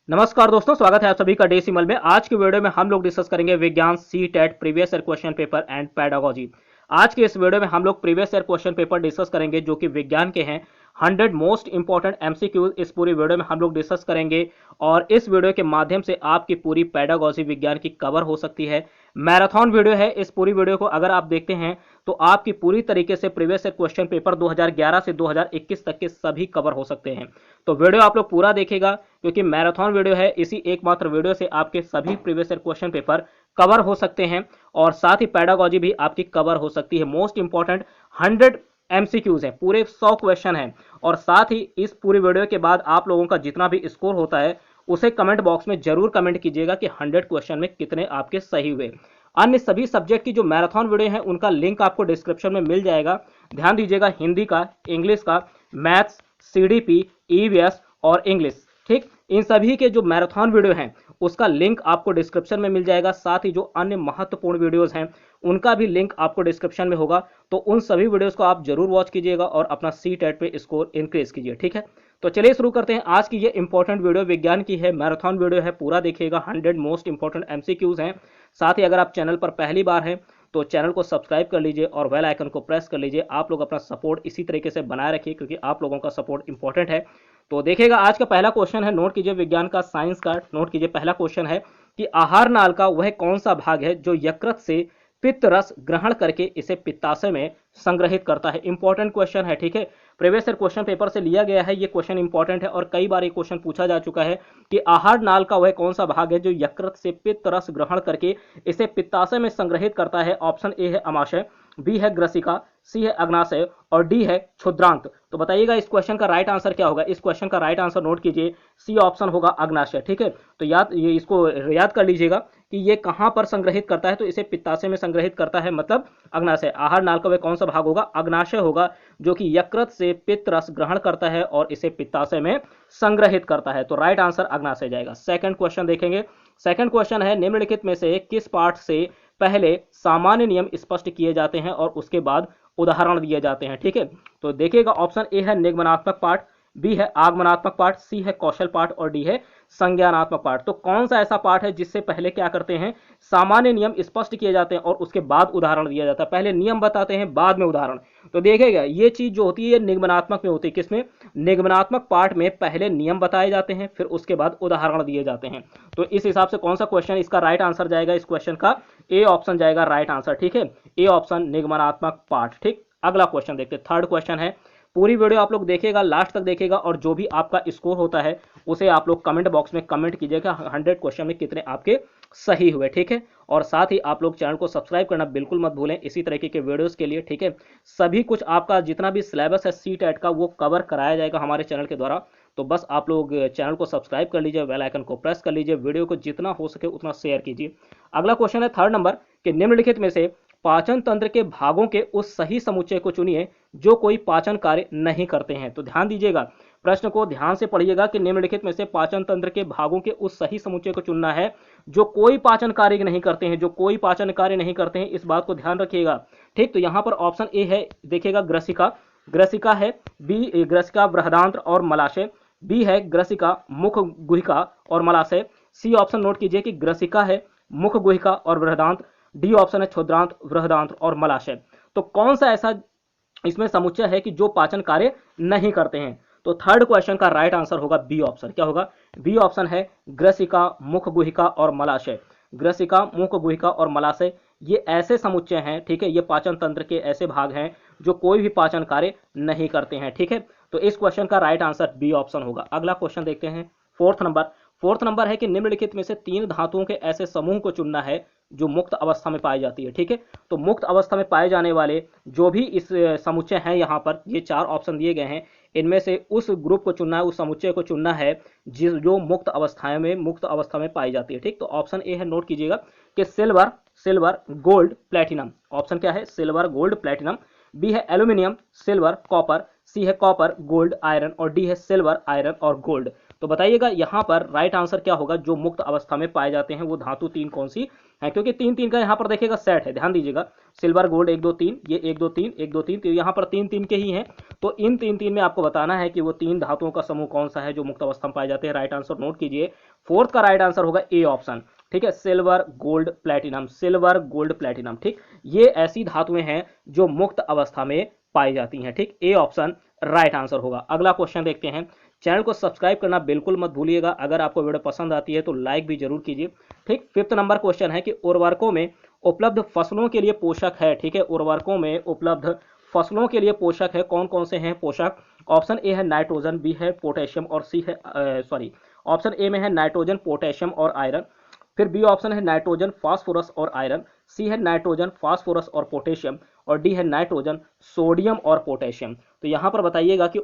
नमस्कार दोस्तों, स्वागत है आप सभी का डेसिमल में। आज की वीडियो में हम लोग डिस्कस करेंगे विज्ञान C TET previous year question paper and pedagogy. आज के इस वीडियो में हम लोग previous year question paper discuss करेंगे जो कि विज्ञान के हैं। 100 मोस्ट इंपॉर्टेंट एमसीक्यूज इस पूरी वीडियो में हम लोग डिस्कस करेंगे और इस वीडियो के माध्यम से आपकी पूरी पेडागोजी विज्ञान की कवर हो सकती है। मैराथन वीडियो है। इस पूरी वीडियो को अगर आप देखते हैं तो आपकी पूरी तरीके से प्रीवियस ईयर क्वेश्चन पेपर 2011 से 2021 तक के सभी कवर हो सकते हैं। तो वीडियो आप लोग पूरा देखेगा क्योंकि मैराथन वीडियो है। इसी एकमात्र वीडियो से आपके सभी previous year question paper cover हो सकते हैं और साथ ही पेडागोजी भी आपकी कवर हो सकती है। मोस्ट इंपॉर्टेंट 100 एमसीक्यूज है, पूरे 100 क्वेश्चन हैं और साथ ही इस पूरी वीडियो के बाद आप लोगों का जितना भी स्कोर होता है उसे कमेंट बॉक्स में जरूर कमेंट कीजिएगा कि 100 क्वेश्चन में कितने आपके सही हुए। अन्य सभी सब्जेक्ट की जो मैराथन वीडियो है उनका लिंक आपको डिस्क्रिप्शन में मिल जाएगा। ध्यान दीजिएगा, हिंदी का, इंग्लिश का, मैथ्स, सीडीपी, ईवीएस और इंग्लिश, ठीक, इन सभी के जो मैराथन वीडियो हैं उसका लिंक आपको डिस्क्रिप्शन में मिल जाएगा। साथ ही जो अन्य महत्वपूर्ण वीडियोस हैं उनका भी लिंक आपको डिस्क्रिप्शन में होगा। तो उन सभी वीडियोस को आप जरूर वॉच कीजिएगा और अपना सी टेट पे स्कोर इंक्रीज कीजिए, ठीक है। तो चलिए शुरू करते हैं। आज की ये इंपॉर्टेंट वीडियो विज्ञान की है, मैराथन वीडियो है, पूरा देखिएगा। 100 मोस्ट इंपॉर्टेंट एमसीक्यूज हैं। साथ ही अगर आप चैनल पर पहली बार हैं तो चैनल को सब्सक्राइब कर लीजिए और बेल आइकन को प्रेस कर लीजिए। आप लोग अपना सपोर्ट इसी तरीके से बनाए रखिए क्योंकि आप लोगों का सपोर्ट इंपॉर्टेंट है। तो देखिएगा, आज का पहला क्वेश्चन है, नोट कीजिए, विज्ञान का, साइंस का, नोट कीजिए। पहला क्वेश्चन है कि आहार नाल का वह कौन सा भाग है जो यकृत से पित्त रस ग्रहण करके इसे पित्ताशय में संग्रहित करता है। इंपॉर्टेंट क्वेश्चन है, ठीक है। प्रीवियस ईयर क्वेश्चन पेपर से लिया गया है। ये क्वेश्चन इंपॉर्टेंट है और कई बार ये क्वेश्चन पूछा जा चुका है कि आहार नाल का वह कौन सा भाग है जो यकृत से पित्त रस ग्रहण करके इसे पित्ताशय में संग्रहित करता है। ऑप्शन ए है अमाशय, बी है ग्रसिका, सी है अग्नाशय और डी है क्षुद्रांत। तो बताइएगा इस क्वेश्चन का राइट आंसर क्या होगा। इस क्वेश्चन का राइट आंसर नोट कीजिए, सी ऑप्शन होगा अग्नाशय, ठीक है। तो इसको याद कर लीजिएगा कि ये कहां पर संग्रहित करता है, तो इसे पित्ताशय में संग्रहित करता है, मतलब अग्नाशय। आहार नाल का वह कौन सा भाग होगा, अग्नाशय होगा, जो कि यकृत से पित्त रस ग्रहण करता है और इसे पित्ताशय में संग्रहित करता है। तो राइट आंसर अग्नाशय जाएगा। सेकंड क्वेश्चन देखेंगे। सेकंड क्वेश्चन है, निम्नलिखित में से किस पाठ से पहले सामान्य नियम स्पष्ट किए जाते हैं और उसके बाद उदाहरण दिए जाते हैं, ठीक है। तो देखिएगा, ऑप्शन ए है निगमनात्मक पाठ, बी है आगमनात्मक पाठ, सी है कौशल पाठ और डी है संज्ञानात्मक पाठ। तो कौन सा ऐसा पाठ है जिससे पहले क्या करते हैं, सामान्य नियम स्पष्ट किए जाते हैं और उसके बाद उदाहरण दिया जाता है। पहले नियम बताते हैं, बाद में उदाहरण। तो देखिएगा, ये चीज जो होती है ये निगमनात्मक में होती है। किसमें, निगमनात्मक पाठ में पहले नियम बताए जाते हैं फिर उसके बाद उदाहरण दिए जाते हैं। तो इस हिसाब से कौन सा क्वेश्चन इसका राइट आंसर जाएगा, इस क्वेश्चन का ए ऑप्शन जाएगा राइट आंसर, ठीक है। ए ऑप्शन निगमनात्मक पाठ, ठीक। अगला क्वेश्चन देखते हैं। थर्ड क्वेश्चन है, पूरी वीडियो आप लोग देखिएगा, लास्ट तक देखिएगा और जो भी आपका स्कोर होता है उसे आप लोग कमेंट बॉक्स में कमेंट कीजिएगा 100 क्वेश्चन में कितने आपके सही हुए, ठीक है। और साथ ही आप लोग चैनल को सब्सक्राइब करना बिल्कुल मत भूलें इसी तरीके के वीडियोस के लिए, ठीक है। सभी कुछ आपका जितना भी सिलेबस है सी टेट का वो कवर कराया जाएगा हमारे चैनल के द्वारा। तो बस आप लोग चैनल को सब्सक्राइब कर लीजिए, बेल आइकन को प्रेस कर लीजिए, वीडियो को जितना हो सके उतना शेयर कीजिए। अगला क्वेश्चन है थर्ड नंबर कि निम्नलिखित में से पाचन तंत्र के भागों के उस सही समुच्चय को चुनिए जो कोई पाचन कार्य नहीं करते हैं। तो ध्यान दीजिएगा, प्रश्न को ध्यान से पढ़िएगा कि निम्नलिखित में से पाचन तंत्र के भागों के उस सही समुच्चय को चुनना है जो कोई पाचन कार्य नहीं करते हैं, जो कोई पाचन कार्य नहीं करते हैं, इस बात को ध्यान रखिएगा, ठीक। तो यहाँ पर ऑप्शन ए है, देखिएगा, ग्रसिका, ग्रसिका है, बी ग्रसिका बृहदांत्र और मलाशय, बी है ग्रसिका मुख गुहिका और मलाशय, सी ऑप्शन नोट कीजिए कि ग्रसिका है, मुख गुहिका और बृहदांत्र, डी ऑप्शन है क्षुद्रांत, बृहदांत्र और मलाशय। तो कौन सा ऐसा इसमें समुच्चय है कि जो पाचन कार्य नहीं करते हैं। तो थर्ड क्वेश्चन का राइट आंसर होगा बी ऑप्शन। क्या होगा, बी ऑप्शन है ग्रसिका, मुख गुहिका और मलाशय। ग्रसिका, मुख गुहिका और मलाशय ये ऐसे समुच्चय हैं, ठीक है, ये पाचन तंत्र के ऐसे भाग हैं जो कोई भी पाचन कार्य नहीं करते हैं, ठीक है। तो इस क्वेश्चन का राइट आंसर बी ऑप्शन होगा। अगला क्वेश्चन देखते हैं, फोर्थ नंबर। फोर्थ नंबर है कि निम्नलिखित में से 3 धातुओं के ऐसे समूह को चुनना है जो मुक्त अवस्था में पाई जाती है, ठीक है। तो मुक्त अवस्था में पाए जाने वाले जो भी इस समुच्चय हैं, यहाँ पर ये 4 ऑप्शन दिए गए हैं, इनमें से उस ग्रुप को चुनना है, उस समुच्चय को चुनना है जो मुक्त अवस्था में पाई जाती है, ठीक। तो ऑप्शन ए है, नोट कीजिएगा कि सिल्वर गोल्ड प्लेटिनम। ऑप्शन क्या है, सिल्वर गोल्ड प्लेटिनम, बी है एल्यूमिनियम सिल्वर कॉपर, सी है कॉपर गोल्ड आयरन और डी है सिल्वर आयरन और गोल्ड। तो बताइएगा यहाँ पर राइट आंसर क्या होगा, जो मुक्त अवस्था में पाए जाते हैं वो धातु 3 कौन सी है, क्योंकि 3-3 का यहाँ पर देखिएगा सेट है, ध्यान दीजिएगा, सिल्वर गोल्ड 1 2 3, ये 1 2 3 1 2 3, तो यहाँ पर 3-3 के ही हैं। तो इन 3-3 में आपको बताना है कि वो 3 धातुओं का समूह कौन सा है जो मुक्त अवस्था में पाए जाते हैं। राइट आंसर नोट कीजिए, फोर्थ का राइट आंसर होगा ए ऑप्शन, ठीक है, silver gold platinum, silver gold platinum, ठीक, ये ऐसी धातुएं हैं जो मुक्त अवस्था में पाई जाती हैं, ठीक, ए ऑप्शन राइट आंसर होगा। अगला क्वेश्चन देखते हैं। चैनल को सब्सक्राइब करना बिल्कुल मत भूलिएगा, अगर आपको वीडियो पसंद आती है तो लाइक भी जरूर कीजिए, ठीक। फिफ्थ नंबर क्वेश्चन है कि उर्वरकों में उपलब्ध फसलों के लिए पोषक है, ठीक है, उर्वरकों में उपलब्ध फसलों के लिए पोषक है, कौन कौन से हैं पोषक? ऑप्शन ए है नाइट्रोजन, बी है पोटेशियम और सी है ऑप्शन ए में है नाइट्रोजन, पोटेशियम और आयरन, फिर बी ऑप्शन है नाइट्रोजन, फास्फोरस और आयरन, सी है नाइट्रोजन, फास्फोरस और पोटेशियम, और डी है नाइट्रोजन, सोडियम और पोटेशियम। तो यहाँ पर बताइएगा कि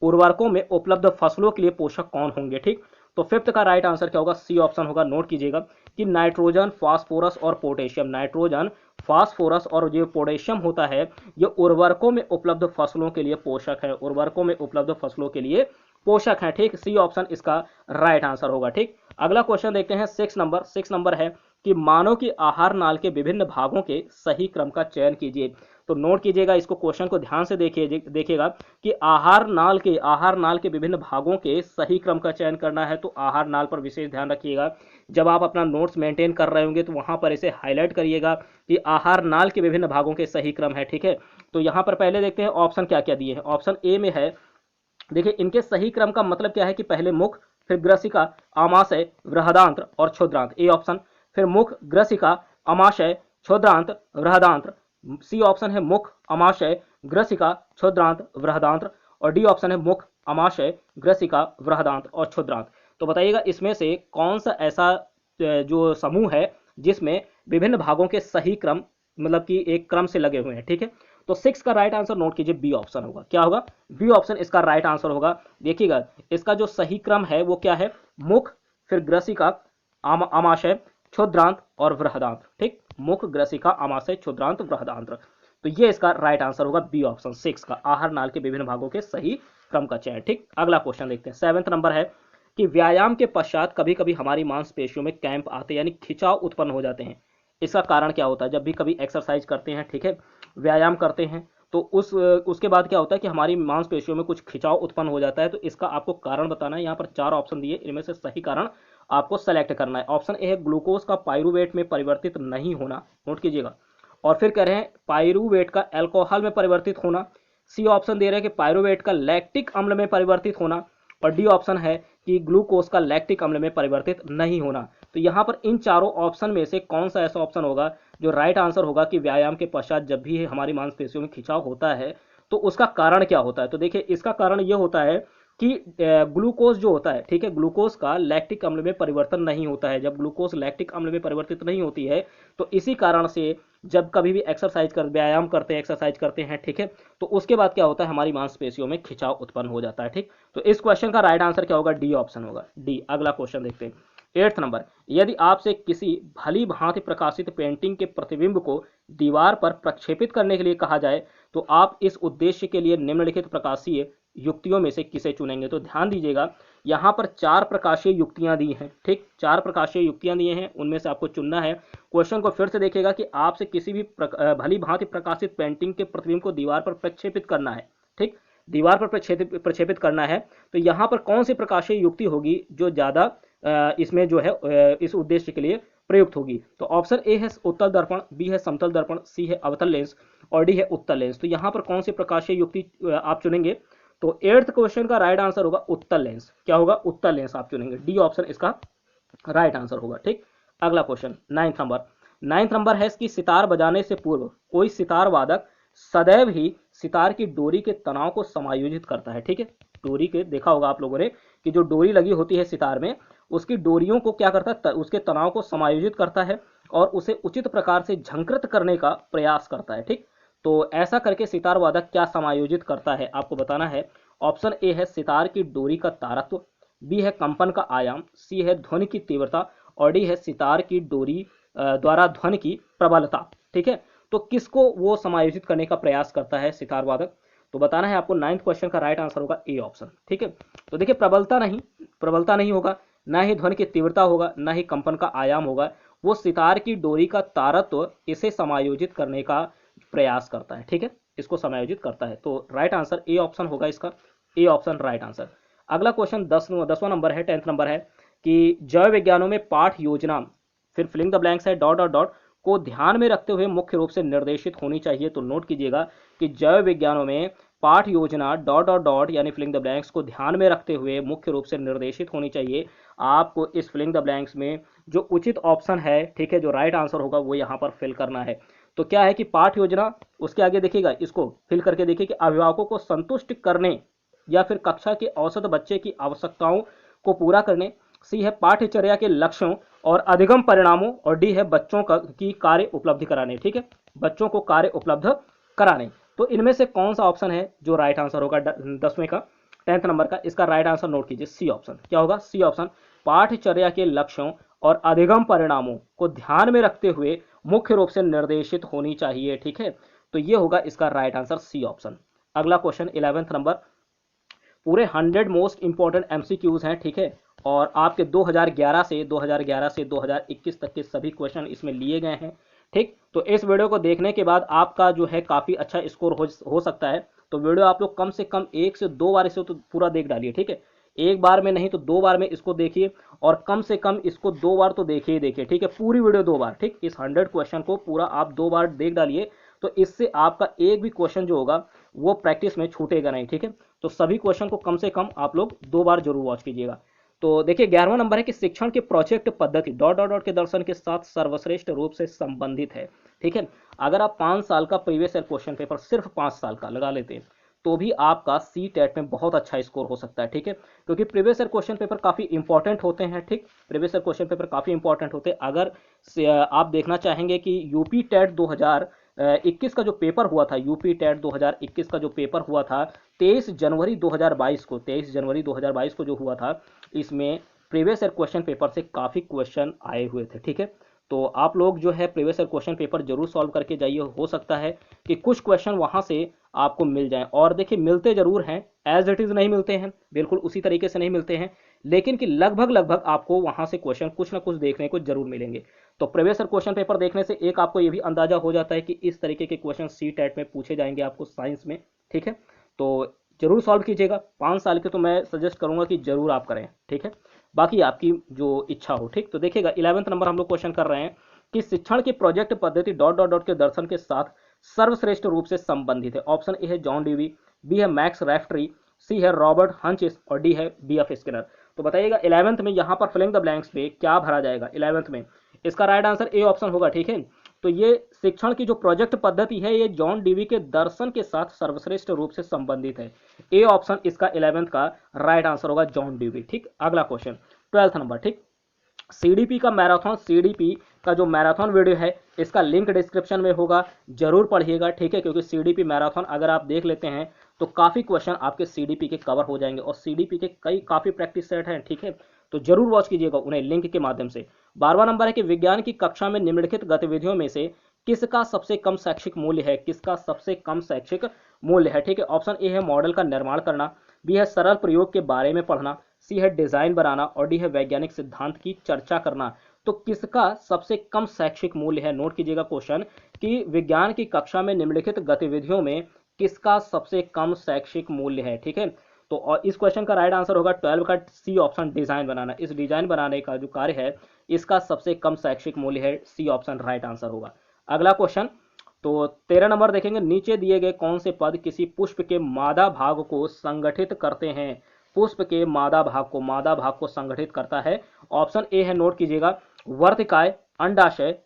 उर्वरकों में उपलब्ध फसलों के लिए पोषक कौन होंगे, ठीक। तो फिफ्थ का राइट आंसर क्या होगा? सी ऑप्शन होगा। नोट कीजिएगा कि नाइट्रोजन, फास्फोरस और पोटेशियम, नाइट्रोजन, फास्फोरस और जो पोटेशियम होता है ये उर्वरकों में उपलब्ध फसलों के लिए पोषक है, उर्वरकों में उपलब्ध फसलों के लिए पोषक है, ठीक। सी ऑप्शन इसका राइट आंसर होगा, ठीक। अगला क्वेश्चन देखते हैं, 6 नंबर है कि मानव की आहार नाल के विभिन्न भागों के सही क्रम का चयन कीजिए। तो नोट कीजिएगा, इसको क्वेश्चन को ध्यान से देखिएगा कि आहार नाल के विभिन्न भागों के सही क्रम का चयन करना है। तो आहार नाल पर विशेष ध्यान रखिएगा, जब आप अपना नोट्स मेंटेन कर रहे होंगे तो वहां पर इसे हाईलाइट करिएगा कि आहार नाल के विभिन्न भागों के सही क्रम है, ठीक है। तो यहाँ पर पहले देखते हैं ऑप्शन क्या क्या दिए हैं। ऑप्शन ए में है, देखिए इनके सही क्रम का मतलब क्या है कि पहले मुख, फिर ग्रसिका, आमाशय, बृहदांत्र और क्षुद्रांत, ए ऑप्शन। फिर मुख, ग्रसिका, आमाशय, क्षुद्रांत, बृहदांत्र, सी ऑप्शन है मुख, आमाशय, ग्रसिका, क्षुद्रांत, बृहदांत्र, और डी ऑप्शन है मुख, आमाशय, ग्रसिका, बृहदांत्र और क्षुद्रांत। तो बताइएगा इसमें से कौन सा ऐसा जो समूह है जिसमें विभिन्न भागों के सही क्रम मतलब कि एक क्रम से लगे हुए हैं, ठीक है। तो 6 का राइट आंसर नोट कीजिए, बी ऑप्शन होगा। क्या होगा? बी ऑप्शन इसका राइट आंसर होगा। देखिएगा इसका जो सही क्रम है वो क्या है? मुख, फिर ग्रसिका, आमाशय, क्षुद्रांत और बृहदांत्र, ठीक। मुख, ग्रसिका, आमाशय, क्षुद्रांत, बृहदांत्र। तो ये इसका राइट आंसर होगा बी ऑप्शन 6 का, आहार नाल के विभिन्न भागों के सही क्रम का चयन, ठीक। अगला क्वेश्चन देखते हैं, 7 नंबर है कि व्यायाम के पश्चात कभी कभी हमारी मांसपेशियों में कैंप आते हैं, यानी खिंचाव उत्पन्न हो जाते हैं। इसका कारण क्या होता है? जब भी कभी एक्सरसाइज करते हैं, ठीक है, व्यायाम करते हैं, तो उसके बाद क्या होता है कि हमारी मांसपेशियों में कुछ खिंचाव उत्पन्न हो जाता है। तो इसका आपको कारण बताना है। यहाँ पर 4 ऑप्शन दिए, इनमें से सही कारण आपको सेलेक्ट करना है। ऑप्शन ए है ग्लूकोज का पाइरूवेट में परिवर्तित नहीं होना, नोट कीजिएगा। और फिर कह रहे हैं पाइरूवेट का अल्कोहल में परिवर्तित होना। सी ऑप्शन दे रहे हैं कि पाइरूवेट का लैक्टिक अम्ल में परिवर्तित होना। और डी ऑप्शन है कि ग्लूकोज का लैक्टिक अम्ल में परिवर्तित नहीं होना। तो यहाँ पर इन चारों ऑप्शन में से कौन सा ऐसा ऑप्शन होगा जो राइट आंसर होगा कि व्यायाम के पश्चात जब भी हमारी मांसपेशियों में खिंचाव होता है तो उसका कारण क्या होता है? तो देखिए इसका कारण यह होता है कि ग्लूकोज जो होता है, ठीक है, ग्लूकोज का लैक्टिक अम्ल में परिवर्तन नहीं होता है। जब ग्लूकोज लैक्टिक अम्ल में परिवर्तित नहीं होती है तो इसी कारण से जब कभी भी व्यायाम करते हैं, एक्सरसाइज करते हैं, ठीक है, तो उसके बाद क्या होता है, हमारी मांसपेशियों में खिंचाव उत्पन्न हो जाता है, ठीक। तो इस क्वेश्चन का राइट आंसर क्या होगा? डी ऑप्शन होगा, डी। अगला क्वेश्चन देखते हैं, 8 नंबर। यदि आपसे किसी भली भांति प्रकाशित पेंटिंग के प्रतिबिंब को दीवार पर प्रक्षेपित करने के लिए कहा जाए तो आप इस उद्देश्य के लिए निम्नलिखित प्रकाशीय युक्तियों में से किसे चुनेंगे? तो ध्यान दीजिएगा, यहाँ पर 4 प्रकाशीय युक्तियां दी हैं, ठीक, 4 प्रकाशीय युक्तियां दी हैं, उनमें से आपको चुनना है। क्वेश्चन को फिर से देखिएगा कि आपसे किसी भी भली भांति प्रकाशित पेंटिंग के प्रतिबिंब को दीवार पर प्रक्षेपित करना है, ठीक, दीवार पर प्रक्षेपित करना है। तो यहाँ पर कौन सी प्रकाशीय युक्ति होगी जो ज्यादा इसमें जो है इस उद्देश्य के लिए प्रयुक्त होगी? तो ऑप्शन ए है उत्तल दर्पण, बी है समतल दर्पण, सी है अवतल लेंस और डी है उत्तल लेंस। तो यहाँ पर कौन सी प्रकाशीय युक्ति आप चुनेंगे? तो 8th क्वेश्चन का राइट आंसर होगा उत्तल लेंस। क्या होगा? उत्तल लेंस आप चुनेंगे, डी ऑप्शन इसका राइट आंसर होगा, ठीक। अगला क्वेश्चन 9th नंबर है कि सितार बजाने से पूर्व कोई सितार वादक सदैव ही सितार की डोरी के तनाव को समायोजित करता है, ठीक है। डोरी के देखा होगा आप लोगों ने कि जो डोरी लगी होती है सितार में, उसकी डोरियों को क्या करता है, उसके तनाव को समायोजित करता है और उसे उचित प्रकार से झंकृत करने का प्रयास करता है, ठीक। तो ऐसा करके सितार वादक क्या समायोजित करता है आपको बताना है। ऑप्शन ए है सितार की डोरी का तारत्व, बी है कंपन का आयाम, सी है ध्वनि की तीव्रता और डी है सितार की डोरी द्वारा ध्वनि की प्रबलता, ठीक है। तो किसको वो समायोजित करने का प्रयास करता है सितार वादक? तो बताना है आपको। 9th क्वेश्चन का राइट आंसर होगा ए ऑप्शन, ठीक है। तो देखिए प्रबलता नहीं होगा, ना ही ध्वनि की तीव्रता होगा, ना ही कंपन का आयाम होगा, वो सितार की डोरी का तारत्व इसे समायोजित करने का प्रयास करता है। ठीक है, इसको समायोजित करता है। तो राइट आंसर ए ऑप्शन होगा इसका, ए ऑप्शन राइट आंसर। अगला क्वेश्चन 10वां नंबर है, 10th नंबर है कि जैव विज्ञानों में पाठ योजना, फिर फिलिंग द ब्लैंक्स है डॉट डॉट डॉट, को ध्यान में रखते हुए मुख्य रूप से निर्देशित होनी चाहिए। तो नोट कीजिएगा कि जैव विज्ञानों में पाठ योजना डॉट डॉट डॉट यानी फिलिंग द ब्लैंक्स को ध्यान में रखते हुए मुख्य रूप से निर्देशित होनी चाहिए। आपको इस फिलिंग द ब्लैंक्स में जो उचित ऑप्शन है, ठीक है, जो राइट आंसर होगा वो यहाँ पर फिल करना है। तो क्या है कि पाठ योजना, उसके आगे देखिएगा, इसको फिल करके देखिए कि अभिभावकों को संतुष्ट करने या फिर कक्षा के औसत बच्चे की आवश्यकताओं को पूरा करने। सी है पाठ्यचर्या के लक्ष्यों और अधिगम परिणामों, और डी है बच्चों की कार्य उपलब्धि कराने। ठीक है, बच्चों को कार्य उपलब्ध कराने। तो इनमें से कौन सा ऑप्शन है जो राइट आंसर होगा 10वें का, 10th नंबर का? इसका राइट आंसर नोट कीजिए, सी ऑप्शन। क्या होगा? सी ऑप्शन, पाठ्यचर्या के लक्ष्यों और अधिगम परिणामों को ध्यान में रखते हुए मुख्य रूप से निर्देशित होनी चाहिए। ठीक है, तो ये होगा इसका राइट आंसर, सी ऑप्शन। अगला क्वेश्चन 11th नंबर, पूरे 100 मोस्ट इंपॉर्टेंट एमसीक्यूज हैं। ठीक है, और आपके 2011 से 2021 तक के सभी क्वेश्चन इसमें लिए गए हैं। ठीक, तो इस वीडियो को देखने के बाद आपका जो है काफ़ी अच्छा स्कोर हो सकता है। तो वीडियो आप लोग कम से कम 1 से 2 बार इसे तो पूरा देख डालिए। ठीक है, एक बार में नहीं तो 2 बार में इसको देखिए, और कम से कम इसको 2 बार तो देखिए ही देखिए। ठीक है, पूरी वीडियो 2 बार। ठीक, इस 100 क्वेश्चन को पूरा आप 2 बार देख डालिए, तो इससे आपका एक भी क्वेश्चन जो होगा वो प्रैक्टिस में छूटेगा नहीं। ठीक है, तो सभी क्वेश्चन को कम से कम आप लोग 2 बार जरूर वॉच कीजिएगा। तो देखिए 11वां नंबर है कि शिक्षण के प्रोजेक्ट पद्धति डॉट डॉट डॉट के दर्शन के साथ सर्वश्रेष्ठ रूप से संबंधित है। ठीक है, अगर आप 5 साल का प्रीवियस ईयर क्वेश्चन पेपर, सिर्फ 5 साल का लगा लेते हैं, तो भी आपका सी टेट में बहुत अच्छा स्कोर हो सकता है। ठीक है, क्योंकि प्रीवियस ईयर क्वेश्चन पेपर काफ़ी इंपॉर्टेंट होते हैं। ठीक, प्रीवियस ईयर क्वेश्चन पेपर काफ़ी इंपॉर्टेंट होते हैं। अगर आप देखना चाहेंगे कि यूपी टेट 2021 का जो पेपर हुआ था, यूपी टेट 2021 का जो पेपर हुआ था 23 जनवरी 2022 को, 23 जनवरी 2022 को जो हुआ था, इसमें प्रीवियस ईयर क्वेश्चन पेपर से काफ़ी क्वेश्चन आए हुए थे। ठीक है, तो आप लोग जो है प्रीवियस ईयर क्वेश्चन पेपर जरूर सॉल्व करके जाइए। हो सकता है कि कुछ क्वेश्चन वहाँ से आपको मिल जाएं, और देखिए मिलते जरूर हैं, एज इट इज़ नहीं मिलते हैं, बिल्कुल उसी तरीके से नहीं मिलते हैं, लेकिन कि लगभग आपको वहाँ से क्वेश्चन कुछ ना कुछ देखने को जरूर मिलेंगे। तो प्रीवियस ईयर क्वेश्चन पेपर देखने से एक आपको ये भी अंदाजा हो जाता है कि इस तरीके के क्वेश्चन सी टेट में पूछे जाएंगे आपको साइंस में। ठीक है, तो जरूर सॉल्व कीजिएगा। 5 साल के तो मैं सजेस्ट करूंगा कि जरूर आप करें। ठीक है, बाकी आपकी जो इच्छा हो। ठीक, तो देखिएगा 11th नंबर हम लोग क्वेश्चन कर रहे हैं कि शिक्षण की प्रोजेक्ट पद्धति डॉट डॉट डॉट के दर्शन के साथ सर्वश्रेष्ठ रूप से संबंधित है। ऑप्शन ए है जॉन डीवी, बी है मैक्स रैफ्ट्री, सी है रॉबर्ट हंचिस, और डी है बीएफ स्किनर। तो बताइएगा 11th में यहाँ पर फिलिंग द ब्लैंक्स पे क्या भरा जाएगा 11th में? इसका राइट आंसर ए ऑप्शन होगा। ठीक है, तो ये शिक्षण की जो प्रोजेक्ट पद्धति है ये जॉन डीवी के दर्शन के साथ सर्वश्रेष्ठ रूप से संबंधित है। ए ऑप्शन इसका 11th का राइट आंसर होगा, जॉन डीवी। ठीक, अगला क्वेश्चन 12th नंबर। ठीक, सीडीपी का मैराथन, सीडीपी का जो मैराथन वीडियो है इसका लिंक डिस्क्रिप्शन में होगा, जरूर पढ़िएगा। ठीक है, क्योंकि सीडीपी मैराथन अगर आप देख लेते हैं तो काफ़ी क्वेश्चन आपके सीडीपी के कवर हो जाएंगे, और सीडीपी के काफ़ी प्रैक्टिस सेट हैं। ठीक है, तो जरूर वॉच कीजिएगा उन्हें लिंक के माध्यम से। 12वां नंबर है कि विज्ञान की कक्षा में निम्नलिखित गतिविधियों में से किसका सबसे कम शैक्षिक मूल्य है? किसका सबसे कम शैक्षिक मूल्य है? ठीक है, ऑप्शन ए है मॉडल का निर्माण करना, बी है सरल प्रयोग के बारे में पढ़ना, सी है डिजाइन बनाना, और डी है वैज्ञानिक सिद्धांत की चर्चा करना। तो किसका सबसे कम शैक्षिक मूल्य है? नोट कीजिएगा क्वेश्चन कि विज्ञान की कक्षा में निम्नलिखित गतिविधियों में किसका सबसे कम शैक्षिक मूल्य है। ठीक है, तो और इस क्वेश्चन का राइट आंसर होगा 12 का सी ऑप्शन, डिजाइन बनाना। इस डिजाइन बनाने का जो कार्य है इसका सबसे कम शैक्षिक मूल्य है, सी ऑप्शन राइट आंसर होगा। अगला क्वेश्चन, तो 13 नंबर देखेंगे, नीचे दिए गए कौन से पद किसी पुष्प के मादा भाग को संगठित करते हैं? पुष्प के मादा भाग को संगठित करता है। ऑप्शन ए है, नोट कीजिएगा, वर्तिकाय, अंडाशय,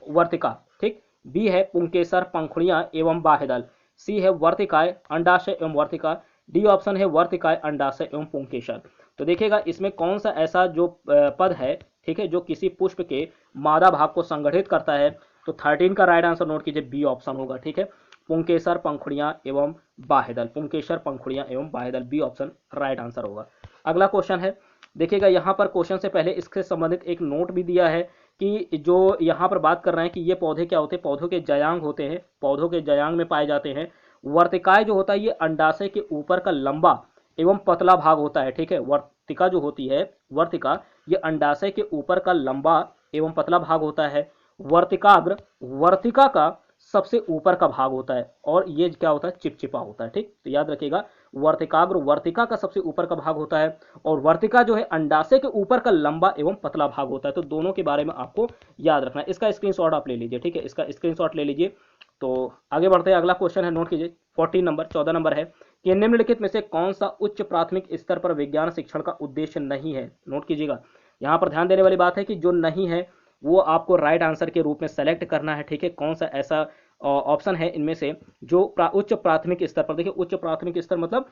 वर्तिका। ठीक, बी है पुंकेसर, पंखुड़ियां एवं बाह्यदल, सी है वर्तिकाय, अंडाशय एवं वर्तिका, डी ऑप्शन है वर्तिकाय, अंडाशय एवं पुंकेसर। तो देखिएगा इसमें कौन सा ऐसा जो पद है, ठीक है, जो किसी पुष्प के मादा भाग को संगठित करता है? तो 13 का राइट आंसर नोट कीजिए, बी ऑप्शन होगा। ठीक है, पुंकेसर, पंखुड़ियां एवं बाह्यदल, पुंकेसर, पंखुड़ियां एवं बाह्यदल, बी ऑप्शन राइट आंसर होगा। अगला क्वेश्चन है, देखिएगा यहाँ पर क्वेश्चन से पहले इससे संबंधित एक नोट भी दिया है कि जो यहाँ पर बात कर रहे हैं कि ये पौधे क्या होते हैं? पौधों के जयांग होते हैं, पौधों के जयांग में पाए जाते हैं। वर्तिकाय जो होता है ये अंडाशय के ऊपर का लंबा एवं पतला भाग होता है। ठीक है, वर्तिका जो होती है, वर्तिका, ये अंडाशय के ऊपर का लंबा एवं पतला भाग होता है। वर्तिकाग्र वर्तिका का सबसे ऊपर का भाग होता है और ये क्या होता है, चिपचिपा होता है। ठीक, तो याद रखिएगा, वर्तिकाग्र वर्तिका का सबसे ऊपर का भाग होता है और वर्तिका जो है अंडाशय के ऊपर का लंबा एवं पतला भाग होता है। तो दोनों के बारे में आपको याद रखना है। इसका स्क्रीनशॉट आप ले लीजिए। ठीक है, इसका स्क्रीनशॉट ले लीजिए। तो आगे बढ़ते हैं, अगला क्वेश्चन है, नोट कीजिए। 14 नंबर है कि निम्नलिखित में से कौन सा उच्च प्राथमिक स्तर पर विज्ञान शिक्षण का उद्देश्य नहीं है। नोट कीजिएगा, यहाँ पर ध्यान देने वाली बात है कि जो नहीं है वो आपको राइट आंसर के रूप में सेलेक्ट करना है। ठीक है, कौन सा ऐसा ऑप्शन है इनमें से जो उच्च प्राथमिक स्तर पर, देखिए उच्च प्राथमिक स्तर मतलब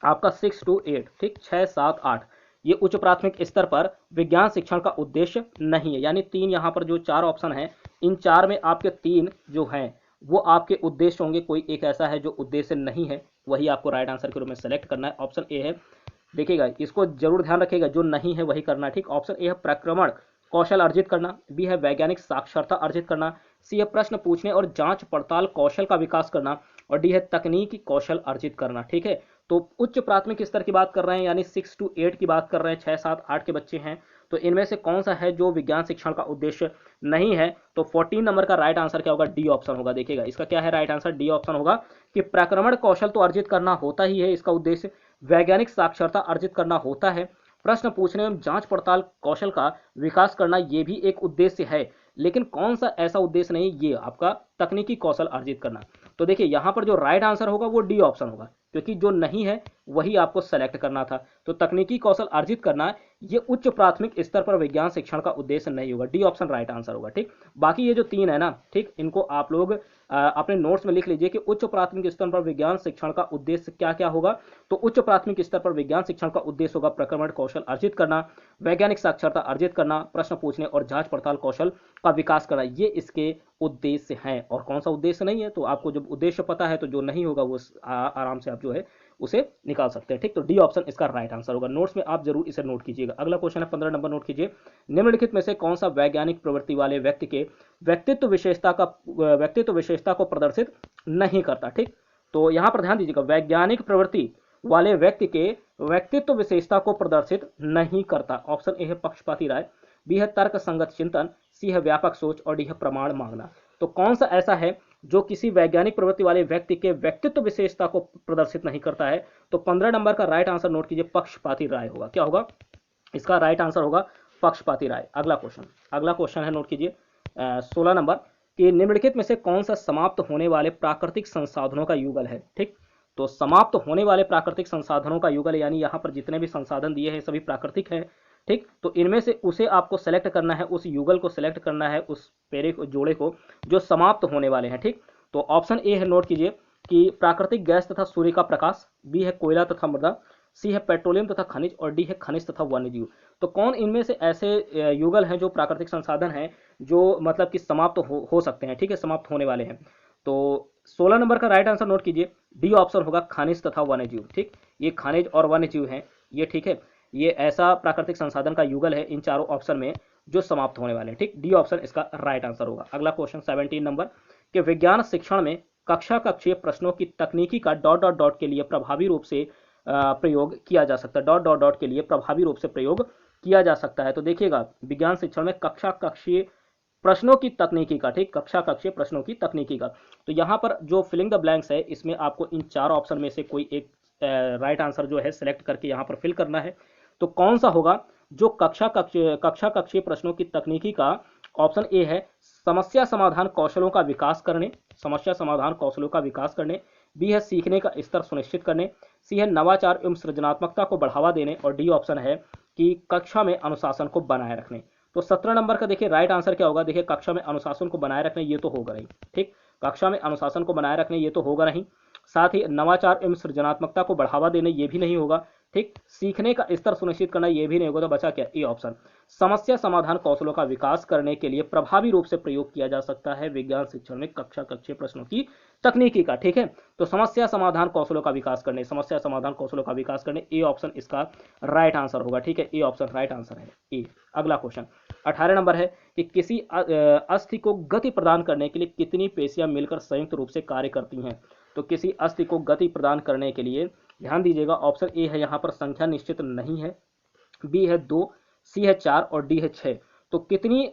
आपका 6 to 8, ठीक, 6, 7, 8, ये उच्च प्राथमिक स्तर पर विज्ञान शिक्षण का उद्देश्य नहीं है। यानी तीन यहाँ पर जो चार ऑप्शन हैं, इन चार में आपके तीन जो हैं वो आपके उद्देश्य होंगे। कोई एक ऐसा है जो उद्देश्य नहीं है, वही आपको राइट आंसर के रूप में सेलेक्ट करना है। ऑप्शन ए है, देखिएगा इसको जरूर ध्यान रखिएगा, जो नहीं है वही करना है। ठीक, ऑप्शन ए है प्रक्रमण कौशल अर्जित करना, बी है वैज्ञानिक साक्षरता अर्जित करना, सी है प्रश्न पूछने और जांच पड़ताल कौशल का विकास करना और डी है तकनीकी कौशल अर्जित करना। ठीक है, तो उच्च प्राथमिक स्तर की बात कर रहे हैं, यानी 6 to 8 की बात कर रहे हैं, 6, 7, 8 के बच्चे हैं। तो इनमें से कौन सा है जो विज्ञान शिक्षण का उद्देश्य नहीं है। तो 14 नंबर का राइट आंसर क्या होगा, डी ऑप्शन होगा। देखिएगा इसका क्या है राइट आंसर, डी ऑप्शन होगा कि प्रक्रमण कौशल तो अर्जित करना होता ही है, इसका उद्देश्य वैज्ञानिक साक्षरता अर्जित करना होता है, प्रश्न पूछने एवं जांच पड़ताल कौशल का विकास करना ये भी एक उद्देश्य है, लेकिन कौन सा ऐसा उद्देश्य नहीं, ये आपका तकनीकी कौशल अर्जित करना। तो देखिए यहाँ पर जो राइट आंसर होगा वो डी ऑप्शन होगा, क्योंकि जो नहीं है वही आपको सेलेक्ट करना था। तो तकनीकी कौशल अर्जित करना ये उच्च प्राथमिक स्तर पर विज्ञान शिक्षण का उद्देश्य नहीं होगा, डी ऑप्शन राइट आंसर होगा। ठीक, बाकी ये जो तीन है ना, ठीक, इनको आप लोग अपने नोट्स में लिख लीजिए कि उच्च प्राथमिक स्तर पर विज्ञान शिक्षण का उद्देश्य क्या क्या होगा। तो उच्च प्राथमिक स्तर पर विज्ञान शिक्षण का उद्देश्य होगा प्रक्रमण कौशल अर्जित करना, वैज्ञानिक साक्षरता अर्जित करना, प्रश्न पूछने और जांच पड़ताल कौशल का विकास करना, ये इसके उद्देश्य हैं। और कौन सा उद्देश्य नहीं है, तो आपको जब उद्देश्य पता है तो जो नहीं होगा वो आराम से आप जो है उसे निकाल सकते हैं। ठीक, तो डी ऑप्शन इसका राइट आंसर होगा। नोट्स में आप जरूर इसे नोट कीजिएगा। अगला क्वेश्चन है 15 नंबर, नोट कीजिए। निम्नलिखित में से कौन सा वैज्ञानिक प्रवृत्ति वाले व्यक्ति के व्यक्तित्व विशेषता को प्रदर्शित नहीं करता। ठीक, तो यहां पर ध्यान दीजिएगा, वैज्ञानिक प्रवृत्ति वाले व्यक्ति के व्यक्तित्व विशेषता को प्रदर्शित नहीं करता। ऑप्शन ए है पक्षपाती राय, बी है तर्क संगत चिंतन, सी है व्यापक सोच और डी है प्रमाण मांगना। तो कौन सा ऐसा है जो किसी वैज्ञानिक प्रवृत्ति वाले व्यक्ति के व्यक्तित्व विशेषता को प्रदर्शित नहीं करता है। तो 15 नंबर का राइट आंसर नोट कीजिए, पक्षपाती राय होगा। क्या होगा इसका राइट आंसर होगा, पक्षपाती राय। अगला क्वेश्चन है, नोट कीजिए 16 नंबर कि निम्नलिखित में से कौन सा समाप्त होने वाले प्राकृतिक संसाधनों का युगल है। ठीक, तो समाप्त होने वाले प्राकृतिक संसाधनों का युगल, यानी यहाँ पर जितने भी संसाधन दिए हैं सभी प्राकृतिक हैं। ठीक, तो इनमें से उसे आपको सेलेक्ट करना है, उस युगल को सेलेक्ट करना है, उस पेरे को, जोड़े को जो समाप्त होने वाले हैं। ठीक, तो ऑप्शन ए है, नोट कीजिए कि प्राकृतिक गैस तथा सूर्य का प्रकाश, बी है कोयला तथा मृदा, सी है पेट्रोलियम तथा खनिज और डी है खनिज तथा वन्यजीव। तो कौन इनमें से ऐसे युगल हैं जो प्राकृतिक संसाधन हैं जो मतलब कि समाप्त हो सकते हैं। ठीक है, समाप्त होने वाले हैं। तो 16 नंबर का राइट आंसर नोट कीजिए, डी ऑप्शन होगा खनिज तथा वन्यजीव। ठीक, ये खनिज और वन्यजीव हैं ये। ठीक है, ये ऐसा प्राकृतिक संसाधन का युगल है इन चारों ऑप्शन में जो समाप्त होने वाले हैं। ठीक, डी ऑप्शन इसका राइट आंसर होगा। अगला क्वेश्चन 17 नंबर कि विज्ञान शिक्षण में कक्षीय प्रश्नों की तकनीकी का ... के लिए प्रभावी रूप से प्रयोग किया जा सकता है। ... के लिए प्रभावी रूप से प्रयोग किया जा सकता है। तो देखिएगा, विज्ञान शिक्षण में कक्षीय प्रश्नों की तकनीकी का, ठीक, कक्षीय प्रश्नों की तकनीकी का। तो यहाँ पर जो फिलिंग द ब्लैंक्स है, इसमें आपको इन चार ऑप्शन में से कोई एक राइट आंसर जो है सिलेक्ट करके यहाँ पर फिल करना है। तो कौन सा होगा जो कक्षीय प्रश्नों की तकनीकी का। ऑप्शन ए है समस्या समाधान कौशलों का विकास करने, बी है सीखने का स्तर सुनिश्चित करने, सी है नवाचार एवं सृजनात्मकता को बढ़ावा देने और डी ऑप्शन है कि कक्षा में अनुशासन को बनाए रखने। तो 17 नंबर का देखिए राइट आंसर क्या होगा। देखिए, कक्षा में अनुशासन को बनाए रखने ये तो होगा नहीं। ठीक, कक्षा में अनुशासन को बनाए रखने ये तो होगा नहीं, साथ ही नवाचार एवं सृजनात्मकता को बढ़ावा देने ये भी नहीं होगा। ठीक, सीखने का स्तर सुनिश्चित करना ये भी नहीं होगा। तो बचा क्या, ए ऑप्शन, समस्या समाधान कौशलों का विकास करने के लिए प्रभावी रूप से प्रयोग किया जा सकता है विज्ञान शिक्षण में कक्षीय प्रश्नों की तकनीकी का। ठीक है, तो समस्या समाधान कौशलों का विकास करने, ए ऑप्शन इसका राइट आंसर होगा। ठीक है, ए ऑप्शन राइट आंसर है, ए। अगला क्वेश्चन 18 नंबर है कि किसी अस्थि को गति प्रदान करने के लिए कितनी पेशियां मिलकर संयुक्त रूप से कार्य करती हैं। तो किसी अस्थि को गति प्रदान करने के लिए ध्यान दीजिएगा, ऑप्शन ए है यहाँ पर संख्या निश्चित नहीं है, बी है 2, सी है 4 और डी है 6। तो कितनी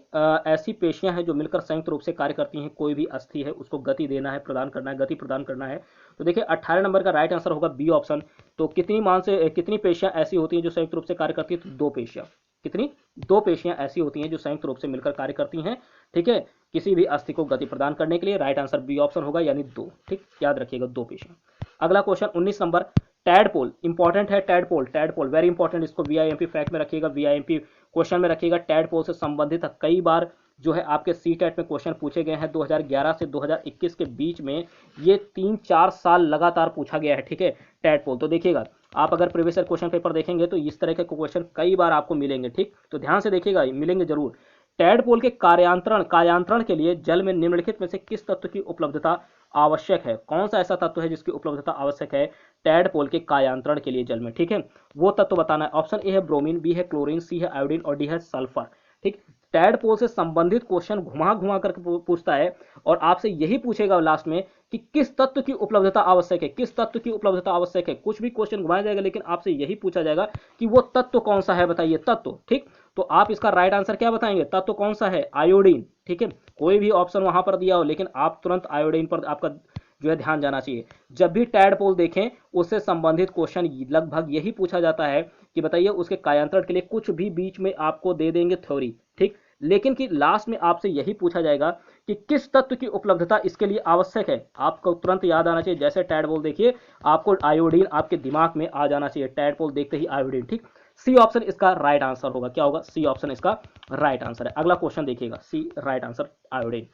ऐसी पेशियां हैं जो मिलकर संयुक्त रूप से कार्य करती हैं? कोई भी अस्थि है उसको गति देना है, प्रदान करना है, गति प्रदान करना है। तो देखिए 18 नंबर का राइट आंसर होगा बी ऑप्शन। तो कितनी पेशियां ऐसी होती हैं जो संयुक्त रूप से कार्य करती है? तो दो पेशियां। कितनी? दो पेशियां ऐसी होती हैं जो संयुक्त रूप से मिलकर कार्य करती हैं, ठीक है, किसी भी अस्थि को गति प्रदान करने के लिए। राइट आंसर बी ऑप्शन होगा, यानी दो। ठीक, याद रखिएगा, दो पेशियां। अगला क्वेश्चन 19 नंबर, टैडपोल इंपॉर्टेंट है। टैडपोल, टैडपोल वेरी इंपॉर्टेंट, इसको वीआईएमपी फैक्ट में रखिएगा, वीआईएमपी क्वेश्चन में रखिएगा। टैडपोल से संबंधित कई बार जो है आपके सी टेट में क्वेश्चन पूछे गए हैं। 2011 से 2021 के बीच में ये 3-4 साल लगातार पूछा गया है, ठीक है, टैडपोल। तो देखिएगा, आप अगर प्रीवियस ईयर क्वेश्चन पेपर देखेंगे तो इस तरह के क्वेश्चन कई बार आपको मिलेंगे, ठीक, तो ध्यान से देखिएगा, मिलेंगे जरूर। टैडपोल के कार्यांतरण के लिए जल में निम्नलिखित में से किस तत्व की उपलब्धता आवश्यक है? कौन सा ऐसा तत्व है जिसकी उपलब्धता आवश्यक है टैडपोल के कार्यांतरण के लिए जल में, ठीक है, वो तत्व बताना है। ऑप्शन ए है ब्रोमीन, बी है क्लोरीन, सी है आयोडीन और डी है सल्फर। ठीक, टैडपोल से संबंधित क्वेश्चन घुमा घुमा कर पूछता है और आपसे यही पूछेगा लास्ट में कि किस तत्व की उपलब्धता आवश्यक है, किस तत्व की उपलब्धता आवश्यक है। कुछ भी क्वेश्चन घुमाया जाएगा लेकिन आपसे यही पूछा जाएगा कि वो तत्व कौन सा है, बताइए तत्व। ठीक, तो आप इसका राइट आंसर क्या बताएंगे? तत्व कौन सा है? आयोडीन। ठीक है, कोई भी ऑप्शन वहां पर दिया हो लेकिन आप तुरंत आयोडीन पर आपका जो है ध्यान जाना चाहिए। जब भी टैडपोल देखें उससे संबंधित क्वेश्चन लगभग यही पूछा जाता है कि बताइए उसके कार्यांतरण के लिए कुछ भी बीच में आपको दे देंगे थ्योरी, ठीक, लेकिन कि लास्ट में आपसे यही पूछा जाएगा कि किस तत्व की उपलब्धता इसके लिए आवश्यक है। आपको तुरंत याद आना चाहिए, जैसे टैडपोल देखिए आपको आयोडीन आपके दिमाग में आ जाना चाहिए, टैडपोल देखते ही आयोडीन। ठीक, सी ऑप्शन इसका राइट आंसर होगा। क्या होगा? सी ऑप्शन इसका राइट आंसर है। अगला क्वेश्चन देखिएगा, सी राइट आंसर आयोडीन।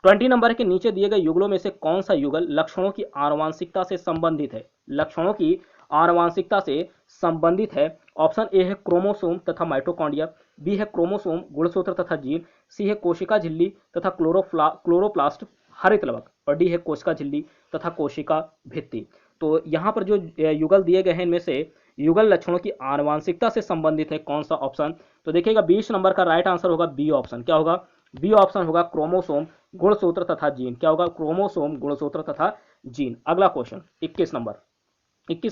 20 नंबर के नीचे दिए गए युगलों में से कौन सा युगल लक्षणों की आनुवांशिकता से संबंधित है? लक्षणों की आनुवांशिकता से संबंधित है। ऑप्शन ए है क्रोमोसोम तथा माइटोकॉन्ड्रिया, बी है क्रोमोसोम गुणसूत्र तथा जीन, सी है कोशिका झिल्ली तथा क्लोरोप्लास्ट हरित लवक और डी है कोशिका झिल्ली तथा कोशिका भित्ति। तो यहाँ पर जो युगल दिए गए हैं इनमें से युगल लक्षणों की आनुवांशिकता से संबंधित है कौन सा ऑप्शन? तो देखिएगा 20 नंबर का राइट आंसर होगा बी ऑप्शन। क्या होगा? बी ऑप्शन होगा क्रोमोसोम गुणसूत्र तथा जीन। क्या होगा? क्रोमोसोम गुणसूत्र तथा जीन। अगला क्वेश्चन 21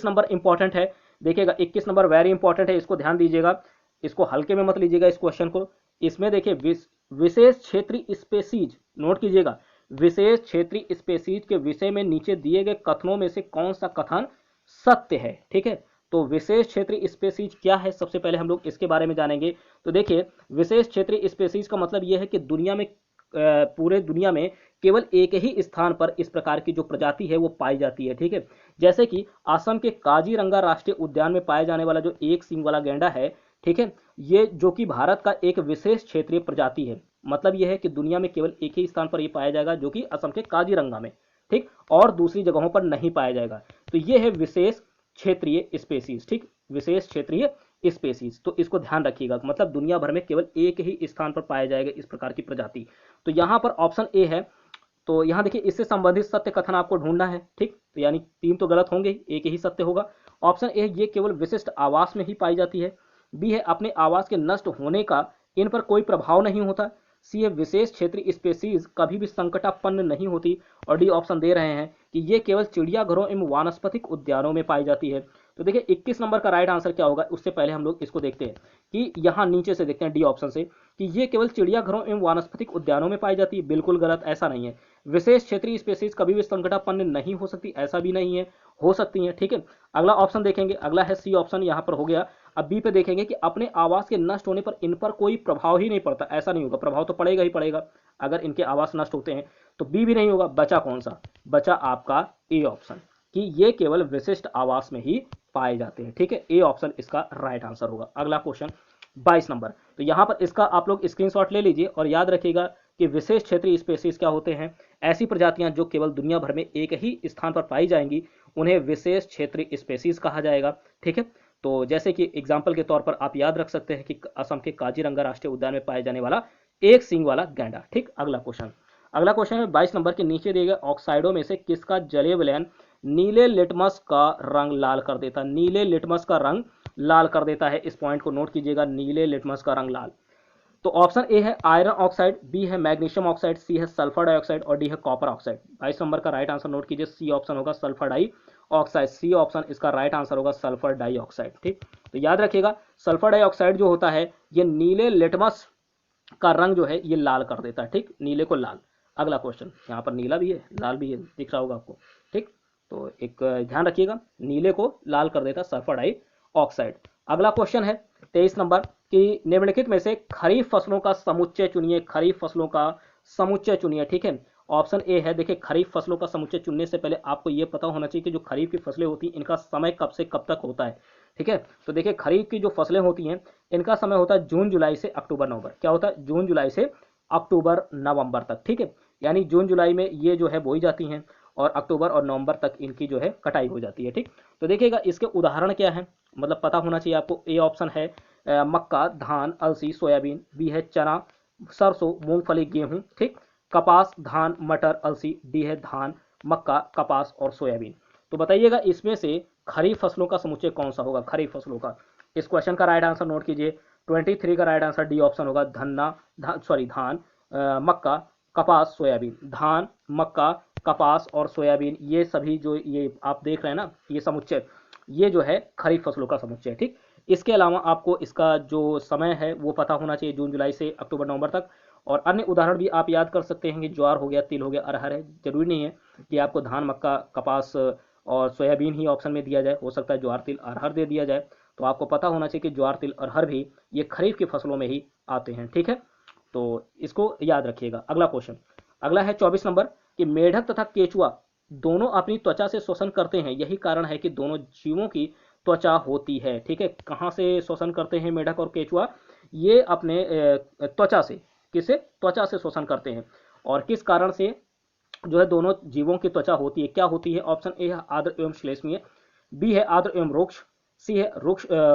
नंबर इंपॉर्टेंट है। देखिएगा 21 नंबर वेरी इंपॉर्टेंट है, इसको ध्यान दीजिएगा, इसको हल्के में मत लीजिएगा इस क्वेश्चन को। इसमें देखिए विशेष क्षेत्रीय स्पेसीज, नोट कीजिएगा, विशेष क्षेत्रीय स्पेसीज के विषय में नीचे दिए गए कथनों में से कौन सा कथन सत्य है? ठीक है, तो विशेष क्षेत्रीय स्पेसीज क्या है, सबसे पहले हम लोग इसके बारे में जानेंगे। तो देखिए विशेष क्षेत्रीय स्पेसीज का मतलब यह है कि दुनिया में पूरे दुनिया में केवल एक ही स्थान पर इस प्रकार की जो प्रजाति है वो पाई जाती है। ठीक है, जैसे कि असम के काजीरंगा राष्ट्रीय उद्यान में पाया जाने वाला जो एक सींग वाला गैंडा है, ठीक है, ये जो कि भारत का एक विशेष क्षेत्रीय प्रजाति है। मतलब यह है कि दुनिया में केवल एक ही स्थान पर यह पाया जाएगा जो कि असम के काजीरंगा में, ठीक, और दूसरी जगहों पर नहीं पाया जाएगा। तो ये है विशेष क्षेत्रीय स्पेसीज। ठीक, विशेष क्षेत्रीय स्पेसीज, तो इसको ध्यान रखिएगा, मतलब दुनिया भर में केवल एक ही स्थान पर पाया जाएगा इस प्रकार की प्रजाति। तो यहाँ पर ऑप्शन ए है। तो यहाँ देखिए इससे संबंधित सत्य कथन आपको ढूंढना है। ठीक, तो यानी 3 तो गलत होंगे, एक ही सत्य होगा। ऑप्शन ए, ये केवल विशिष्ट आवास में ही पाई जाती है। बी है अपने आवास के नष्ट होने का इन पर कोई प्रभाव नहीं होता। सी है विशेष क्षेत्रीय स्पेसीज कभी भी संकटापन्न नहीं होती। और डी ऑप्शन दे रहे हैं कि ये केवल चिड़ियाघरों एवं वानस्पतिक उद्यानों में पाई जाती है। तो देखिए 21 नंबर का राइट आंसर क्या होगा, उससे पहले हम लोग इसको देखते हैं कि यहाँ नीचे से देखते हैं डी ऑप्शन से कि ये केवल चिड़ियाघरों एवं वानस्पतिक उद्यानों में पाई जाती है। बिल्कुल गलत, ऐसा नहीं है। विशेष क्षेत्रीय स्पेसीज कभी भी संकटापन्न नहीं हो सकती, ऐसा भी नहीं है, हो सकती है। ठीक है, अगला ऑप्शन देखेंगे, अगला है सी ऑप्शन, यहाँ पर हो गया। अब बी पे देखेंगे कि अपने आवास के नष्ट होने पर इन पर कोई प्रभाव ही नहीं पड़ता। ऐसा नहीं होगा, प्रभाव तो पड़ेगा ही पड़ेगा अगर इनके आवास नष्ट होते हैं। तो बी भी नहीं होगा। बचा कौन सा? बचा आपका ए ऑप्शन कि ये केवल विशिष्ट आवास में ही पाए जाते हैं। ठीक है, ए ऑप्शन इसका राइट आंसर होगा। अगला क्वेश्चन 22 नंबर, तो यहाँ पर इसका आप लोग स्क्रीनशॉट ले लीजिए और याद रखिएगा कि विशेष क्षेत्रीय स्पेसीज क्या होते हैं? ऐसी प्रजातियां जो केवल दुनिया भर में एक ही स्थान पर पाई जाएंगी उन्हें विशेष क्षेत्रीय स्पेसीज कहा जाएगा। ठीक है, तो जैसे कि एग्जाम्पल के तौर पर आप याद रख सकते हैं कि असम के काजीरंगा राष्ट्रीय उद्यान में पाए जाने वाला एक सींग वाला गैंडा। ठीक, अगला क्वेश्चन है 22 नंबर के नीचे दिए गए ऑक्साइडों में से किसका जलीय विलयन नीले लिटमस का रंग लाल कर देता है? नीले लिटमस का रंग लाल कर देता है। इस पॉइंट को नोट कीजिएगा, नीले लिटमस का रंग लाल। तो ऑप्शन ए है आयरन ऑक्साइड, बी है मैग्नीशियम ऑक्साइड, सी है सल्फर डाइऑक्साइड और डी है कॉपर ऑक्साइड। 22 नंबर का राइट आंसर नोट कीजिए, सी ऑप्शन होगा सल्फर डाइऑक्साइड। सी ऑप्शन इसका राइट आंसर होगा सल्फर डाइऑक्साइड। ठीक, तो याद रखिएगा सल्फर डाइऑक्साइड जो होता है ये नीले लिटमस का रंग जो है ये लाल कर देता है, ठीक, नीले को लाल। अगला क्वेश्चन, यहाँ पर नीला भी है लाल भी है, दिख रहा होगा आपको, ठीक। तो एक ध्यान रखिएगा, नीले को लाल कर देता सल्फर डाई ऑक्साइड। अगला क्वेश्चन है 23 नंबर कि निम्नलिखित में से खरीफ फसलों का समुच्चय चुनिए, खरीफ फसलों का समुच्चय चुनिए, ठीक है। ऑप्शन ए है, देखिए खरीफ फसलों का समुच्चय चुनने से पहले आपको ये पता होना चाहिए कि जो खरीफ की फसलें होती हैं इनका समय कब से कब तक होता है, ठीक है। तो देखिए खरीफ की जो फसलें होती हैं इनका समय होता है जून जुलाई से अक्टूबर नवंबर। क्या होता है? जून जुलाई से अक्टूबर नवंबर तक, ठीक है। यानी जून जुलाई में ये जो है बोई जाती हैं और अक्टूबर और नवंबर तक इनकी जो है कटाई हो जाती है, ठीक। तो देखिएगा इसके उदाहरण क्या है, मतलब पता होना चाहिए आपको। ए ऑप्शन है मक्का, धान, अलसी, सोयाबीन। बी है चना, सरसों, मूंगफली, गेहूं, ठीक। कपास, धान, मटर, अलसी। डी है धान, मक्का, कपास और सोयाबीन। तो बताइएगा इसमें से खरीफ फसलों का समुच्चय कौन सा होगा, खरीफ फसलों का। इस क्वेश्चन का राइट आंसर नोट कीजिए। 23 का राइट आंसर डी ऑप्शन होगा, धान, मक्का, कपास, सोयाबीन। धान, मक्का, कपास और सोयाबीन, ये सभी जो ये आप देख रहे हैं ना, ये समुच्चय, ये जो है खरीफ फसलों का समुच्चय है, ठीक। इसके अलावा आपको इसका जो समय है वो पता होना चाहिए, जून जुलाई से अक्टूबर नवंबर तक। और अन्य उदाहरण भी आप याद कर सकते हैं कि ज्वार हो गया, तिल हो गया, अरहर है। जरूरी नहीं है कि आपको धान, मक्का, कपास और सोयाबीन ही ऑप्शन में दिया जाए, हो सकता है ज्वार, तिल, अरहर दे दिया जाए। तो आपको पता होना चाहिए कि ज्वार, तिल, अरहर भी ये खरीफ की फसलों में ही आते हैं, ठीक है। तो इसको याद रखिएगा। अगला क्वेश्चन, अगला है 24 नंबर कि मेढक तथा केचुआ दोनों अपनी त्वचा से श्वसन करते हैं, यही कारण है कि दोनों जीवों की त्वचा होती है, ठीक है। कहाँ से श्वसन करते हैं मेढक और केचुआ? ये अपने त्वचा से, किसे? त्वचा से श्वसन करते हैं। और किस कारण से जो है दोनों जीवों की त्वचा होती है, क्या होती है? ऑप्शन ए है आर्द्र एवं श्लेष्मीय, बी है आर्द्र एवं रुक्ष, सी है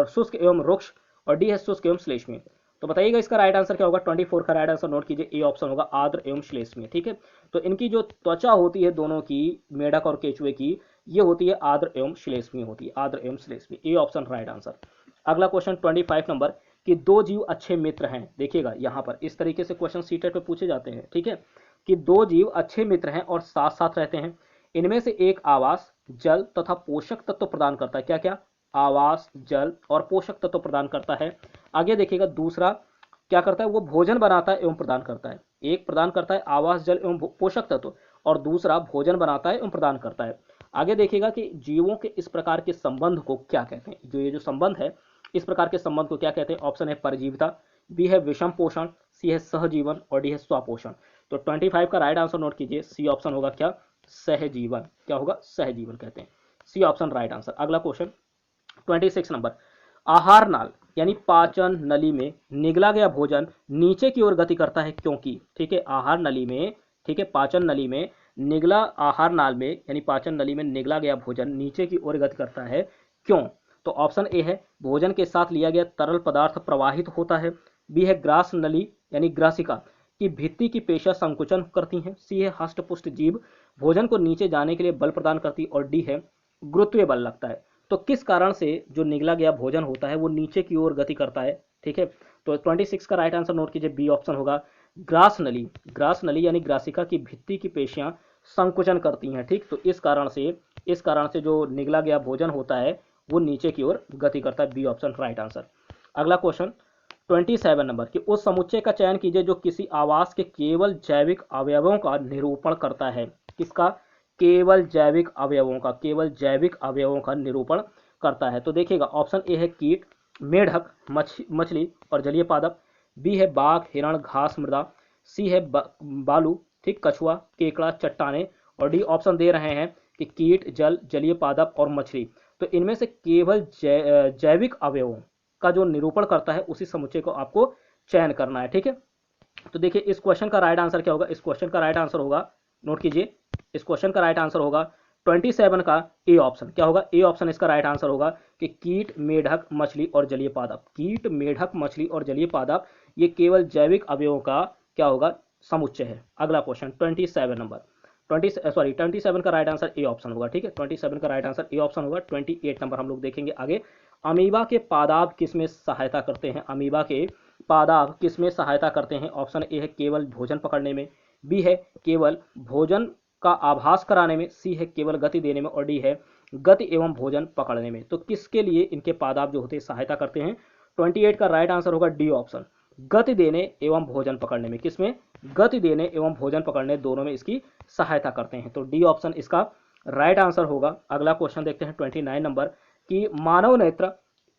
शुष्क एवं रुक्ष और डी है शुष्क एवं श्लेष्मीय। तो बताइएगा इसका राइट आंसर क्या होगा। 24 का राइट आंसर नोट कीजिए, ए ऑप्शन होगा आर्द्र एवं श्लेष्मीय, ठीक है। तो इनकी जो त्वचा होती है दोनों की, मेढक और केचुए की, ये होती है आर्द्र एवं श्लेष्मीय होती है, आर्द्र एवं श्लेष्मीय, ए ऑप्शन राइट आंसर। अगला क्वेश्चन 25 नंबर कि दो जीव अच्छे मित्र हैं। देखिएगा यहाँ पर इस तरीके से क्वेश्चन सीटेट पे पूछे जाते हैं, ठीक है, कि दो जीव अच्छे मित्र हैं और साथ साथ रहते हैं। इनमें से एक आवास, जल तथा पोषक तत्व प्रदान करता है। क्या क्या? आवास, जल और पोषक तत्व प्रदान करता है। आगे देखिएगा दूसरा क्या करता है, वो भोजन बनाता है एवं प्रदान करता है। एक प्रदान करता है आवास, जल एवं पोषक तत्व, और दूसरा भोजन बनाता है एवं प्रदान करता है। आगे देखिएगा कि जीवों के इस प्रकार के संबंध को क्या कहते हैं। जो ये जो संबंध है, इस प्रकार के संबंध को क्या कहते हैं? ऑप्शन है परजीविता, बी है विषम पोषण, सी है सहजीवन और डी है स्वपोषण। तो 25 का राइट आंसर नोट कीजिए, सी ऑप्शन होगा क्या? सहजीवन। क्या होगा? सहजीवन कहते हैं, सी ऑप्शन राइट आंसर। अगला क्वेश्चन 26 नंबर, आहार नाल यानी पाचन नली में निगला गया भोजन नीचे की ओर गति करता है क्योंकि, ठीक है, आहार नली में, ठीक है, पाचन नली में निगला, आहार नाल में यानी पाचन नली में निगला गया भोजन नीचे की ओर गति करता है क्यों? तो ऑप्शन ए है भोजन के साथ लिया गया तरल पदार्थ प्रवाहित होता है, बी है ग्रास नली यानी ग्रासिका की भित्ति की पेशियां संकुचन करती हैं, सी है हष्टपुष्ट जीभ भोजन को नीचे जाने के लिए बल प्रदान करती, और डी है गुरुत्वीय बल लगता है। तो किस कारण से जो निगला गया भोजन होता है वो नीचे की ओर गति करता है, ठीक है। तो 26 का राइट आंसर नोट कीजिए, बी ऑप्शन होगा ग्रास नली। ग्रास नली यानी ग्रासिका की भित्ति की पेशियां संकुचन करती हैं, ठीक। तो इस कारण से जो निगला गया भोजन होता है वो नीचे की ओर गति करता है, बी ऑप्शन राइट आंसर। अगला क्वेश्चन 27 नंबर कि उस समुच्चय का चयन कीजिए जो किसी आवास के केवल जैविक अवयवों का निरूपण करता है। किसका? केवल जैविक अवयवों का, केवल जैविक अवयवों का निरूपण करता है। तो देखिएगा ऑप्शन ए है कीट, मेढक, मछली और जलीय पादप, बी है बाघ, हिरण, घास, मृदा, सी है बालू, ठीक, कछुआ, केकड़ा, चट्टाने, और डी ऑप्शन दे रहे हैं कि कीट, जल, जलीय पादप और मछली। तो इनमें से केवल जैविक अवयवों का जो निरूपण करता है उसी समुच्चय को आपको चयन करना है, ठीक है। तो देखिए इस क्वेश्चन का राइट आंसर क्या होगा। इस क्वेश्चन का राइट आंसर होगा, नोट कीजिए, इस क्वेश्चन का राइट आंसर होगा 27 का ए ऑप्शन। क्या होगा? ए ऑप्शन इसका राइट आंसर होगा कि कीट, मेढक, मछली और जलीय पादप। कीट, मेढक, मछली और जलीय पादप ये केवल जैविक अवयवों का क्या होगा? समुच्चय है। अगला क्वेश्चन 27 नंबर, 27 का राइट आंसर ए ऑप्शन होगा, ठीक है। 27 का राइट आंसर ए ऑप्शन होगा। 28 नंबर हम लोग देखेंगे आगे। अमीबा के पादाब किसमें सहायता करते हैं? अमीबा के पादाब किसमें सहायता करते हैं? ऑप्शन ए है केवल भोजन पकड़ने में, बी है केवल भोजन का आभास कराने में, सी है केवल गति देने में, और डी है गति एवं भोजन पकड़ने में। तो किसके लिए इनके पादाब जो होते हैं सहायता करते हैं? 28 का राइट आंसर होगा डी ऑप्शन। गति देने एवं भोजन पकड़ने में, किसमें, गति देने एवं भोजन पकड़ने दोनों में इसकी सहायता करते हैं। तो डी ऑप्शन इसका राइट आंसर होगा। अगला क्वेश्चन देखते हैं 29 नंबर कि मानव नेत्र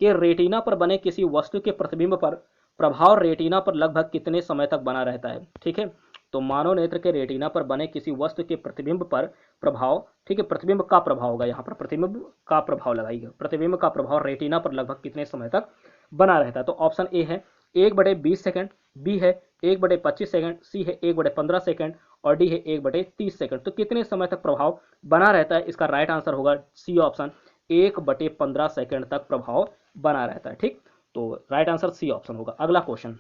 के रेटिना पर बने किसी वस्तु के प्रतिबिंब पर प्रभाव रेटिना पर लगभग कितने समय तक बना रहता है। ठीक है, तो मानव नेत्र के रेटिना पर बने किसी वस्तु के प्रतिबिंब पर प्रभाव, ठीक है, प्रतिबिंब का प्रभाव होगा, यहाँ पर प्रतिबिंब का प्रभाव लगाइएगा, प्रतिबिंब का प्रभाव रेटिना पर लगभग कितने समय तक बना रहता है। तो ऑप्शन ए है 1/20 सेकंड, बी है 1/25 सेकंड, सी है 1/15 सेकंड और डी है 1/30 सेकंड। तो कितने समय तक प्रभाव बना रहता है, इसका राइट आंसर होगा सी ऑप्शन, 1/15 सेकंड तक प्रभाव बना रहता है। ठीक, तो राइट आंसर सी ऑप्शन होगा। अगला क्वेश्चन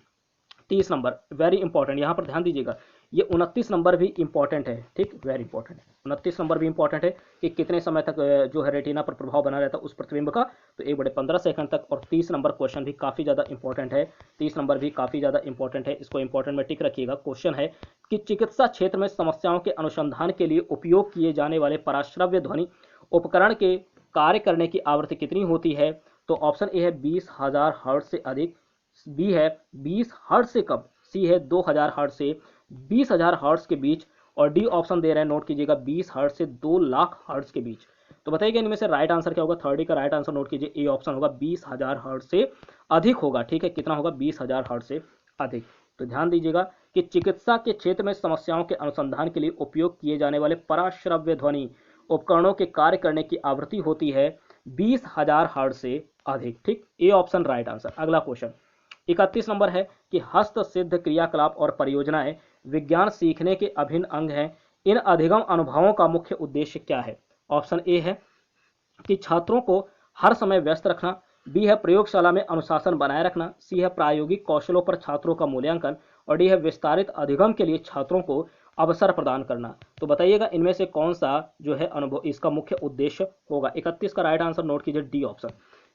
30 नंबर, वेरी इंपॉर्टेंट, यहाँ पर ध्यान दीजिएगा, ये 29 नंबर भी इंपॉर्टेंट है। ठीक, वेरी इंपॉर्टेंट है, 29 नंबर भी इंपॉर्टेंट है कि कितने समय तक जो है रेटिना पर प्रभाव बना रहता है उस प्रतिबिंब का, तो 1/15 सेकंड तक। और 30 नंबर क्वेश्चन भी काफ़ी ज़्यादा इंपॉर्टेंट है, 30 नंबर भी काफ़ी ज़्यादा इंपॉर्टेंट है, इसको इंपॉर्टेंट में टिक रखिएगा। क्वेश्चन है कि चिकित्सा क्षेत्र में समस्याओं के अनुसंधान के लिए उपयोग किए जाने वाले पराश्रव्य ध्वनि उपकरण के कार्य करने की आवृत्ति कितनी होती है। तो ऑप्शन ए है 20,000 हर्ट्ज से अधिक, बी है 20 हर्ट्ज से कम, सी है 2000 हर्ट्ज से 20,000 हर्ट्ज के बीच और डी ऑप्शन दे रहे हैं, नोट कीजिएगा, 20 हर्ट्ज से 2 लाख हर्ट्ज के बीच। तो बताइएगा इनमें से राइट आंसर क्या होगा। 30 का राइट आंसर नोट कीजिए, ए ऑप्शन होगा, 20,000 हर्ट्ज से अधिक होगा। ठीक है, कितना होगा, 20,000 हर्ट्ज से अधिक। तो ध्यान दीजिएगा कि चिकित्सा के क्षेत्र में समस्याओं के अनुसंधान के लिए उपयोग किए जाने वाले पराश्रव्य ध्वनि उपकरणों के कार्य करने की आवृत्ति होती है 20,000 हर्ट्ज से अधिक। ठीक, ए ऑप्शन राइट आंसर। अगला क्वेश्चन 31 नंबर है कि हस्त सिद्ध क्रियाकलाप और परियोजनाएं विज्ञान सीखने के अभिन्न अंग हैं, इन अधिगम अनुभवों का मुख्य उद्देश्य क्या है। ऑप्शन ए है कि छात्रों को हर समय व्यस्त रखना, बी है प्रयोगशाला में अनुशासन बनाए रखना, सी है प्रायोगिक कौशलों पर छात्रों का मूल्यांकन और डी है विस्तारित अधिगम के लिए छात्रों को अवसर प्रदान करना। तो बताइएगा इनमें से कौन सा जो है अनुभव इसका मुख्य उद्देश्य होगा। 31 का राइट आंसर नोट कीजिए, डी ऑप्शन,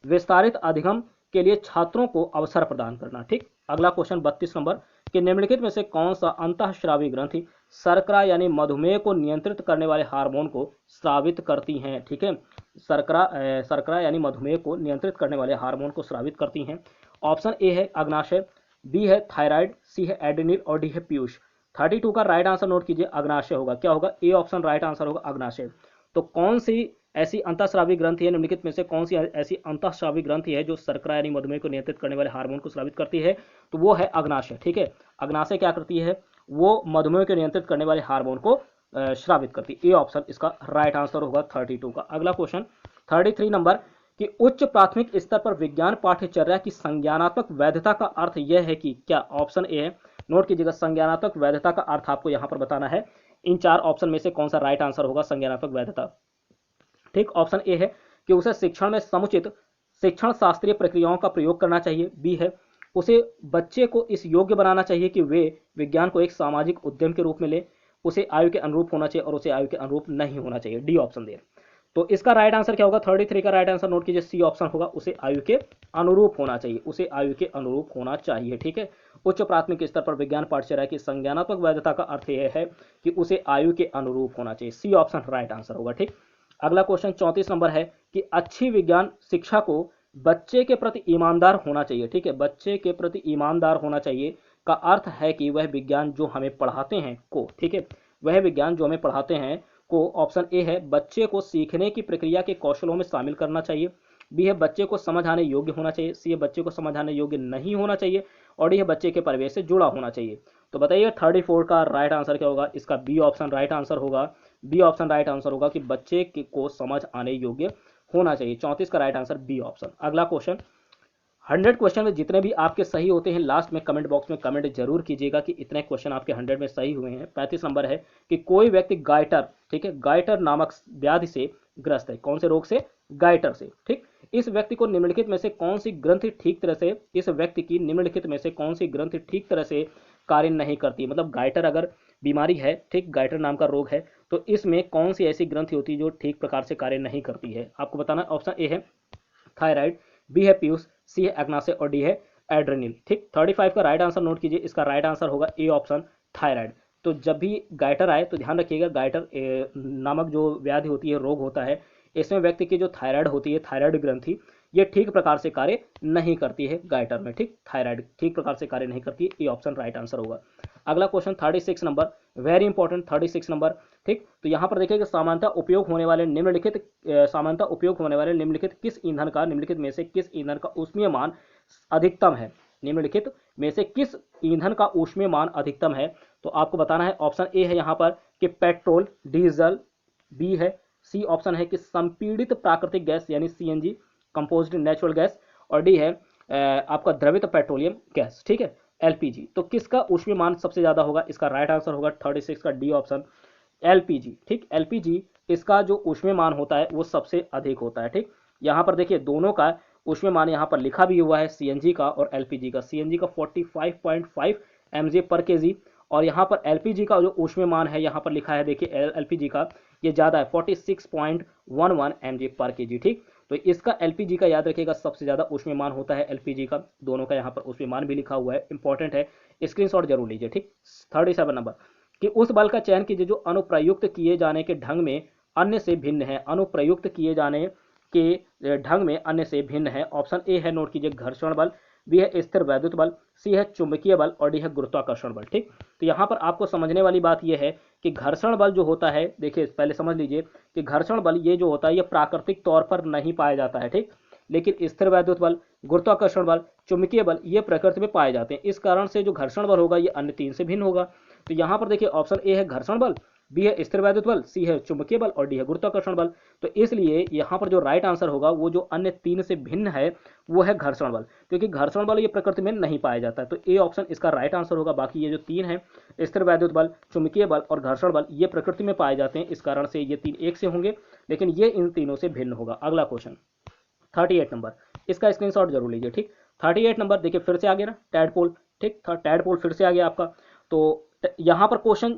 विस्तारित अधिगम के लिए छात्रों को अवसर प्रदान करना। ठीक, अगला क्वेश्चन 32 नंबर कि निम्नलिखित में से कौन सा अंतःस्रावी ग्रंथि शर्करा यानी मधुमेह को नियंत्रित करने वाले हार्मोन को स्रावित करती हैं। ठीक है, शर्करा यानी मधुमेह को नियंत्रित करने वाले हार्मोन को स्रावित करती हैं। ऑप्शन ए है अग्नाशय, बी है थायराइड, सी है एड्रेनल और डी है पीयूष। 32 का राइट आंसर नोट कीजिए, अग्नाशय होगा। क्या होगा, ए ऑप्शन राइट आंसर होगा, अग्नाशय। तो कौन सी ऐसी अंतःस्रावी ग्रंथि है, निम्नलिखित में से कौन सी ऐसी अंतःस्रावी ग्रंथि है जो शर्करा यानी मधुमेह को नियंत्रित करने वाले हार्मोन को स्रावित करती है। तो वो है अग्नाशय। ठीक है, अग्नाशय क्या करती है, वो मधुमेह को नियंत्रित करने वाले हार्मोन को स्रावित करती है। ए ऑप्शन इसका राइट आंसर होगा 32 का। अगला क्वेश्चन 33 नंबर कि उच्च प्राथमिक स्तर पर विज्ञान पाठ्यचर्या की संज्ञानात्मक वैधता का अर्थ यह है कि क्या। ऑप्शन ए है, नोट कीजिएगा, संज्ञानात्मक वैधता का अर्थ आपको यहां पर बताना है। इन चार ऑप्शन में से कौन सा राइट आंसर होगा संज्ञानात्मक वैधता। ठीक, ऑप्शन ए है कि उसे शिक्षण में समुचित शिक्षण शास्त्रीय प्रक्रियाओं का प्रयोग करना चाहिए, बी है उसे बच्चे को इस योग्य बनाना चाहिए कि वे विज्ञान को एक सामाजिक उद्यम के रूप में ले, उसे आयु के अनुरूप होना चाहिए और उसे आयु के अनुरूप नहीं होना चाहिए, डी ऑप्शन दे। तो इसका राइट आंसर क्या होगा, 33 का राइट आंसर नोट कीजिए, सी ऑप्शन होगा, उसे आयु के अनुरूप होना चाहिए, उसे आयु के अनुरूप होना चाहिए। ठीक है, उच्च प्राथमिक स्तर पर विज्ञान पाठ्यचर्या की संज्ञानात्मक वैधता का अर्थ यह है कि उसे आयु के अनुरूप होना चाहिए, सी ऑप्शन राइट आंसर होगा। ठीक, अगला क्वेश्चन 34 नंबर है कि अच्छी विज्ञान शिक्षा को बच्चे के प्रति ईमानदार होना चाहिए। ठीक है, बच्चे के प्रति ईमानदार होना चाहिए का अर्थ है कि वह विज्ञान जो हमें पढ़ाते हैं को, ठीक है, वह विज्ञान जो हमें पढ़ाते हैं को, ऑप्शन ए है बच्चे को सीखने की प्रक्रिया के कौशलों में शामिल करना चाहिए, बी है बच्चे को समझ आने योग्य होना चाहिए, सी है बच्चे को समझ आने योग्य नहीं होना चाहिए और डी है बच्चे के परिवेश से जुड़ा होना चाहिए। तो बताइए 34 का राइट आंसर क्या होगा। इसका बी ऑप्शन राइट आंसर होगा, बी ऑप्शन राइट आंसर होगा कि बच्चे को समझ आने योग्य होना चाहिए। 34 का राइट आंसर बी ऑप्शन। अगला क्वेश्चन 100 क्वेश्चन में जितने भी आपके सही होते हैं लास्ट में कमेंट बॉक्स में कमेंट जरूर कीजिएगा कि इतने क्वेश्चन आपके 100 में सही हुए हैं। 35 नंबर है कि कोई व्यक्ति गाइटर, ठीक है, गाइटर नामक व्याधि से ग्रस्त है। कौन से रोग से, गाइटर से। ठीक, इस व्यक्ति को निम्नलिखित में से कौन सी ग्रंथि ठीक तरह से, इस व्यक्ति की निम्नलिखित में से कौन सी ग्रंथि ठीक तरह से कार्य नहीं करती। मतलब गाइटर अगर बीमारी है, ठीक, गाइटर नाम का रोग है, तो इसमें कौन सी ऐसी ग्रंथि होती है जो ठीक प्रकार से कार्य नहीं करती है। आपको बताना। ऑप्शन ए है थायराइड, बी है पीयूष, सी है अग्नाशय और डी है एड्रेनल। ठीक, 35 का राइट आंसर नोट कीजिए। इसका राइट आंसर होगा ए ऑप्शन थायराइड। तो जब भी गाइटर आए तो ध्यान रखिएगा, गाइटर नामक जो व्याधि होती है, रोग होता है, इसमें व्यक्ति की जो थायराइड होती है, थायराइड ग्रंथि, ये ठीक प्रकार से कार्य नहीं करती है गाइटर में, ठीक, थायराइड ठीक प्रकार से कार्य नहीं करती है, ये ऑप्शन राइट आंसर होगा। अगला question 36 number, very important 36 number, ठीक। तो यहाँ पर देखिए कि सामान्यतः उपयोग होने वाले निम्नलिखित किस ईंधन का, निम्नलिखित में से किस ईंधन का ऊष्मीय मान अधिकतम है, निम्नलिखित में से किस ईंधन का ऊष्मीय मान अधिकतम है। तो आपको बताना है, ऑप्शन ए है यहाँ पर कि पेट्रोल डीजल, बी है, सी ऑप्शन है कि संपीड़ित प्राकृतिक गैस यानी सीएनजी कंपोज्ड नेचुरल गैस, और डी है आपका द्रवित पेट्रोलियम गैस, ठीक है, एलपीजी। तो किसका ऊष्मीय मान सबसे ज्यादा होगा, इसका राइट आंसर होगा 36 का डी ऑप्शन, एलपीजी, ठीक। एलपीजी इसका जो ऊष्मीय मान होता है वो सबसे अधिक होता है, ठीक। यहाँ पर देखिए दोनों का ऊष्मीय मान यहाँ पर लिखा भी हुआ है, सीएनजी का और एलपीजी का। सीएनजी का 45.5 mg पर केजी, और यहाँ पर एलपीजी का जो ऊष्मीय मान है यहाँ पर लिखा है, देखिए एलपीजी का ये ज्यादा है 46.11 mg पर केजी, ठीक। तो इसका एलपीजी का याद रखिएगा सबसे ज्यादा ऊष्मीय मान होता है एलपीजी का, दोनों का यहाँ पर ऊष्मीय मान भी लिखा हुआ है, इंपॉर्टेंट है, स्क्रीनशॉट जरूर लीजिए, ठीक। 37 नंबर कि उस बल का चयन कीजिए जो अनुप्रयुक्त किए जाने के ढंग में अन्य से भिन्न है, अनुप्रयुक्त किए जाने के ढंग में अन्य से भिन्न है। ऑप्शन ए है, नोट कीजिए, घर्षण बल, बी है स्थिर वैद्युत बल, सी है चुंबकीय बल, और डी है गुरुत्वाकर्षण बल, ठीक। तो यहाँ पर आपको समझने वाली बात यह है कि घर्षण बल जो होता है, देखिए पहले समझ लीजिए कि घर्षण बल ये जो होता है ये प्राकृतिक तौर पर नहीं पाया जाता है, ठीक। लेकिन स्थिर वैद्युत बल, गुरुत्वाकर्षण बल, चुंबकीय बल ये प्रकृति में पाए जाते हैं। इस कारण से जो घर्षण बल होगा ये अन्य तीन से भिन्न होगा। तो यहाँ पर देखिए ऑप्शन ए है घर्षण बल, बी है स्थिर वैद्युत बल, सी है चुंबकीय बल, और डी है गुरुत्वाकर्षण बल। तो इसलिए यहाँ पर जो राइट आंसर होगा वो जो अन्य तीन से भिन्न है वो है घर्षण बल, क्योंकि घर्षण बल ये प्रकृति में नहीं पाया जाता है। तो ए ऑप्शन इसका राइट आंसर होगा। बाकी ये जो तीन है, स्थिर वैद्युत बल, चुंबकीय बल और घर्षण बल, ये प्रकृति में पाए जाते हैं, इस कारण से ये तीन एक से होंगे, लेकिन ये इन तीनों से भिन्न होगा। अगला क्वेश्चन 38 नंबर, इसका स्क्रीनशॉट जरूर लीजिए, ठीक। 38 नंबर देखिए फिर से आ गया ना, टैडपोल, ठीक, टैडपोल फिर से आ गया आपका। तो यहाँ पर क्वेश्चन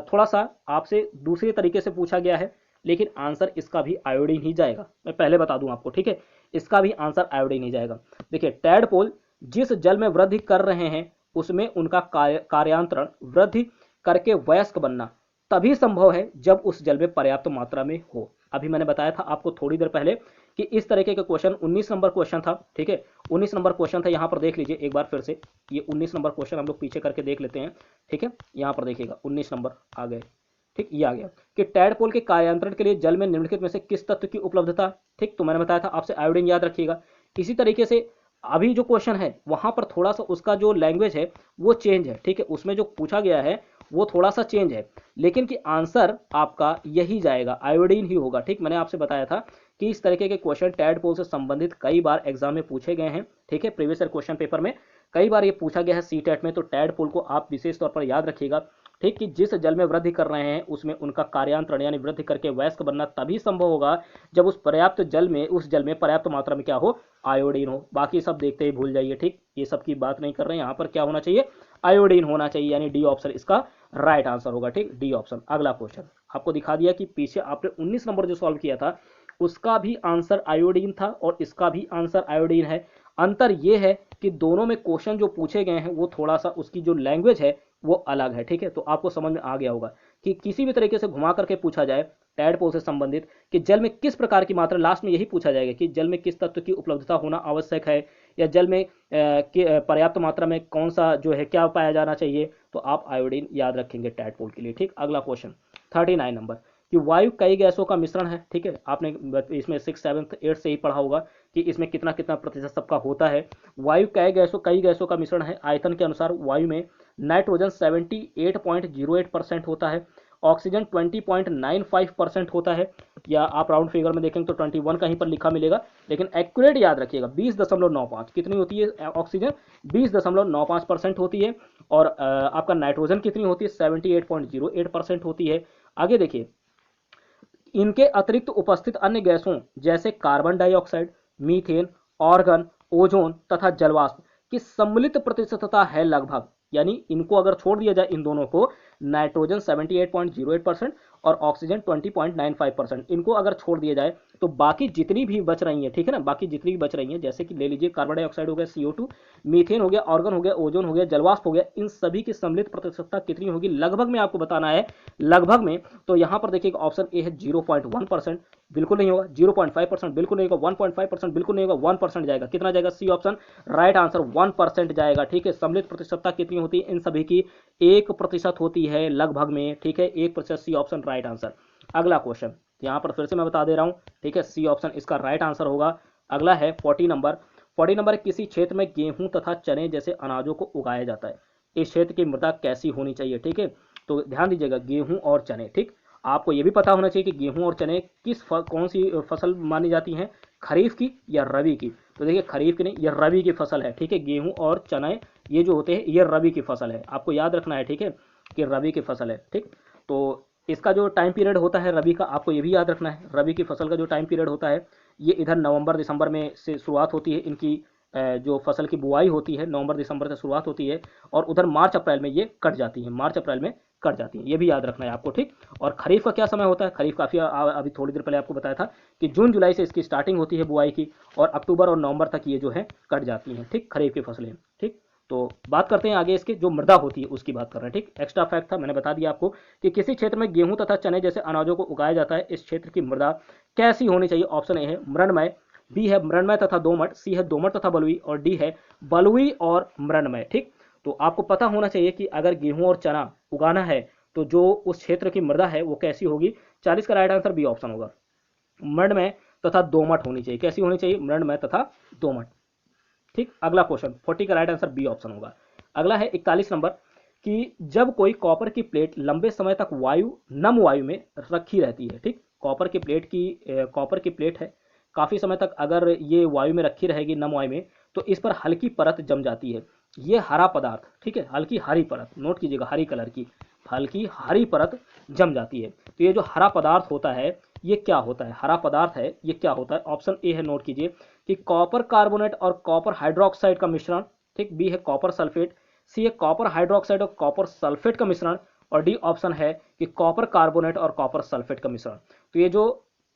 थोड़ा सा आपसे दूसरे तरीके से पूछा गया है, लेकिन आंसर इसका भी आयोडीन ही जाएगा, मैं पहले बता दूं आपको, ठीक है, इसका भी आंसर आयोडीन ही जाएगा। देखिए टैडपोल जिस जल में वृद्धि कर रहे हैं उसमें उनका कार्यांतरण वृद्धि करके वयस्क बनना तभी संभव है जब उस जल में पर्याप्त मात्रा में हो। अभी मैंने बताया था आपको थोड़ी देर पहले कि इस तरीके के क्वेश्चन 19 नंबर क्वेश्चन था, ठीक है, 19 नंबर क्वेश्चन था। यहाँ पर देख लीजिए एक बार फिर से, ये 19 नंबर क्वेश्चन हम लोग पीछे करके देख लेते हैं, ठीक है। यहाँ पर देखिएगा 19 नंबर आ गए, ठीक, ये आ गया कि टैडपोल के कार्यांतरण के लिए जल में निम्नलिखित में से किस तत्व की उपलब्धता, ठीक। तो मैंने बताया था आपसे आयोडीन याद रखिएगा। इसी तरीके से अभी जो क्वेश्चन है वहां पर थोड़ा सा उसका जो लैंग्वेज है वो चेंज है, ठीक है, उसमें जो पूछा गया है वो थोड़ा सा चेंज है, लेकिन कि आंसर आपका यही जाएगा, आयोडीन ही होगा, ठीक। मैंने आपसे बताया था कि इस तरीके के क्वेश्चन टैडपोल से संबंधित कई बार एग्जाम में पूछे गए हैं, ठीक है, प्रीवियस ईयर क्वेश्चन पेपर में कई बार ये पूछा गया है सीटेट में। तो टैडपोल को आप विशेष तौर पर याद रखिएगा, ठीक, कि जिस जल में वृद्धि कर रहे हैं उसमें उनका कार्यांतरण यानी वृद्धि करके वयस्क बनना तभी संभव होगा जब उस जल में पर्याप्त मात्रा में क्या हो, आयोडीन हो। बाकी सब देखते ही भूल जाइए, ठीक, ये सब की बात नहीं कर रहे हैं, यहाँ पर क्या होना चाहिए, आयोडीन होना चाहिए, यानी डी ऑप्शन इसका राइट आंसर होगा, ठीक, डी ऑप्शन। अगला क्वेश्चन आपको दिखा दिया कि पीछे आपने 19 नंबर जो सॉल्व किया था उसका भी आंसर आयोडीन था और इसका भी आंसर आयोडीन है। अंतर यह है कि दोनों में क्वेश्चन जो पूछे गए हैं वो थोड़ा सा उसकी जो लैंग्वेज है वो अलग है, ठीक है। तो आपको समझ में आ गया होगा कि किसी भी तरीके से घुमा करके पूछा जाए टैडपोल से संबंधित कि जल में किस प्रकार की मात्रा, लास्ट में यही पूछा जाएगा कि जल में किस तत्व की उपलब्धता होना आवश्यक है, या जल में पर्याप्त मात्रा में कौन सा जो है क्या पाया जाना चाहिए, तो आप आयोडीन याद रखेंगे टैडपोल के लिए, ठीक। अगला क्वेश्चन 39 नंबर कि वायु कई गैसों का मिश्रण है, ठीक है, आपने इसमें 6, 7, 8 से ही पढ़ा होगा कि इसमें कितना कितना प्रतिशत सबका होता है। वायु कई गैसों का मिश्रण है। आयतन के अनुसार वायु में नाइट्रोजन 78.08% होता है, ऑक्सीजन 20.95% होता है, या आप राउंड फिगर में देखेंगे तो 21 कहीं पर लिखा मिलेगा, लेकिन एक्यूरेट याद रखिएगा 20.95 कितनी होती है ऑक्सीजन, 20.95% होती है, और आपका नाइट्रोजन कितनी होती है, 78.08% होती है। आगे देखिए, इनके अतिरिक्त उपस्थित अन्य गैसों जैसे carbon dioxide, methane, organ, ozone तथा जलवाष्प की सम्मिलित प्रतिशतता है लगभग, यानी इनको अगर छोड़ दिया जाए इन दोनों को, नाइट्रोजन 78.08% और ऑक्सीजन 20.95%। इनको अगर छोड़ दिया जाए तो बाकी जितनी भी बच रही हैं, ठीक है ना, बाकी जितनी भी बच रही हैं, जैसे कि ले लीजिए कार्बन डाइऑक्साइड हो गया, CO2, मीथेन हो गया, ऑर्गन हो गया, ओजोन हो गया, जलवाष्प हो गया, इन सभी की सम्मिलित प्रतिशतता कितनी होगी लगभग में आपको बताना है, लगभग में। तो यहाँ पर देखिए ऑप्शन ए है 0.1%, बिल्कुल नहीं होगा। 0.5% बिल्कुल नहीं होगा। 1.5% बिल्कुल नहीं होगा। 1% जाएगा। कितना जाएगा? सी ऑप्शन राइट आंसर 1% जाएगा। ठीक है, सम्मिलित प्रतिशतता कितनी होती है इन सभी की? 1% होती है लगभग में। ठीक है, 1%, सी ऑप्शन राइट आंसर। अगला क्वेश्चन यहाँ पर फिर से मैं बता दे रहा हूँ। ठीक है, सी ऑप्शन इसका राइट आंसर होगा। अगला है 40 नंबर। 40 नंबर, किसी क्षेत्र में गेहूं तथा चने जैसे अनाजों को उगाया जाता है, इस क्षेत्र की मृदा कैसी होनी चाहिए? ठीक है, तो ध्यान दीजिएगा, गेहूं और चने। ठीक, आपको यह भी पता होना चाहिए कि गेहूं और चने कौन सी फसल मानी जाती हैं, खरीफ की या रबी की। तो देखिए खरीफ की नहीं, यह रबी की फसल है। ठीक है, गेहूं और चने ये जो होते हैं ये रबी की फसल है, आपको याद रखना है। ठीक है, कि रबी की फसल है। ठीक, तो इसका जो टाइम पीरियड होता है रबी का, आपको ये भी याद रखना है। रबी की फसल का जो टाइम पीरियड होता है ये इधर नवंबर दिसंबर में से शुरुआत होती है, इनकी जो फसल की बुआई होती है नवंबर दिसंबर से शुरुआत होती है, और उधर मार्च अप्रैल में ये कट जाती है, मार्च अप्रैल में कट जाती है, ये भी याद रखना है आपको। ठीक, और खरीफ का क्या समय होता है? खरीफ काफी अभी थोड़ी देर पहले आपको बताया था कि जून जुलाई से इसकी स्टार्टिंग होती है बुआई की, और अक्टूबर और नवंबर तक ये जो है कट जाती हैं। ठीक, खरीफ की फसलें। ठीक, तो बात करते हैं आगे इसके जो मृदा होती है उसकी बात कर रहे हैं। ठीक, एक्स्ट्रा फैक्ट था, मैंने बता दिया आपको कि किसी क्षेत्र में गेहूं तथा चने जैसे अनाजों को उगाया जाता है, इस क्षेत्र की मृदा कैसी होनी चाहिए? ऑप्शन ए है मृणमय, बी है मृणमय तथा दोमट, सी है दोमट तथा बलुई, और डी है बलुई और मृणमय। ठीक, तो आपको पता होना चाहिए कि अगर गेहूं और चना उगाना है तो जो उस क्षेत्र की मृदा है वो कैसी होगी। 40 का राइट आंसर बी ऑप्शन होगा, मृणमय तथा दोमट होनी चाहिए। कैसी होनी चाहिए? मृणमय तथा दोमट। ठीक, अगला क्वेश्चन 40 का राइट आंसर बी ऑप्शन होगा। अगला है 41 नंबर, कि जब कोई कॉपर की प्लेट लंबे समय तक नम वायु में रखी रहती है। ठीक, कॉपर की प्लेट है, काफी समय तक अगर ये वायु में रखी रहेगी नम वायु में, तो इस पर हल्की परत जम जाती है। ये हरा पदार्थ, ठीक है, हल्की हरी परत, नोट कीजिएगा, हरी कलर की हल्की हरी परत जम जाती है। तो ये जो हरा पदार्थ होता है ये क्या होता है? हरा पदार्थ है ये क्या होता है? ऑप्शन ए है, नोट कीजिए, कि कॉपर कार्बोनेट और कॉपर हाइड्रोक्साइड का मिश्रण। ठीक, बी है कॉपर सल्फेट, सी है कॉपर हाइड्रोक्साइड और कॉपर सल्फेट का मिश्रण, और डी ऑप्शन है कि कॉपर कार्बोनेट और कॉपर सल्फेट का मिश्रण। तो ये जो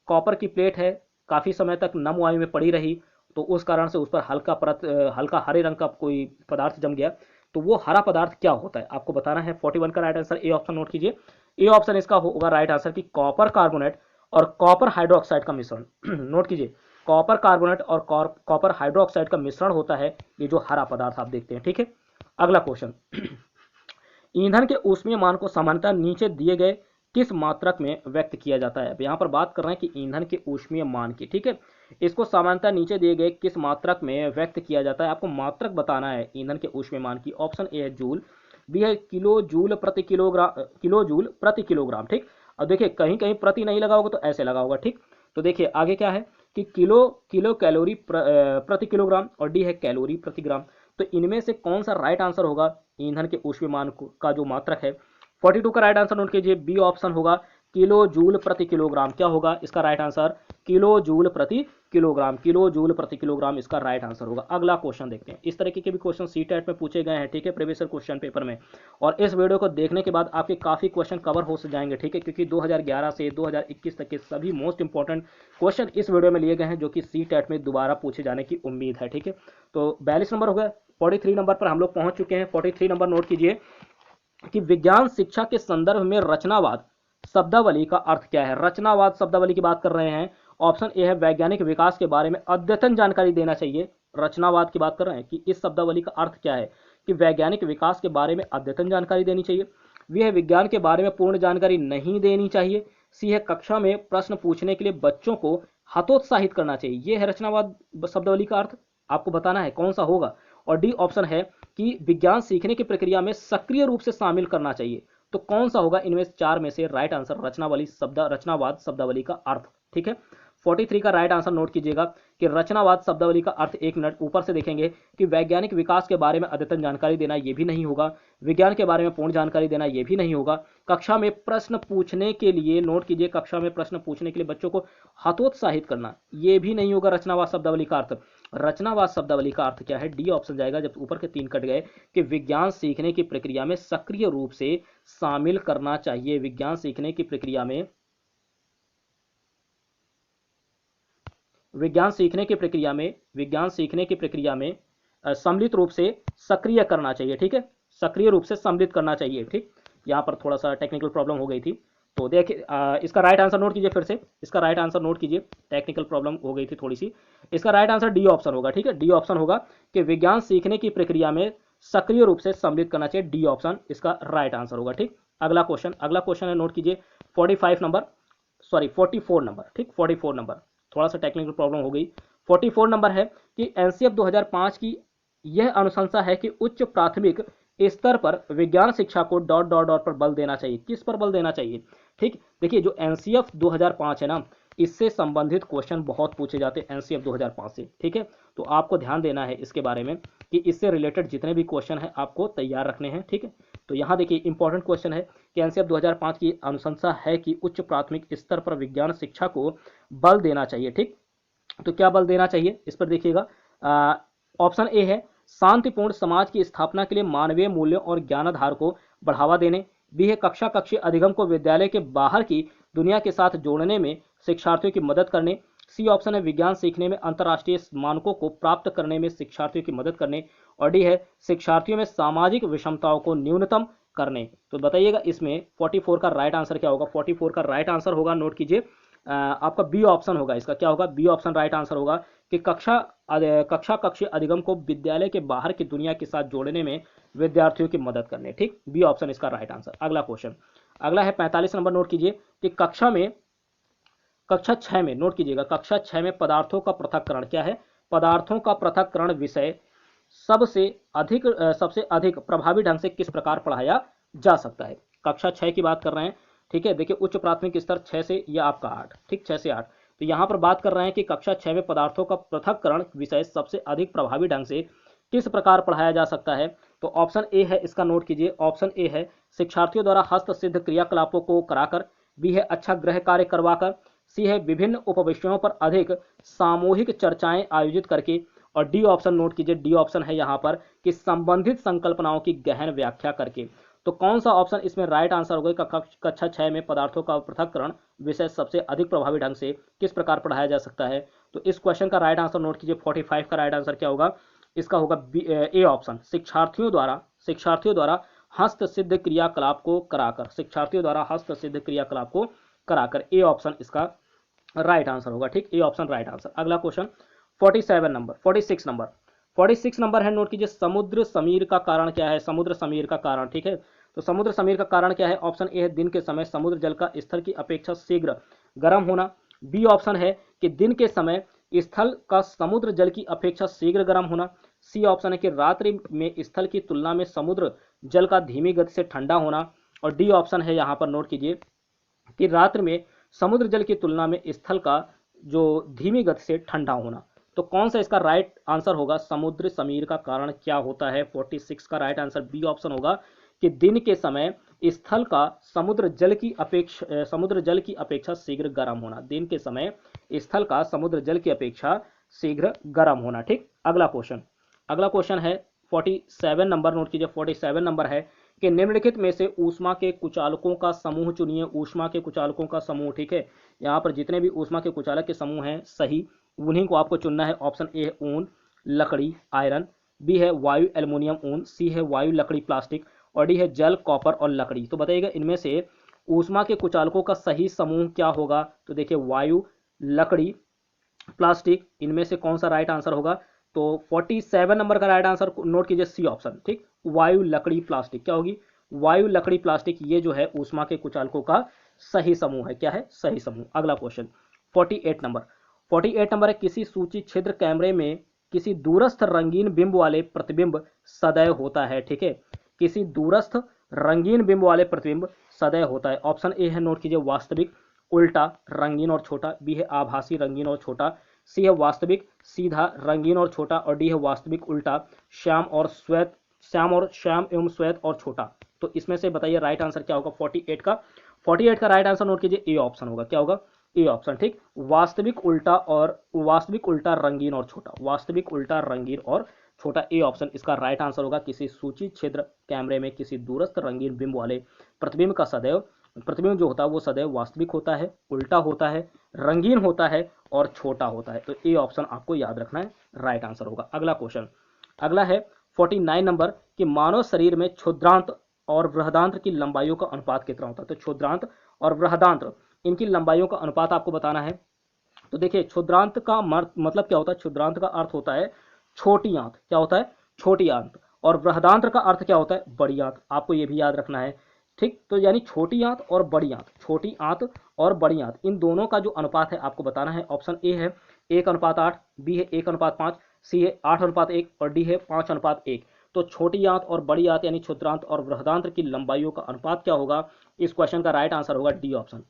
कॉपर की प्लेट है काफी समय तक नम वायु में पड़ी रही, तो उस कारण से उस पर हल्का हरे रंग का कोई पदार्थ जम गया, तो वो हरा पदार्थ क्या होता है आपको बताना है। 41 का right answer A option, note कीजिए, ए ऑप्शन इसका होगा राइट आंसर, कि कॉपर कार्बोनेट और कॉपर हाइड्रोक्साइड का मिश्रण। नोट कीजिए, कॉपर कार्बोनेट और कॉपर हाइड्रोक्साइड का मिश्रण होता है ये जो हरा पदार्थ आप देखते हैं। ठीक है, अगला क्वेश्चन ईंधन के ऊष्मीय मान को सामान्यतः नीचे दिए गए किस मात्रक में व्यक्त किया जाता है? यहाँ पर बात कर रहे हैं कि ईंधन के ऊष्मीय मान की। ठीक है, इसको सामान्यतः नीचे दिए गए किस मात्रक में व्यक्त किया जाता है, आपको मात्रक बताना है ईंधन के ऊष्मीय मान की। ऑप्शन ए है जूल, बी है किलो जूल प्रति किलोग्राम। ठीक, अब देखिए कहीं कहीं प्रति नहीं लगा होगा तो ऐसे लगा होगा। ठीक, तो देखिए आगे क्या है कि किलो कैलोरी प्रति किलोग्राम, और डी है कैलोरी प्रति ग्राम। तो इनमें से कौन सा राइट आंसर होगा ईंधन के ऊष्मीय मान का जो मात्रक है? 42 का राइट आंसर नोट कीजिए, बी ऑप्शन होगा किलो जूल प्रति किलोग्राम। क्या होगा इसका राइट आंसर? किलो जूल प्रति किलोग्राम, किलो जूल प्रति किलोग्राम इसका राइट आंसर होगा। अगला क्वेश्चन देखते हैं। इस तरीके के भी क्वेश्चन सीटेट में पूछे गए हैं, ठीक है, प्रीवियस ईयर क्वेश्चन पेपर में, और इस वीडियो को देखने के बाद आपके काफी क्वेश्चन कवर हो जाएंगे। ठीक है, क्योंकि 2011 से 2021 तक के सभी मोस्ट इंपॉर्टेंट क्वेश्चन इस वीडियो में लिए गए हैं, जो कि सीटेट में दोबारा पूछे जाने की उम्मीद है। ठीक है, तो 42 नंबर हो गया। 43 नंबर पर हम लोग पहुंच चुके हैं। 43 नंबर नोट कीजिए कि विज्ञान शिक्षा के संदर्भ में रचनावाद शब्दावली का अर्थ क्या है? रचनावाद शब्दावली की बात कर रहे हैं। ऑप्शन ए है वैज्ञानिक विकास के बारे में अद्यतन जानकारी देना चाहिए। रचनावाद की बात कर रहे हैं कि इस शब्दावली का अर्थ क्या है, कि वैज्ञानिक विकास के बारे में अद्यतन जानकारी देनी चाहिए। वह विज्ञान के बारे में पूर्ण जानकारी नहीं देनी चाहिए। सी है कक्षा में प्रश्न पूछने के लिए बच्चों को हतोत्साहित करना चाहिए। यह है रचनावाद शब्दावली का अर्थ, आपको बताना है कौन सा होगा। और डी ऑप्शन है कि विज्ञान सीखने की प्रक्रिया में सक्रिय रूप से शामिल करना चाहिए। तो कौन सा होगा इनमें चार में से राइट आंसर रचनावाद शब्दावली का अर्थ? ठीक है, 43 का राइट आंसर नोट कीजिएगा कि रचनावाद शब्दावली का अर्थ, एक मिनट ऊपर से देखेंगे, कि वैज्ञानिक विकास के बारे में अद्यतन जानकारी देना, ये भी नहीं होगा। विज्ञान के बारे में पूर्ण जानकारी देना, ये भी नहीं होगा। कक्षा में प्रश्न पूछने के लिए, नोट कीजिए, कक्षा में प्रश्न पूछने के लिए बच्चों को हतोत्साहित करना, ये भी नहीं होगा रचनावाद शब्दावली का अर्थ। रचनावाद शब्दावली का अर्थ क्या है? डी ऑप्शन जाएगा जब ऊपर के 3 कट गए कि विज्ञान सीखने की प्रक्रिया में सक्रिय रूप से शामिल करना चाहिए। विज्ञान सीखने की प्रक्रिया में सम्मिलित रूप से सक्रिय करना चाहिए। ठीक है, सक्रिय रूप से सम्मिलित करना चाहिए। ठीक, यहाँ पर थोड़ा सा टेक्निकल प्रॉब्लम हो गई थी, तो देखिए इसका राइट आंसर नोट कीजिए। फिर से इसका राइट आंसर नोट कीजिए, टेक्निकल प्रॉब्लम हो गई थी थोड़ी सी। इसका राइट आंसर डी ऑप्शन होगा। ठीक है, डी ऑप्शन होगा कि विज्ञान सीखने की प्रक्रिया में सक्रिय रूप से सम्मिलित करना चाहिए। डी ऑप्शन इसका राइट आंसर होगा। ठीक, अगला क्वेश्चन है, नोट कीजिए 44 नंबर। ठीक, 44 नंबर, थोड़ा सा टेक्निकल प्रॉब्लम हो गई। 44 नंबर है कि एनसीएफ 2005 की यह अनुशंसा है कि उच्च प्राथमिक स्तर पर विज्ञान शिक्षा को ... पर बल देना चाहिए। किस पर बल देना चाहिए? ठीक, देखिए जो एनसीएफ 2005 है ना, इससे संबंधित क्वेश्चन बहुत पूछे जाते हैं एनसीएफ 2005 से। ठीक है, तो आपको ध्यान देना है इसके बारे में कि इससे रिलेटेड जितने भी क्वेश्चन है आपको तैयार रखने हैं। ठीक है, तो यहाँ देखिए इंपॉर्टेंट क्वेश्चन है कि एनसीएफ 2005 की अनुशंसा है कि उच्च प्राथमिक स्तर पर विज्ञान शिक्षा को बल देना चाहिए। ठीक, तो क्या बल देना चाहिए इस पर देखिएगा। ऑप्शन ए है शांतिपूर्ण समाज की स्थापना के लिए मानवीय मूल्यों और ज्ञानाधार को बढ़ावा देने। बी है कक्षा कक्षीय अधिगम को विद्यालय के बाहर की दुनिया के साथ जोड़ने में शिक्षार्थियों की मदद करने। सी ऑप्शन है विज्ञान सीखने में अंतर्राष्ट्रीय मानकों को प्राप्त करने में शिक्षार्थियों की मदद करने। और डी है शिक्षार्थियों में सामाजिक विषमताओं को न्यूनतम करने। तो बताइएगा इसमें 44 का राइट आंसर क्या होगा? 44 का राइट आंसर होगा, नोट कीजिए, आपका बी ऑप्शन होगा। इसका क्या होगा? बी ऑप्शन राइट आंसर होगा कि कक्षा कक्षीय अधिगम को विद्यालय के बाहर की दुनिया के साथ जोड़ने में विद्यार्थियों की मदद करने। ठीक, बी ऑप्शन इसका राइट आंसर। अगला क्वेश्चन, अगला है 45 नंबर, नोट कीजिए कि कक्षा 6 में, नोट कीजिएगा, कक्षा 6 में पदार्थों का पृथक्करण क्या है? पदार्थों का पृथक्करण विषय सबसे अधिक प्रभावी ढंग से किस प्रकार पढ़ाया जा सकता है? कक्षा 6 की बात कर रहे हैं। ठीक है, देखिए उच्च प्राथमिक स्तर 6 से या आपका 8, ठीक, 6 से 8। तो यहाँ पर बात कर रहे हैं कि कक्षा 6 में पदार्थों का पृथक्करण विषय सबसे अधिक प्रभावी ढंग से किस प्रकार पढ़ाया जा सकता है? तो ऑप्शन ए है इसका, नोट कीजिए, ऑप्शन ए है शिक्षार्थियों द्वारा हस्त सिद्ध क्रियाकलापों को कराकर। बी है अच्छा गृह कार्य करवाकर। सी है विभिन्न उपविषयों पर अधिक सामूहिक चर्चाएं आयोजित करके। और डी ऑप्शन नोट कीजिए, डी ऑप्शन है यहाँ पर कि संबंधित संकल्पनाओं की गहन व्याख्या करके। तो कौन सा ऑप्शन इसमें राइट आंसर होगा? कक्षा 6 में पदार्थों का पृथक्करण विषय सबसे अधिक प्रभावी ढंग से किस प्रकार पढ़ाया जा सकता है? तो इस क्वेश्चन का राइट आंसर नोट कीजिए, 45 का राइट आंसर क्या होगा? इसका होगा ए ऑप्शन, शिक्षार्थियों द्वारा हस्त सिद्ध क्रियाकलाप को कराकर। शिक्षार्थियों द्वारा हस्त सिद्ध क्रियाकलाप को कराकर, ए ऑप्शन इसका राइट आंसर होगा। ठीक, ए ऑप्शन राइट आंसर। अगला क्वेश्चन 46 नंबर है, नोट कीजिए, समुद्र समीर का कारण क्या है? समुद्र समीर का कारण, ठीक है, तो समुद्र समीर का कारण क्या है? ऑप्शन ए है दिन के समय समुद्र जल का स्थल की अपेक्षा शीघ्र गर्म होना। बी ऑप्शन है कि दिन के समय स्थल का समुद्र जल की अपेक्षा शीघ्र गर्म होना। सी ऑप्शन है कि रात्रि में स्थल की तुलना में समुद्र जल का धीमी गति से ठंडा होना। और डी ऑप्शन है यहाँ पर, नोट कीजिए, कि रात्रि में समुद्र जल की तुलना में स्थल का जो धीमी गति से ठंडा होना। तो कौन सा इसका राइट आंसर होगा? समुद्र समीर का कारण क्या होता है? 46 का राइट आंसर बी ऑप्शन होगा कि दिन के समय स्थल का समुद्र जल की अपेक्षा शीघ्र गर्म होना। दिन के समय स्थल का समुद्र जल की अपेक्षा शीघ्र गर्म होना। ठीक, अगला क्वेश्चन है 47 नंबर, नोट कीजिए, 47 नंबर है कि निम्नलिखित में से ऊष्मा के कुचालकों का समूह चुनिए। ऊष्मा के कुचालकों का समूह, ठीक है, यहाँ पर जितने भी ऊष्मा के कुचालक के समूह हैं सही, उन्हीं को आपको चुनना है। ऑप्शन ए है ऊन, लकड़ी, आयरन। बी है वायु, एल्युमिनियम, ऊन। सी है वायु, लकड़ी, प्लास्टिक। और डी है जल, कॉपर और लकड़ी। तो बताइएगा इनमें से ऊष्मा के कुचालकों का सही समूह क्या होगा? तो देखिए वायु, लकड़ी, प्लास्टिक, इनमें से कौन सा राइट आंसर होगा? तो 47 नंबर का राइट आंसर नोट कीजिए, सी ऑप्शन। ठीक, वायु, लकड़ी, प्लास्टिक क्या होगी? वायु, लकड़ी, प्लास्टिक, ये जो है ऊष्मा के कुचालकों का सही समूह है। क्या है? सही समूह। अगला क्वेश्चन 48 नंबर है, किसी सूची छिद्र कैमरे में किसी दूरस्थ रंगीन बिंब वाले प्रतिबिंब सदैव होता है। ठीक है, किसी दूरस्थ रंगीन बिंब वाले प्रतिबिंब सदैव होता है। ऑप्शन ए है, नोट कीजिए, वास्तविक, उल्टा, रंगीन और छोटा। बी है आभासी, रंगीन और छोटा। सी है वास्तविक, सीधा, रंगीन और छोटा। और डी है वास्तविक, उल्टा, श्याम एवं श्वेत और छोटा। तो इसमें से बताइए राइट आंसर क्या होगा? 48 का राइट आंसर नोट कीजिए, ए ऑप्शन होगा। क्या होगा? ए ऑप्शन, ठीक। वास्तविक उल्टा रंगीन और छोटा, वास्तविक उल्टा रंगीन और छोटा, ए ऑप्शन इसका राइट आंसर होगा। किसी सूची छिद्र कैमरे में किसी दूरस्थ रंगीन बिंब वाले प्रतिबिंब का सदैव प्रतिबिंब जो होता है वो सदैव वास्तविक होता है, उल्टा होता है, रंगीन होता है और छोटा होता है। तो ए ऑप्शन आपको याद रखना है, राइट आंसर होगा। अगला क्वेश्चन, अगला है 49 नंबर कि मानव शरीर में क्षुद्रांत और बृहदांत्र की लंबाइयों का अनुपात कितना होता है। तो क्षुद्रांत और बृहदांत्र इनकी लंबाइयों का अनुपात आपको बताना है। तो देखिए क्षुद्रांत का मतलब क्या होता है, क्षुद्रांत का अर्थ होता है छोटी आंत, क्या होता है, छोटी आंत। और बृहदांत्र का अर्थ क्या होता है, बड़ी आंत। आपको ये भी याद रखना है, ठीक। तो यानी छोटी आंत और बड़ी आंत, छोटी आंत और बड़ी आंत, इन दोनों का जो अनुपात है आपको बताना है। ऑप्शन ए है 1:8, बी है 1:5, सी है 8:1 और डी है 5:1। तो छोटी आंत और बड़ी आंत यानी क्षुद्रांत और बृहदांत्र की लंबाइयों का अनुपात क्या होगा, इस क्वेश्चन का राइट आंसर होगा डी ऑप्शन,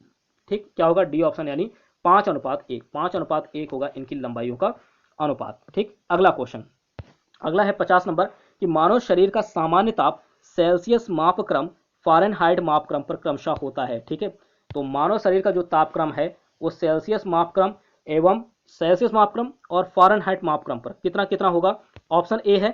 ठीक। क्या होगा, डी ऑप्शन यानी 5:1, 5:1 होगा इनकी लंबाइयों का अनुपात, ठीक। अगला क्वेश्चन, अगला है 50 नंबर कि मानव शरीर का सामान्य ताप सेल्सियस मापक्रम फ़ारेनहाइट मापक्रम पर क्रमशः होता है, ठीक है। तो मानव शरीर का जो तापक्रम है वो सेल्सियस मापक्रम एवं सेल्सियस मापक्रम और फ़ारेनहाइट मापक्रम पर कितना कितना होगा। ऑप्शन ए है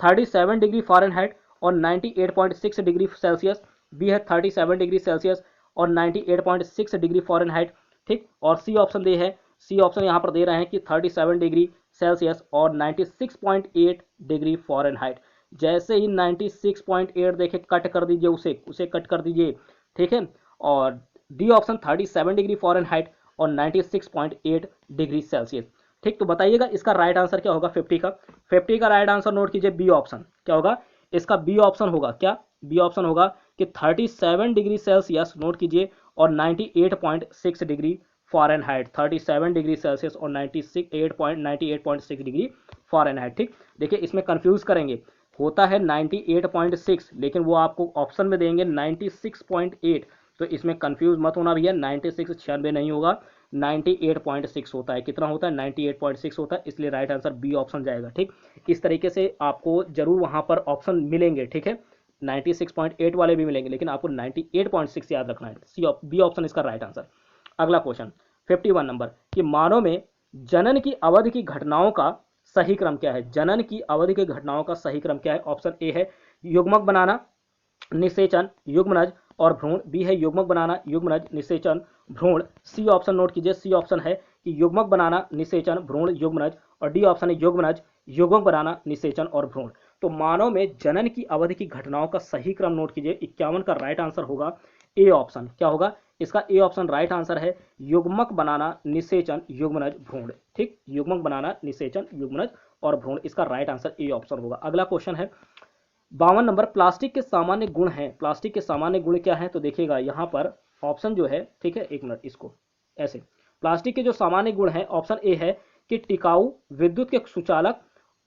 37 डिग्री फ़ारेनहाइट और 98.6 डिग्री सेल्सियस, बी है 37 डिग्री सेल्सियस और 98.6 डिग्री फ़ारेनहाइट, ठीक। और सी ऑप्शन दे है, सी ऑप्शन यहाँ पर दे रहे हैं कि 37 डिग्री सेल्सियस और 96.8 डिग्री फ़ारेनहाइट। जैसे ही 96.8 देखे कट कर दीजिए, उसे कट कर दीजिए, ठीक है। और डी ऑप्शन 37 डिग्री फ़ारेनहाइट और 96.8 डिग्री सेल्सियस, ठीक। तो बताइएगा इसका राइट आंसर क्या होगा 50 का राइट आंसर नोट कीजिए, बी ऑप्शन। क्या होगा इसका, बी ऑप्शन होगा, क्या, बी ऑप्शन होगा कि 37 डिग्री सेल्सियस नोट कीजिए और 98.6 डिग्री फ़ारेनहाइट, 37 डिग्री सेल्सियस और 98.6 डिग्री फ़ारेनहाइट, ठीक। देखिए इसमें कंफ्यूज करेंगे, होता है 98.6 लेकिन वो आपको ऑप्शन में देंगे 96.8, तो इसमें कंफ्यूज मत होना भैया, 96 96 नहीं होगा, 98.6 होता है। कितना होता है, 98.6 होता है, इसलिए राइट आंसर बी ऑप्शन जाएगा, ठीक। इस तरीके से आपको जरूर वहां पर ऑप्शन मिलेंगे, ठीक है। 96.8 वाले भी मिलेंगे लेकिन आपको 98.6 याद रखना है, सी बी ऑप्शन इसका राइट आंसर। अगला क्वेश्चन 51 नंबर कि मानव में जनन की अवधि की घटनाओं का सही क्रम क्या है। जनन की अवधि की घटनाओं का सही क्रम क्या है। ऑप्शन ए है युग्मक बनाना, निषेचन, युग्मनज और भ्रूण, बी है युग्मक बनाना, युग्मनज, निषेचन, भ्रूण, सी ऑप्शन नोट कीजिए, सी ऑप्शन है कि युग्मक बनाना, निषेचन, भ्रूण, युग्मनज और डी ऑप्शन है युग्मनज, युग्मक बनाना, निषेचन और भ्रूण। तो मानव में जनन की अवधि की घटनाओं का सही क्रम नोट कीजिए, 51 का राइट आंसर होगा ए ऑप्शन। क्या होगा इसका, ए ऑप्शन राइट आंसर है युग्मक बनाना, निषेचन, युग्मनज, भ्रूण, ठीक। युग्मक बनाना, निषेचन, युग्मनज और भ्रूण, इसका राइट आंसर ए ऑप्शन होगा। अगला क्वेश्चन है 52 नंबर, प्लास्टिक के सामान्य गुण हैं, प्लास्टिक के सामान्य गुण क्या है। तो देखिएगा यहाँ पर ऑप्शन जो है, ठीक है, एक मिनट, इसको ऐसे, प्लास्टिक के जो सामान्य गुण हैं, ऑप्शन ए है कि टिकाऊ, विद्युत के सुचालक,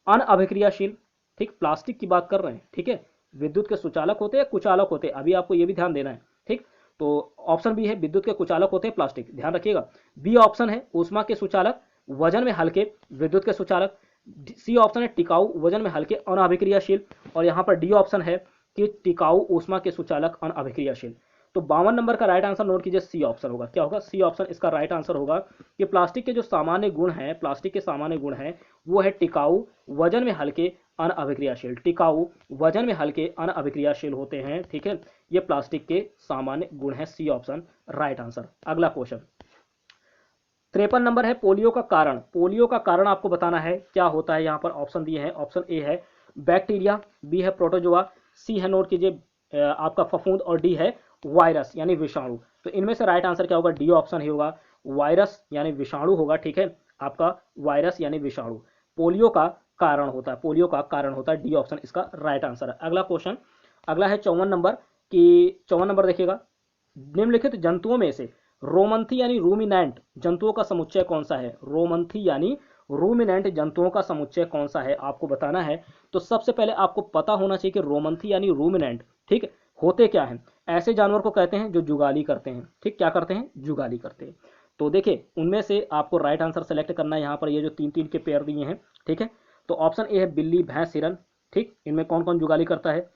अनअभिक्रियाशील, ठीक। प्लास्टिक की बात कर रहे हैं, ठीक है। विद्युत के सुचालक होते हैं, कुचालक होते हैं, अभी आपको ये भी ध्यान देना है, ठीक। तो ऑप्शन बी है विद्युत के कुचालक होते हैं प्लास्टिक, ध्यान रखिएगा। बी ऑप्शन है ऊष्मा के सुचालक, वजन में हल्के, विद्युत के सुचालक। सी ऑप्शन है टिकाऊ, वजन में हल्के, अनअभिक्रियाशील। और यहाँ पर डी ऑप्शन है कि टिकाऊ, ऊष्मा के सुचालक, अनअभिक्रियाशील। तो 52 नंबर का राइट आंसर नोट कीजिए, सी ऑप्शन होगा। क्या होगा, सी ऑप्शन इसका राइट आंसर होगा कि प्लास्टिक के जो सामान्य गुण हैं, प्लास्टिक के सामान्य गुण हैं वो है टिकाऊ, वजन में हल्के, अनअभिक्रियाशील। टिकाऊ, वजन में हल्के, अनअभिक्रियाशील होते हैं, ठीक है। ये प्लास्टिक के सामान्य गुण है, सी ऑप्शन राइट आंसर। अगला क्वेश्चन 53 नंबर है पोलियो का कारण। पोलियो का कारण आपको बताना है क्या होता है। यहाँ पर ऑप्शन दिए हैं, ऑप्शन ए है बैक्टीरिया, बी है प्रोटोजोआ, सी है नोट कीजिए आपका फफूंद और डी है वायरस यानी विषाणु। तो इनमें से राइट आंसर क्या होगा, डी ऑप्शन ही होगा, वायरस यानी विषाणु होगा, ठीक है। आपका वायरस यानी विषाणु पोलियो का कारण होता है, पोलियो का कारण होता है, डी ऑप्शन इसका राइट आंसर है। अगला क्वेश्चन, अगला है 54 नंबर कि 54 नंबर देखिएगा, निम्नलिखित जंतुओं में से रोमंथी यानी रूमिनेंट जंतुओं का समुच्चय कौन सा है। रोमंथी यानी रूमिनेंट जंतुओं का समुच्चय कौन सा है आपको बताना है। तो सबसे पहले आपको पता होना चाहिए कि रोमंथी यानी रूमिनेंट, ठीक, होते क्या हैं। ऐसे जानवर को कहते हैं जो जुगाली करते हैं, ठीक, क्या करते हैं, जुगाली करते हैं। तो देखिए उनमें से आपको राइट आंसर सेलेक्ट करना है। यहाँ पर ये जो 3-3 के पेयर दिए हैं, ठीक है। तो ऑप्शन ए है बिल्ली, भैंस, हिरन, ठीक। इनमें कौन कौन जुगाली करता है।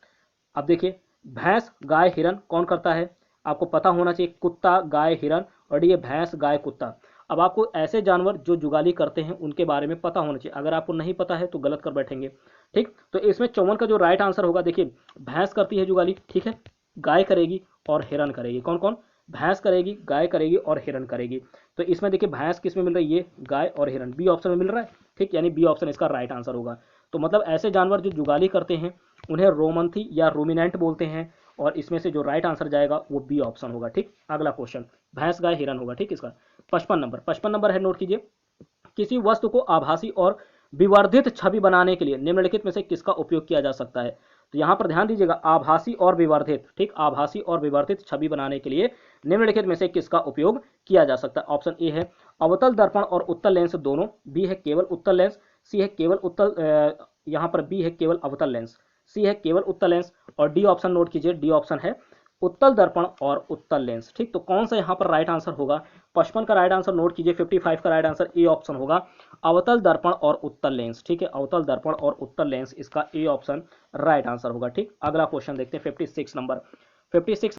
अब देखिए भैंस, गाय, हिरन कौन करता है आपको पता होना चाहिए, कुत्ता, गाय, हिरन और डी है भैंस गाय कुत्ता। अब आपको ऐसे जानवर जो जुगाली करते हैं उनके बारे में पता होना चाहिए, अगर आपको नहीं पता है तो गलत कर बैठेंगे। ठीक, तो इसमें 54 का जो राइट आंसर होगा, देखिए भैंस करती है जुगाली, ठीक है, गाय करेगी और हिरन करेगी। कौन कौन? भैंस करेगी, गाय करेगी और हिरन करेगी। तो इसमें देखिए भैंस किस में मिल रही है? ये गाय और हिरन बी ऑप्शन में मिल रहा है। ठीक, यानी बी ऑप्शन इसका राइट आंसर होगा। तो मतलब ऐसे जानवर जो जुगाली करते हैं उन्हें रोमंथी या रूमिनेंट बोलते हैं, और इसमें से जो राइट आंसर जाएगा वो बी ऑप्शन होगा। ठीक, अगला क्वेश्चन भैंस गाय हिरन होगा। ठीक, इसका 55 नंबर है, नोट कीजिए। किसी वस्तु को आभासी और विवर्धित छवि बनाने के लिए निम्नलिखित में से किसका उपयोग किया जा सकता है? तो यहां पर ध्यान दीजिएगा, आभासी और विवर्धित, ठीक, आभासी और विवर्धित छवि बनाने के लिए निम्नलिखित में से किसका उपयोग किया जा सकता है? ऑप्शन ए है अवतल दर्पण और उत्तल लेंस दोनों, बी है केवल उत्तल लेंस, सी है केवल उत्तल यहां पर बी है केवल अवतल लेंस, सी है केवल उत्तल लेंस, और डी ऑप्शन नोट कीजिए, डी ऑप्शन है उत्तल दर्पण और उत्तल लेंस। ठीक, तो कौन सा यहां पर राइट आंसर होगा? 55 का राइट आंसर नोट कीजिए, 55 का राइट आंसर ए ऑप्शन होगा, अवतल दर्पण और उत्तल लेंस। ठीक है, अवतल दर्पण और उत्तल लेंस, इसका ए ऑप्शन राइट आंसर होगा। ठीक, अगला क्वेश्चन देखते हैं 56 नंबर। 56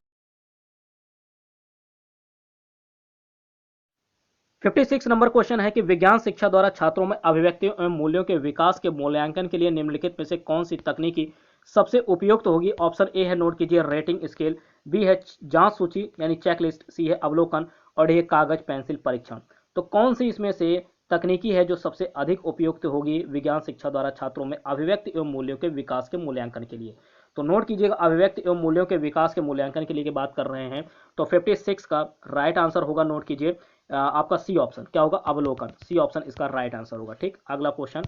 नंबर क्वेश्चन है कि विज्ञान शिक्षा द्वारा छात्रों में अभिव्यक्तियों एवं मूल्यों के विकास के मूल्यांकन के लिए निम्नलिखित में से कौन सी तकनीकी सबसे उपयुक्त होगी? ऑप्शन ए है, नोट कीजिए, रेटिंग स्केल, बी है जांच सूची यानी चेकलिस्ट, सी है अवलोकन, और डी है कागज पेंसिल परीक्षण। तो कौन सी इसमें से तकनीकी है जो सबसे अधिक उपयुक्त होगी विज्ञान शिक्षा द्वारा छात्रों में अभिव्यक्ति एवं मूल्यों के विकास के मूल्यांकन के लिए? तो नोट कीजिएगा, अभिव्यक्ति एवं मूल्यों के विकास के मूल्यांकन के लिए की बात कर रहे हैं, तो 56 का राइट आंसर होगा, नोट कीजिए, आपका सी ऑप्शन। क्या होगा? अवलोकन, सी ऑप्शन इसका राइट आंसर होगा। ठीक, अगला क्वेश्चन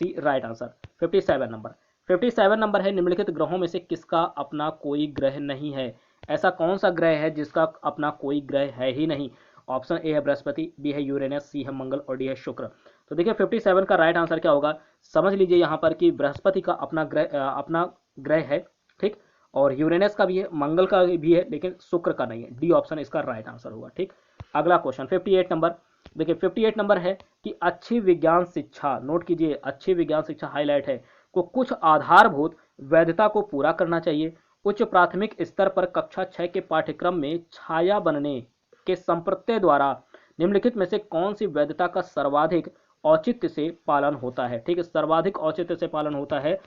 सी राइट आंसर। 57 नंबर है, निम्नलिखित ग्रहों में से किसका अपना कोई ग्रह नहीं है? ऐसा कौन सा ग्रह है जिसका अपना कोई ग्रह है ही नहीं? ऑप्शन ए है बृहस्पति, बी है यूरेनस, सी है मंगल और डी है शुक्र। तो देखिए 57 का राइट आंसर क्या होगा? समझ लीजिए यहाँ पर कि बृहस्पति का अपना ग्रह है, ठीक, और यूरेनस का भी है, मंगल का भी है, लेकिन शुक्र का नहीं है। डी ऑप्शन इसका राइट आंसर होगा। ठीक, अगला क्वेश्चन 58 नंबर। देखिए 58 नंबर है कि अच्छी विज्ञान शिक्षा, नोट कीजिए, अच्छी विज्ञान शिक्षा हाईलाइट है, को कुछ आधारभूत वैधता को पूरा करना चाहिए। उच्च प्राथमिक स्तर पर कक्षा 6 के पाठ्यक्रम में छाया बनने के संप्रत्यय द्वारा निम्नलिखित में से कौन सी वैधता का सर्वाधिक औचित्य से पालन होता है? ठीक है, सर्वाधिक औचित्य से पालन होता है।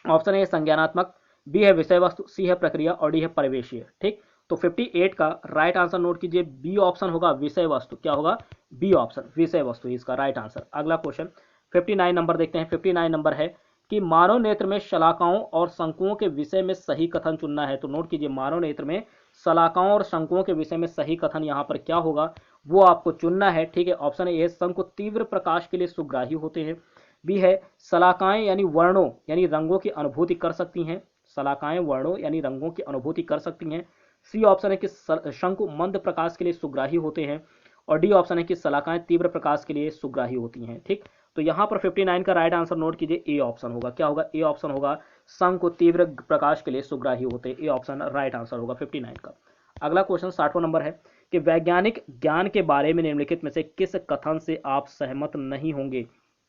ऑप्शन ए संज्ञानात्मक, बी है विषय वस्तु, सी है प्रक्रिया और डी है परिवेशीय। ठीक, तो 58 का राइट आंसर नोट कीजिए, बी ऑप्शन होगा विषय वस्तु। क्या होगा? बी ऑप्शन विषय वस्तु इसका राइट आंसर। अगला क्वेश्चन 59 नंबर देखते हैं। 59 नंबर है कि मानव नेत्र में शलाकाओं और शंकुओं के विषय में सही कथन चुनना है। तो नोट कीजिए, मानव नेत्र में शलाकाओं और शंकुओं के विषय में सही कथन यहाँ पर क्या होगा वो आपको चुनना है। ठीक है, ऑप्शन ए शंकु तीव्र प्रकाश के लिए सुग्राही होते हैं, बी है शलाकाएं यानी वर्णों यानी रंगों की अनुभूति कर सकती हैं, शलाकाएं वर्णों यानी रंगों की अनुभूति कर सकती हैं, सी ऑप्शन है कि शंकु मंद प्रकाश के लिए सुग्राही होते हैं, और डी ऑप्शन है कि शलाकाएं तीव्र प्रकाश के लिए सुग्राही होती हैं। ठीक, तो यहाँ पर 59 का राइट आंसर नोट कीजिए, ए ऑप्शन होगा। क्या होगा? ए ऑप्शन होगा, शंकु तीव्र प्रकाश के लिए सुग्राही होते हैं। ए ऑप्शन राइट आंसर होगा 59 का। अगला क्वेश्चन 60वां नंबर है कि वैज्ञानिक ज्ञान के बारे में निम्नलिखित में से किस कथन से आप सहमत नहीं होंगे?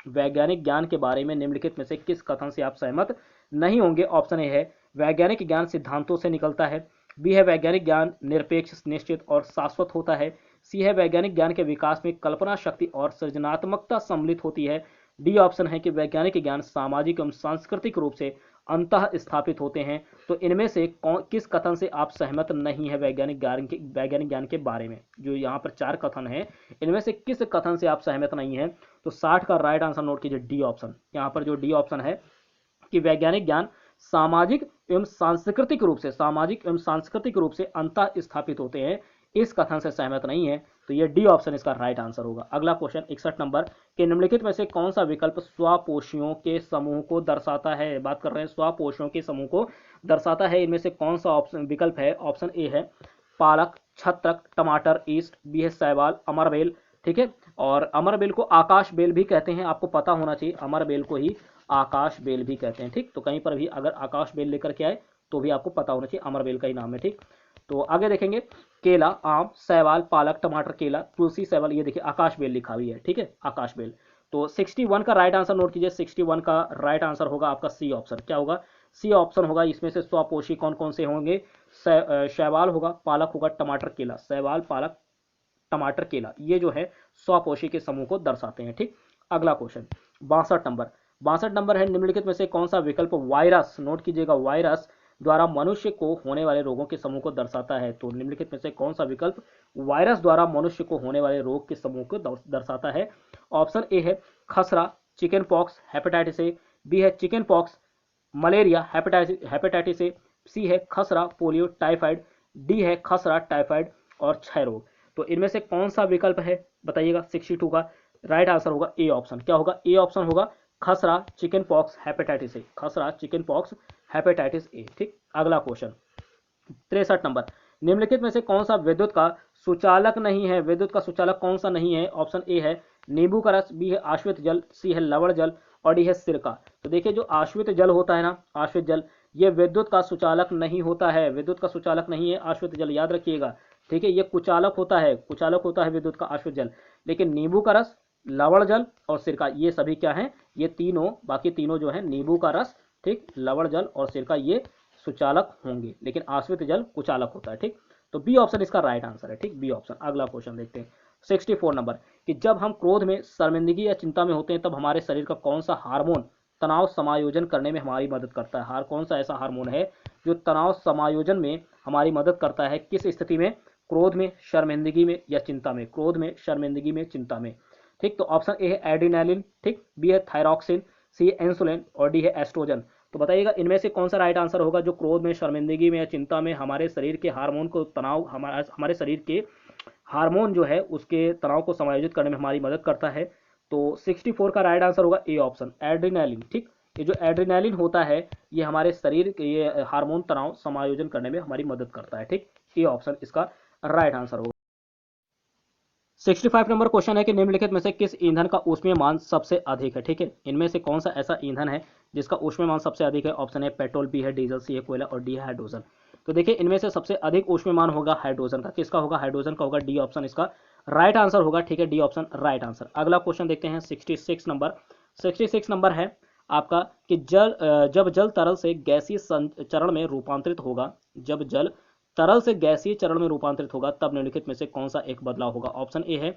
वैज्ञानिक ज्ञान के बारे में निम्नलिखित में से किस कथन से आप सहमत नहीं होंगे? ऑप्शन ए है वैज्ञानिक ज्ञान सिद्धांतों से निकलता है, बी है वैज्ञानिक ज्ञान निरपेक्ष, निश्चित और शाश्वत होता है, सी है वैज्ञानिक ज्ञान के विकास में कल्पना शक्ति और सृजनात्मकता सम्मिलित होती है, डी ऑप्शन है कि वैज्ञानिक ज्ञान सामाजिक एवं सांस्कृतिक रूप से अंतः स्थापित होते हैं। तो इनमें से किस कथन से आप सहमत नहीं है वैज्ञानिक ज्ञान के बारे में? जो यहाँ पर 4 कथन है, इनमें से किस कथन से आप सहमत नहीं है? तो 60 का राइट आंसर नोट कीजिए, डी ऑप्शन। यहाँ पर जो डी ऑप्शन है कि वैज्ञानिक ज्ञान सामाजिक एवं सांस्कृतिक रूप से अंतः स्थापित होते हैं, इस कथन से सहमत नहीं है। तो ये डी ऑप्शन इसका राइट आंसर होगा। अगला क्वेश्चन 61 नंबर के निम्नलिखित में से कौन सा विकल्प स्वपोषियों के समूह को दर्शाता है? बात कर रहे हैं स्वपोषियों के समूह को दर्शाता है, इनमें से कौन सा ऑप्शन विकल्प है? ऑप्शन ए है पालक, छत्रक, टमाटर, ईस्ट, बी है शैवाल, अमरबेल। ठीक है, और अमरबेल को आकाश बेल भी कहते हैं, आपको पता होना चाहिए, अमरबेल को ही आकाश बेल भी कहते हैं। ठीक, तो कहीं पर भी अगर आकाश बेल लेकर के आए तो भी आपको पता होना चाहिए अमरबेल का ही नाम है। ठीक, तो आगे देखेंगे केला, आम, शैवाल, पालक, टमाटर, केला, तुलसी, शैवाल, ये देखिए आकाश बेल लिखा हुई है। ठीक है, आकाश बेल। तो 61 का राइट आंसर नोट कीजिए, 61 का राइट आंसर होगा आपका सी ऑप्शन। क्या होगा? सी ऑप्शन होगा। इसमें से स्वपोषी कौन कौन से होंगे? शैवाल होगा, पालक होगा, टमाटर, केला, शैवाल, पालक, टमाटर, केला, ये जो है स्वपोषी के समूह को दर्शाते हैं। ठीक, अगला क्वेश्चन 62 नंबर है, निम्नलिखित में से कौन सा विकल्प वायरस, नोट कीजिएगा, वायरस द्वारा मनुष्य को होने वाले रोगों के समूह को दर्शाता है। तो निम्नलिखित में से कौन सा विकल्प वायरस द्वारा मनुष्य को होने वाले रोग के समूह को दर्शाता है? ऑप्शन ए है खसरा, chicken pox, hepatitis A, B है chicken pox, malaria, hepatitis A, C है खसरा, पोलियो, टाइफाइड, डी है खसरा, टाइफाइड और क्षय रोग। तो इनमें से कौन सा विकल्प है बताइएगा? 62 का राइट आंसर होगा ए ऑप्शन। क्या होगा? ए ऑप्शन होगा, खसरा, चिकन पॉक्स, हेपेटाइटिस ए, खसरा, चिकन पॉक्स, हेपेटाइटिस ए। ठीक, अगला क्वेश्चन 63 नंबर, निम्नलिखित में से कौन सा विद्युत का सुचालक नहीं है? विद्युत का सुचालक कौन सा नहीं है? ऑप्शन ए है नींबू का रस, बी है आश्वित जल, सी है लवण जल और डी है सिरका। तो देखिए जो आश्वित जल होता है ना, आश्वित जल, ये विद्युत का सुचालक नहीं होता है, विद्युत का सुचालक नहीं है आश्वित जल, याद रखिएगा। ठीक है, ये कुचालक होता है, कुचालक होता है विद्युत का आश्वित जल। लेकिन नींबू का रस, लवण जल और सिरका, ये सभी क्या है? ये तीनों, बाकी तीनों जो है नींबू का रस, ठीक, लवण जल और सिरका, ये सुचालक होंगे, लेकिन आश्वित जल कुचालक होता है। ठीक, तो बी ऑप्शन इसका राइट आंसर है। ठीक, बी ऑप्शन। अगला क्वेश्चन देखते हैं 64 नंबर, कि जब हम क्रोध में, शर्मिंदगी या चिंता में होते हैं तब हमारे शरीर का कौन सा हार्मोन तनाव समायोजन करने में हमारी मदद करता है? कौन सा ऐसा हार्मोन है जो तनाव समायोजन में हमारी मदद करता है? किस स्थिति में? क्रोध में, शर्मिंदगी में या चिंता में? क्रोध में, शर्मिंदगी में, चिंता में। ठीक, तो ऑप्शन ए है एड्रेनालिन, ठीक, बी है थायरॉक्सिन, सी है इंसुलिन और डी है एस्ट्रोजन। तो बताइएगा इनमें से कौन सा राइट आंसर होगा जो क्रोध में, शर्मिंदगी में या चिंता में हमारे शरीर के हार्मोन को तनाव, हमारे शरीर के हार्मोन जो है उसके तनाव को समायोजित करने में हमारी मदद करता है? तो 64 का राइट आंसर होगा ए ऑप्शन, एड्रेनालिन। ठीक, ये जो एड्रेनालिन होता है ये हमारे शरीर के, ये हार्मोन तनाव समायोजन करने में हमारी मदद करता है। ठीक, ए ऑप्शन इसका राइट आंसर होगा। 65 नंबर क्वेश्चन है कि निम्नलिखित में से किस ईंधन का ऊष्मीय मान सबसे अधिक है? ठीक है, इनमें से कौन सा ऐसा ईंधन है जिसका ऊष्मीय मान सबसे अधिक है? ऑप्शन है पेट्रोल, बी है डीजल, सी है कोयला और डी है हाइड्रोजन। तो देखिए इनमें से सबसे अधिक ऊष्मीय मान होगा हाइड्रोजन का। किसका होगा? हाइड्रोजन का होगा। डी ऑप्शन इसका राइट आंसर होगा। ठीक है, डी ऑप्शन राइट आंसर। अगला क्वेश्चन देखते हैं 66 नंबर। 66 नंबर है आपका कि जब जल तरल से गैसीय चरण में रूपांतरित होगा, जब जल तरल से गैसीय चरण में रूपांतरित होगा तब निम्नलिखित में से कौन सा एक बदलाव होगा? ऑप्शन ए है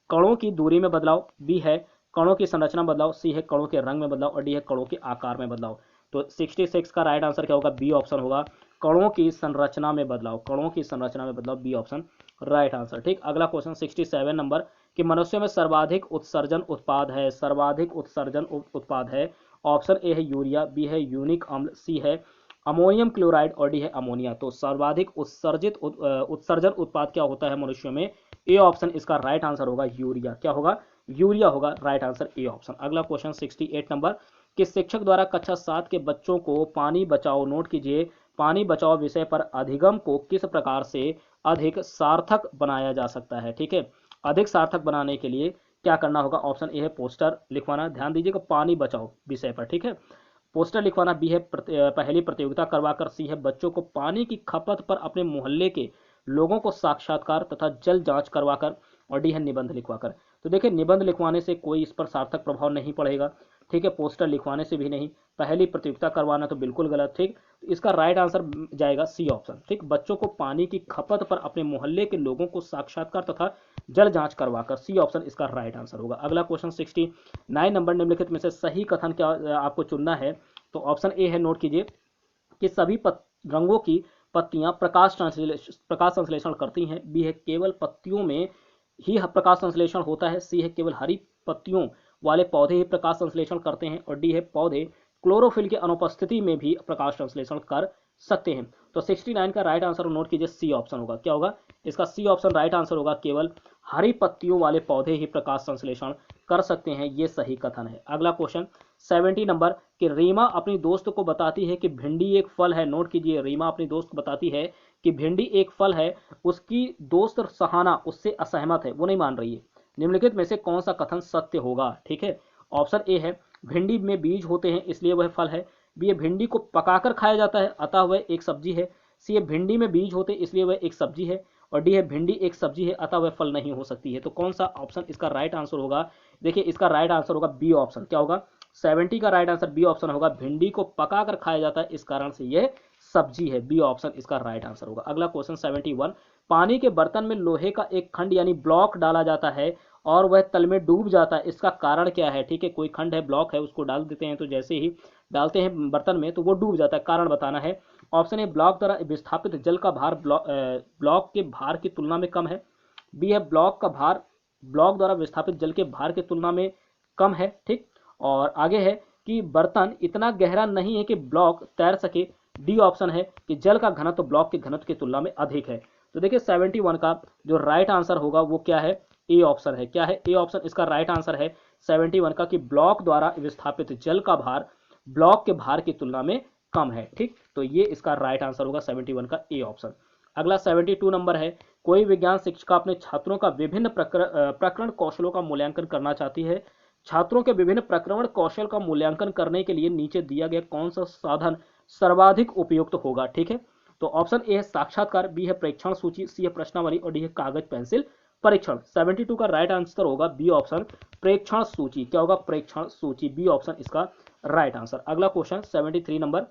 कणों की दूरी में बदलाव, बी है कणों की संरचना में बदलाव, सी है कणों के रंग में बदलाव और डी है कणों के आकार में बदलाव। तो 66 का राइट आंसर क्या होगा? बी ऑप्शन होगा, कणों की संरचना में बदलाव, कणों की संरचना में बदलाव, बी ऑप्शन राइट आंसर। ठीक, अगला क्वेश्चन 67 नंबर कि मनुष्य में सर्वाधिक उत्सर्जन उत्पाद है, सर्वाधिक उत्सर्जन उत्पाद है। ऑप्शन ए है यूरिया, बी है यूनिक अम्ल, सी है अमोनियम क्लोराइड और डी है अमोनिया। तो सर्वाधिक उत्सर्जन उत्पाद क्या होता है मनुष्य में? ए ऑप्शन इसका राइट आंसर होगा यूरिया। क्या होगा? यूरिया होगा राइट आंसर, ए ऑप्शन। अगला क्वेश्चन 68 नंबर कि शिक्षक द्वारा कक्षा 7 के बच्चों को पानी बचाओ, नोट कीजिए, पानी बचाओ विषय पर अधिगम को किस प्रकार से अधिक सार्थक बनाया जा सकता है? ठीक है, अधिक सार्थक बनाने के लिए क्या करना होगा? ऑप्शन ए है पोस्टर लिखवाना, ध्यान दीजिएगा, पानी बचाओ विषय पर। ठीक है, पोस्टर लिखवाना, बी है पहली प्रतियोगिता करवाकर, सी है बच्चों को पानी की खपत पर अपने मोहल्ले के लोगों को साक्षात्कार तथा जल जांच करवाकर और डी है निबंध लिखवाकर। तो देखिए निबंध लिखवाने से कोई इस पर सार्थक प्रभाव नहीं पड़ेगा। ठीक है, पोस्टर लिखवाने से भी नहीं, पहली प्रतियोगिता करवाना तो बिल्कुल गलत। ठीक, इसका राइट आंसर जाएगा सी ऑप्शन। ठीक, बच्चों को पानी की खपत पर अपने मोहल्ले के लोगों को साक्षात्कार तथा जल जांच करवाकर, सी ऑप्शन इसका राइट आंसर होगा। अगला क्वेश्चन 69 नंबर, निम्नलिखित में से सही कथन क्या आपको चुनना है? तो ऑप्शन ए है, नोट कीजिए, कि सभी रंगों की पत्तियां प्रकाश संश्लेषण करती हैं, बी है केवल पत्तियों में ही प्रकाश संश्लेषण होता है, सी है केवल हरी पत्तियों वाले पौधे ही प्रकाश संश्लेषण करते हैं और डी है पौधे क्लोरोफिल की अनुपस्थिति में भी प्रकाश संश्लेषण कर सकते हैं। तो 69 का राइट आंसर नोट कीजिए, सी ऑप्शन होगा। क्या होगा? इसका सी ऑप्शन राइट आंसर होगा, केवल हरी पत्तियों वाले पौधे ही प्रकाश संश्लेषण कर सकते हैं, ये सही कथन है। अगला क्वेश्चन 70 नंबर कि रीमा अपनी दोस्त को बताती है कि भिंडी एक फल है, नोट कीजिए, रीमा अपनी दोस्त को बताती है कि भिंडी एक फल है, उसकी दोस्त सहाना उससे असहमत है, वो नहीं मान रही है। निम्नलिखित में से कौन सा कथन सत्य होगा? ठीक है, ऑप्शन ए है भिंडी में बीज होते हैं इसलिए वह फल है, बी है भिंडी को पकाकर खाया जाता है अतः वह एक सब्जी है, सी है भिंडी में बीज होते इसलिए वह एक सब्जी है और डी है भिंडी एक सब्जी है अतः वह फल नहीं हो सकती है। तो कौन सा ऑप्शन इसका राइट आंसर होगा? देखिए इसका राइट आंसर होगा बी ऑप्शन। क्या होगा? 70 का राइट आंसर बी ऑप्शन होगा, भिंडी को पकाकर खाया जाता है इस कारण से यह सब्जी है, बी ऑप्शन इसका राइट आंसर होगा। अगला क्वेश्चन 71 पानी के बर्तन में लोहे का एक खंड यानी ब्लॉक डाला जाता है और वह तल में डूब जाता है, इसका कारण क्या है? ठीक है, कोई खंड है, ब्लॉक है, उसको डाल देते हैं तो जैसे ही डालते हैं बर्तन में तो वो डूब जाता है, कारण बताना है। ऑप्शन ए ब्लॉक द्वारा विस्थापित जल का भार ब्लॉक के भार की तुलना में कम है। बी है ब्लॉक का भार ब्लॉक द्वारा विस्थापित जल के भार की तुलना में कम है। ठीक, और आगे है कि बर्तन इतना गहरा नहीं है कि ब्लॉक तैर सके। डी ऑप्शन है कि जल का घनत्व तो ब्लॉक के घनत्व की तुलना में अधिक है। तो देखिए 71 का जो राइट आंसर होगा वो क्या है? ए ऑप्शन है। क्या है? ए ऑप्शन इसका राइट आंसर है 71 का, कि ब्लॉक द्वारा विस्थापित जल का भार ब्लॉक के भार की तुलना में कम है। ठीक, तो ये इसका राइट आंसर होगा 71 का, ए ऑप्शन। अगला 72 नंबर है, कोई विज्ञान शिक्षिका अपने छात्रों का विभिन्न प्रकरण कौशलों का मूल्यांकन करना चाहती है। छात्रों के विभिन्न प्रकरण कौशल का मूल्यांकन करने के लिए नीचे दिया गया कौन सा साधन सर्वाधिक उपयुक्त होगा? ठीक है, तो ऑप्शन ए है साक्षात्कार, बी है प्रेक्षण सूची, सी है प्रश्नावली और डी है कागज पेंसिल परीक्षण। 72 का राइट आंसर होगा बी ऑप्शन, प्रेक्षण सूची। क्या होगा? प्रेक्षण सूची, बी ऑप्शन इसका राइट आंसर। अगला क्वेश्चन 73 नंबर,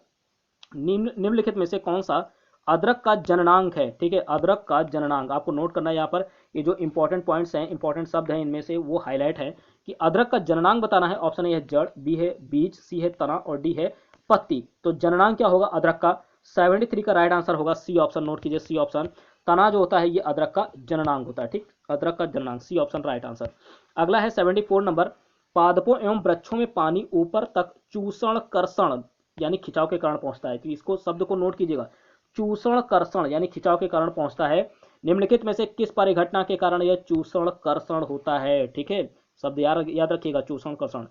निम्नलिखित में से कौन सा अदरक का जननांक है? ठीक है, अदरक का जननांक आपको नोट करना है। यहाँ पर ये जो इंपॉर्टेंट पॉइंट्स हैं, इंपॉर्टेंट शब्द हैं, इनमें से वो हाईलाइट है कि अदरक का जननांक बताना है। ऑप्शन ए है जड़, बी है बीज, सी है तना और डी है पत्ती। तो जननांक क्या होगा अदरक का? 73 का राइट आंसर होगा सी ऑप्शन, नोट कीजिए सी ऑप्शन। तना जो होता है ये अदरक का जननांक होता है। ठीक, अदरक का जननांक, सी ऑप्शन राइट आंसर। अगला है 74 नंबर, पादपों एवं वृक्षों में पानी ऊपर तक चूषण कर्षण यानी खिंचाव के कारण पहुंचता है। तो इसको शब्द को नोट कीजिएगा, चूषण कर्षण यानी खिंचाव के कारण पहुंचता है। निम्नलिखित में से किस परिघटना के कारण यह चूषण कर्षण होता है? ठीक है, शब्द याद रखिएगा, चूषण कर्षण।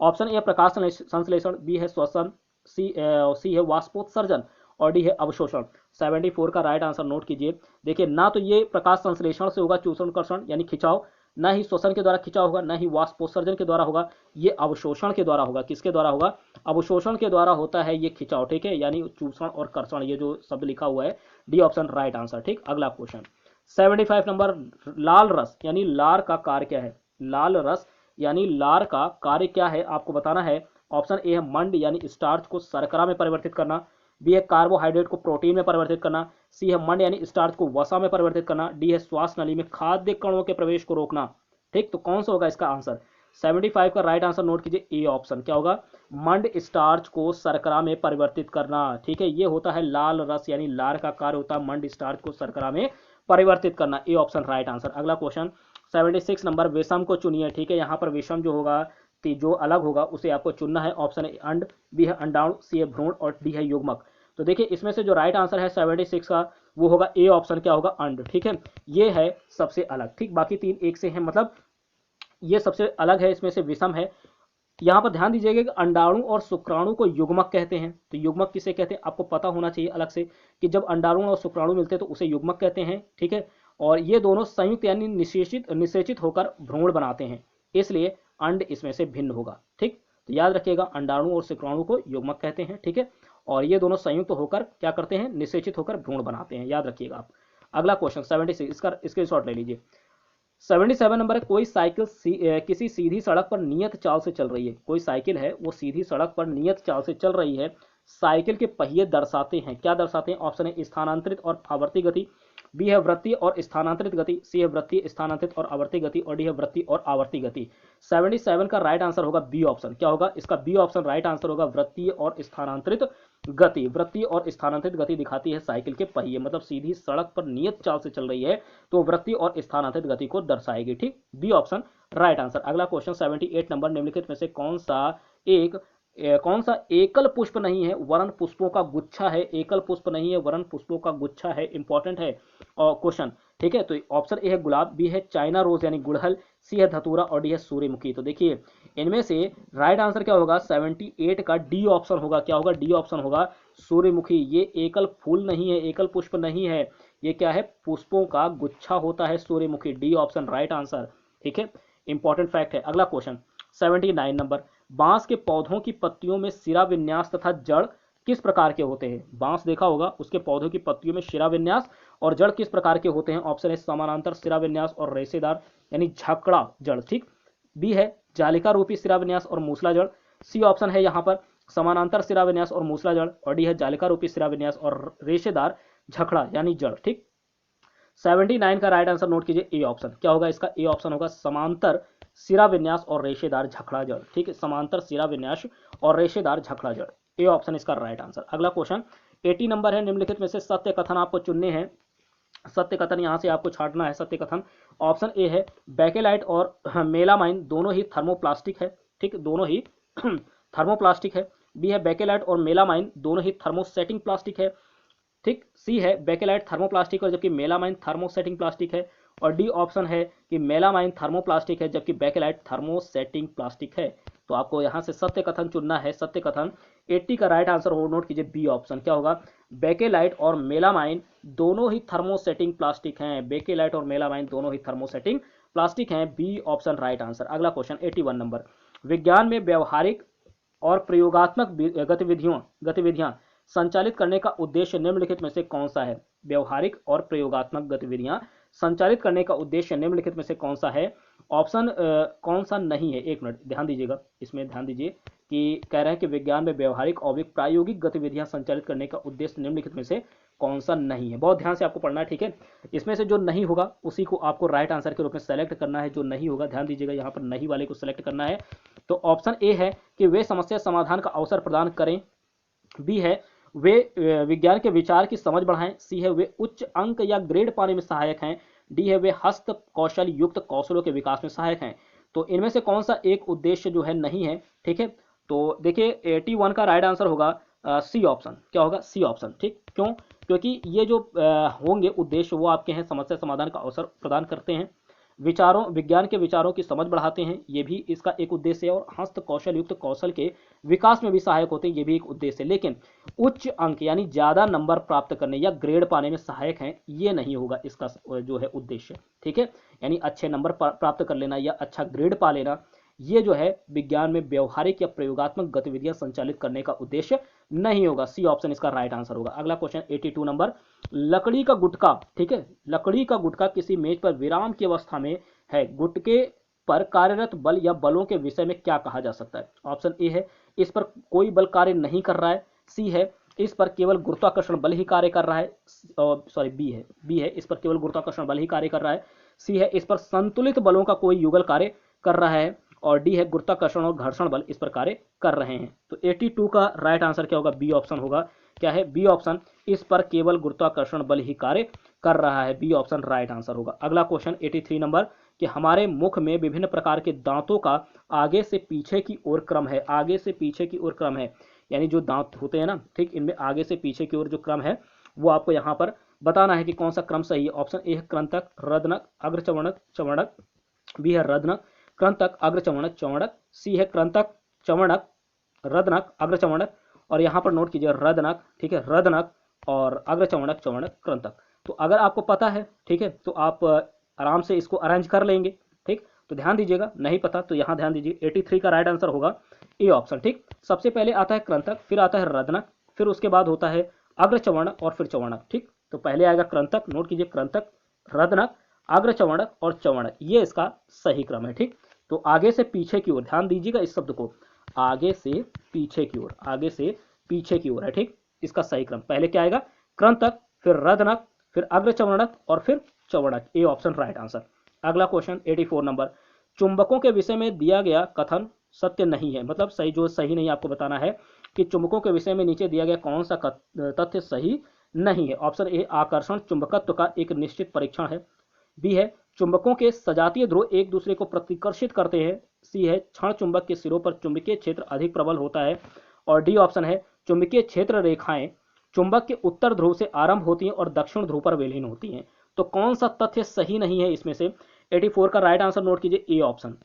ऑप्शन ए प्रकाश संश्लेषण, बी है श्वसन, सी है वाष्पोत्सर्जन और डी है अवशोषण। 74 का राइट आंसर नोट कीजिए। देखिए, ना तो ये प्रकाश संश्लेषण से होगा चूषण कर्षण यानी खिंचाव, ना ही श्वसन के द्वारा खिंचाव होगा, ना ही वाष्पोत्सर्जन के द्वारा होगा, ये अवशोषण के द्वारा होगा। किसके द्वारा होगा? अवशोषण के द्वारा होता है ये खिंचाव। ठीक है, यानी चूषण और कर्षण, ये जो शब्द लिखा हुआ है, डी ऑप्शन राइट आंसर। ठीक, अगला क्वेश्चन 75 नंबर, लाल रस यानी लार का कार्य क्या है? लाल रस यानी लार का कार्य क्या है आपको बताना है। ऑप्शन ए है मंड यानी स्टार्च को शर्करा में परिवर्तित करना, बी है कार्बोहाइड्रेट को प्रोटीन में परिवर्तित करना, सी है मंड यानी स्टार्च को वसा में परिवर्तित करना, डी है श्वास नली में खाद्य कणों के प्रवेश को रोकना। ठीक, तो कौन सा होगा इसका आंसर? 75 का राइट आंसर नोट कीजिए, ए ऑप्शन। क्या होगा? मंड स्टार्च को शर्करा में परिवर्तित करना। ठीक है, ये होता है लाल रस यानी लार का कार्य होता है मंड स्टार्च को शर्करा में परिवर्तित करना, ए ऑप्शन राइट आंसर। अगला क्वेश्चन 76 नंबर, विषम को चुनिए। ठीक है, यहाँ पर विषम जो होगा जो अलग होगा उसे आपको चुनना है। ऑप्शन ए अंड, बी है अंडाणु, सी है भ्रूण और डी है युग्मक। तो देखिए इसमें से जो राइट आंसर है 76 का वो होगा ए ऑप्शन। क्या होगा? अंड। ठीक है, ये है सबसे अलग। ठीक, बाकी तीन एक से हैं, मतलब ये सबसे अलग है, इसमें से विषम है। यहाँ पर ध्यान दीजिएगा कि अंडाणु और शुक्राणु को युग्मक कहते हैं। तो युग्मक किसे कहते हैं आपको पता होना चाहिए अलग से, कि जब अंडाणु और शुक्राणु मिलते हैं तो उसे युग्मक कहते हैं। ठीक है, और ये दोनों संयुक्त यानी निषेचित होकर भ्रूण बनाते हैं, इसलिए अंड इसमें से भिन्न होगा। ठीक, तो याद रखिएगा अंडाणु और शुक्राणु को युग्मक कहते हैं। ठीक है, और ये दोनों संयुक्त होकर क्या करते हैं? निषेचित होकर भ्रूण बनाते हैं, याद रखिएगा आप। अगला क्वेश्चन 76, इसका स्क्रीनशॉट ले लीजिए। 77 नंबर है, कोई साइकिल किसी सीधी सड़क पर नियत चाल से चल रही है। कोई साइकिल है वो सीधी सड़क पर नियत चाल से चल रही है। साइकिल के पहिए दर्शाते हैं, क्या दर्शाते हैं? ऑप्शन है स्थानांतरित और आवर्ती गति, बी है वृत्तीय और स्थानांतरित गति, सी है वृत्तीय स्थानांतरित और आवर्ती गति और डी है वृत्तीय और आवर्ती गति। 77 का राइट आंसर होगा बी ऑप्शन। क्या होगा इसका? बी ऑप्शन राइट आंसर होगा, वृत्तीय और स्थानांतरित गति। वृत्तीय और स्थानांतरित गति दिखाती है साइकिल के पहिए, मतलब सीधी सड़क पर नियत चाल से चल रही है तो वृत्तीय और स्थानांतरित गति को दर्शाएगी। ठीक, बी ऑप्शन राइट आंसर। अगला क्वेश्चन 78 नंबर, निम्नलिखित में से कौन सा एकल पुष्प नहीं है वरन पुष्पों का गुच्छा है? एकल पुष्प नहीं है वरन पुष्पों का गुच्छा है, इंपॉर्टेंट है और क्वेश्चन। ठीक है, तो ऑप्शन ए है गुलाब, बी है चाइना रोज यानी गुड़हल, सी है धतूरा और डी है सूर्यमुखी। तो देखिए इनमें से राइट आंसर क्या होगा? 78 का डी ऑप्शन होगा। क्या होगा? डी ऑप्शन होगा, सूर्यमुखी। ये एकल फूल नहीं है, एकल पुष्प नहीं है, ये क्या है? पुष्पों का गुच्छा होता है सूर्यमुखी। D option right answer. ठीक है, इंपॉर्टेंट फैक्ट है। अगला क्वेश्चन 79 नंबर, बांस के पौधों की पत्तियों में शिरा विन्यास तथा जड़ किस प्रकार के होते हैं? बांस देखा होगा, उसके पौधों की पत्तियों में शिरा विन्यास और जड़ किस प्रकार के होते हैं? ऑप्शन है समानांतर शिरा विन्यास और रेशेदार यानी झकड़ा जड़। ठीक, बी है जालिका रूपी शिरा विन्यास और मूसला जड़, सी ऑप्शन है यहाँ पर समानांतर शिरा विन्यास और मूसला जड़ और डी है जालिका रूपी शिरा विन्यास और रेशेदार झकड़ा यानी जड़। ठीक, 79 का राइट आंसर नोट कीजिए ए ऑप्शन। क्या होगा इसका? ए ऑप्शन होगा समांतर सिरा विन्यास और रेशेदार झखड़ा जड़। ठीक है, समांतर सिरा विन्यास और रेशेदार झखड़ा जड़, ए ऑप्शन इसका राइट आंसर। अगला क्वेश्चन 80 नंबर है, निम्नलिखित में से सत्य कथन आपको चुनने हैं। सत्य कथन यहां से आपको छांटना है। सत्य कथन ऑप्शन ए है बेकेलाइट और मेलामाइन दोनों ही थर्मोप्लास्टिक है। ठीक, दोनों ही थर्मोप्लास्टिक है। बी है बेकेलाइट और मेलामाइन दोनों ही थर्मोसेटिंग प्लास्टिक है। ठीक, सी है बेकेलाइट थर्मोप्लास्टिक और जबकि मेलामाइन थर्मोसेटिंग प्लास्टिक है। और डी ऑप्शन है कि मेलामाइन थर्मोप्लास्टिक है जबकि बेकेलाइट थर्मोसेटिंग प्लास्टिक है। तो आपको यहां से सत्य कथन चुनना है। सत्य कथन 80 का राइट आंसर हो, नोट कीजिए बी ऑप्शन। क्या होगा? बेकेलाइट और मेलामाइन दोनों ही थर्मोसेटिंग प्लास्टिक हैं। बेकेलाइट और मेलामाइन दोनों ही थर्मोसेटिंग प्लास्टिक हैं, बी ऑप्शन राइट आंसर। अगला क्वेश्चन 81 नंबर, विज्ञान में व्यवहारिक और प्रयोगात्मक गतिविधियां संचालित करने का उद्देश्य निम्नलिखित में से कौन सा है? व्यवहारिक और प्रयोगात्मक गतिविधियां संचालित करने का उद्देश्य निम्नलिखित में से कौन सा है? ऑप्शन कौन सा नहीं है? एक मिनट ध्यान दीजिएगा, इसमें ध्यान दीजिए कि कह रहे हैं कि विज्ञान में व्यवहारिक और प्रायोगिक गतिविधियां संचालित करने का उद्देश्य निम्नलिखित में से कौन सा नहीं है? बहुत ध्यान से आपको पढ़ना है। ठीक है, इसमें से जो नहीं होगा उसी को आपको राइट आंसर के रूप में सेलेक्ट करना है। जो नहीं होगा, ध्यान दीजिएगा, यहाँ पर नहीं वाले को सेलेक्ट करना है। तो ऑप्शन ए है कि वे समस्या समाधान का अवसर प्रदान करें। बी है वे विज्ञान के विचार की समझ बढ़ाएं। सी है वे उच्च अंक या ग्रेड पाने में सहायक हैं। डी है वे हस्त कौशल युक्त कौशलों के विकास में सहायक हैं। तो इनमें से कौन सा एक उद्देश्य जो है नहीं है? ठीक है, तो देखिए 81 का राइट आंसर होगा सी ऑप्शन। क्या होगा? C option. ठीक, क्यों? क्योंकि ये जो होंगे उद्देश्य वो आपके हैं समस्या समाधान का अवसर प्रदान करते हैं, विचारों विज्ञान के विचारों की समझ बढ़ाते हैं, ये भी इसका एक उद्देश्य है, और हस्त कौशल युक्त कौशल के विकास में भी सहायक होते हैं, ये भी एक उद्देश्य है। लेकिन उच्च अंक यानी ज्यादा नंबर प्राप्त करने या ग्रेड पाने में सहायक हैं, ये नहीं होगा इसका जो है उद्देश्य। ठीक है, यानी अच्छे नंबर प्राप्त कर लेना या अच्छा ग्रेड पा लेना, ये जो है विज्ञान में व्यवहारिक या प्रयोगात्मक गतिविधियां संचालित करने का उद्देश्य नहीं होगा। सी ऑप्शन इसका राइट आंसर होगा। अगला क्वेश्चन 82 नंबर, लकड़ी का गुटका। ठीक है, लकड़ी का गुटका किसी मेज पर विराम की अवस्था में है, गुटके पर कार्यरत बल या बलों के विषय में क्या कहा जा सकता है? ऑप्शन ए है इस पर कोई बल कार्य नहीं कर रहा है। सी है इस पर केवल गुरुत्वाकर्षण बल ही कार्य कर रहा है। सॉरी, बी है इस पर केवल गुरुत्वाकर्षण बल ही कार्य कर रहा है। सी है इस पर संतुलित बलों का कोई युगल कार्य कर रहा है। और डी है गुरुत्वाकर्षण और घर्षण बल इस पर कार्य कर रहे हैं। तो 82 का राइट आंसर क्या होगा? बी ऑप्शन होगा। क्या है? बी ऑप्शन, इस पर केवल गुरुत्वाकर्षण बल ही कार्य कर रहा है, बी ऑप्शन राइट आंसर होगा। अगला क्वेश्चन 83 नंबर, कि हमारे मुख में विभिन्न प्रकार के दांतों का आगे से पीछे की ओर क्रम है। आगे से पीछे की ओर क्रम है, यानी जो दांत होते हैं ना, ठीक, इनमें आगे से पीछे की ओर जो क्रम है वो आपको यहाँ पर बताना है कि कौन सा क्रम सही है। ऑप्शन ए है कृंतक, रदनक, अग्रचवर्णक, चवर्णक। बी है रदनक, कृंतक, अग्रचवर्णक, चवर्णक। सी है कृंतक, चवर्णक, रदनक, अग्रचवर्णक। और यहाँ पर नोट कीजिए रदनक। ठीक है, रदनक और अग्रचवर्णक, चवर्णक, कृंतक। तो अगर आपको पता है, ठीक है, तो आप आराम से इसको अरेंज कर लेंगे। ठीक, तो ध्यान दीजिएगा, नहीं पता तो यहाँ ध्यान दीजिए। 83 का राइट आंसर होगा ए ऑप्शन। ठीक, सबसे पहले आता है कृंतक, फिर आता है रदनक, फिर उसके बाद होता है अग्रचवर्णक और फिर चवर्णक। ठीक, तो पहले आएगा कृंतक, नोट कीजिए कृंतक, रदनक, अग्रचवर्णक और चवर्णक, ये इसका सही क्रम है। ठीक, तो आगे से पीछे की ओर, ध्यान दीजिएगा इस शब्द को, आगे से पीछे की ओर, आगे से पीछे की ओर है। ठीक, इसका सही क्रम पहले क्या आएगा? कृंतक, फिर रदनक, फिर अग्रचवर्णक और फिर चवर्णक, ए ऑप्शन राइट आंसर। अगला क्वेश्चन 84 नंबर, चुंबकों के विषय में दिया गया कथन सत्य नहीं है। मतलब सही, जो सही नहीं आपको बताना है कि चुंबकों के विषय में नीचे दिया गया कौन सा तथ्य सही नहीं है। ऑप्शन ए आकर्षण चुंबकत्व का एक निश्चित परीक्षण है। बी है चुंबकों के सजातीय ध्रुव एक दूसरे को प्रतिकर्षित करते हैं। सी है क्षण चुंबक के सिरों पर चुंबकीय क्षेत्र अधिक प्रबल होता है। और डी ऑप्शन है चुंबकीय क्षेत्र रेखाएं चुंबक के उत्तर ध्रुव से आरंभ होती हैं और दक्षिण ध्रुव पर विलीन होती हैं। तो कौन सा तथ्य सही नहीं है इसमें से? 84 का राइट आंसर नोट कीजिए ए ऑप्शन।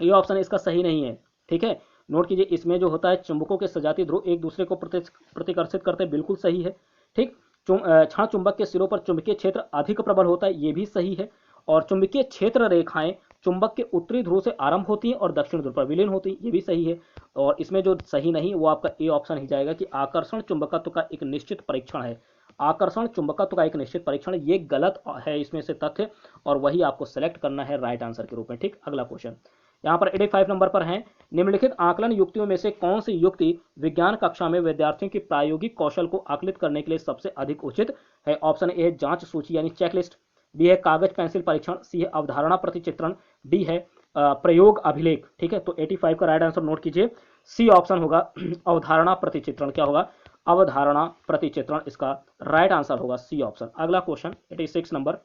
ए ऑप्शन इसका सही नहीं है। ठीक है, नोट कीजिए, इसमें जो होता है चुंबकों के सजातीय ध्रुव एक दूसरे को प्रतिकर्षित करते हैं, बिल्कुल सही है। ठीक, क्षण चुंबक के सिरों पर चुंबकीय क्षेत्र अधिक प्रबल होता है, ये भी सही है। और चुंबकीय क्षेत्र रेखाएं चुंबक के उत्तरी ध्रुव से आरंभ होती हैं और दक्षिण ध्रुव पर विलीन होती हैं, ये भी सही है। और इसमें जो सही नहीं वो आपका ए ऑप्शन ही जाएगा कि आकर्षण चुंबकत्व का एक निश्चित परीक्षण है। आकर्षण चुंबकत्व का एक निश्चित परीक्षण, ये गलत है इसमें से तथ्य, और वही आपको सेलेक्ट करना है राइट आंसर के रूप में। ठीक, अगला क्वेश्चन यहाँ पर 85 नंबर पर है, निम्नलिखित आकलन युक्तियों में से कौन सी युक्ति विज्ञान कक्षा में विद्यार्थियों की प्रायोगिक कौशल को आकलित करने के लिए सबसे अधिक उचित है? ऑप्शन ए जांच सूची यानी चेकलिस्ट। बी है कागज पेंसिल परीक्षण, सी है अवधारणा प्रतिचित्रण, डी है प्रयोग अभिलेख। ठीक है, तो 85 का राइट आंसर नोट कीजिए, सी ऑप्शन होगा अवधारणा प्रतिचित्रण। क्या होगा? अवधारणा प्रतिचित्रण इसका राइट आंसर होगा, सी ऑप्शन। अगला क्वेश्चन 86 नंबर,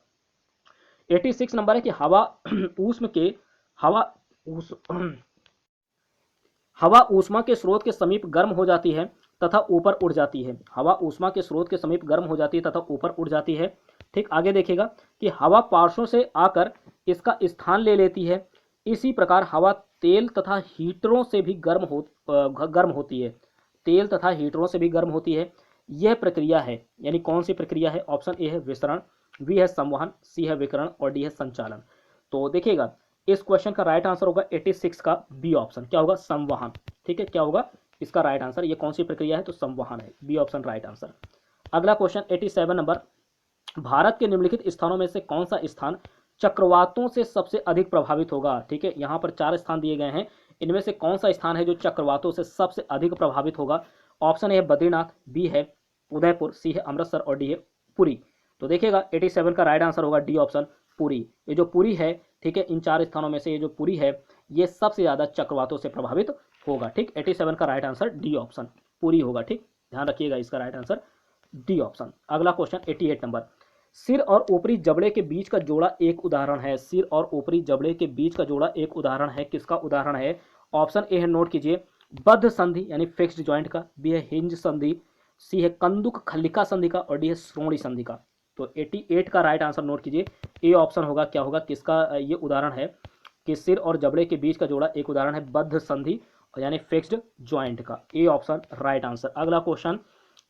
86 नंबर है कि हवा ऊष्म के हवा उस, हवा ऊष्मा के स्रोत के समीप गर्म हो जाती है तथा ऊपर उड़ जाती है। हवा ऊष्मा के स्रोत के समीप गर्म हो जाती है तथा ऊपर उड़ जाती है। ठीक, आगे देखिएगा कि हवा पार्श्वों से आकर इसका स्थान ले लेती है। इसी प्रकार हवा तेल तथा हीटरों से भी गर्म होती है। तेल तथा हीटरों से भी गर्म होती है। यह प्रक्रिया है, यानी कौन सी प्रक्रिया है? ऑप्शन ए है विसरण, बी है संवहन, सी है विकिरण और डी है संचालन। तो देखिएगा इस क्वेश्चन का राइट आंसर होगा 86 का बी ऑप्शन। क्या होगा? संवहन। ठीक है, क्या होगा इसका राइट आंसर? ये कौन सी प्रक्रिया है? तो संवहन है, बी ऑप्शन राइट आंसर। अगला क्वेश्चन 87 नंबर, भारत के निम्नलिखित स्थानों में से कौन सा स्थान चक्रवातों से सबसे अधिक प्रभावित होगा? ठीक है, यहाँ पर 4 स्थान दिए गए हैं, इनमें से कौन सा स्थान है जो चक्रवातों से सबसे अधिक प्रभावित होगा? ऑप्शन ए है बद्रीनाथ, बी है उदयपुर, सी है अमृतसर और डी है पुरी। तो देखिएगा 87 का राइट आंसर होगा डी ऑप्शन पुरी। ये जो पुरी है, ठीक है, इन 4 स्थानों में से ये जो पुरी है ये सबसे ज्यादा चक्रवातों से प्रभावित होगा। ठीक, 87 का right answer D option Puri होगा। ठीक, ध्यान रखिएगा इसका राइट आंसर डी ऑप्शन। अगला क्वेश्चन 88 नंबर, सिर और ऊपरी जबड़े के बीच का जोड़ा एक उदाहरण है। सिर और ऊपरी जबड़े के बीच का जोड़ा एक उदाहरण है, किसका उदाहरण है? ऑप्शन ए है, नोट कीजिए, बद्ध संधि यानी फिक्स्ड जॉइंट का, बी है हिंज संधि, सी है कंदुक खल्लिका संधि का और डी है श्रोणि संधि का। तो 88 का राइट आंसर नोट कीजिए, ए ऑप्शन होगा। क्या होगा? किसका ये उदाहरण है कि सिर और जबड़े के बीच का जोड़ा एक उदाहरण है बद्ध संधि यानी फिक्स्ड जॉइंट का, ए ऑप्शन राइट आंसर। अगला क्वेश्चन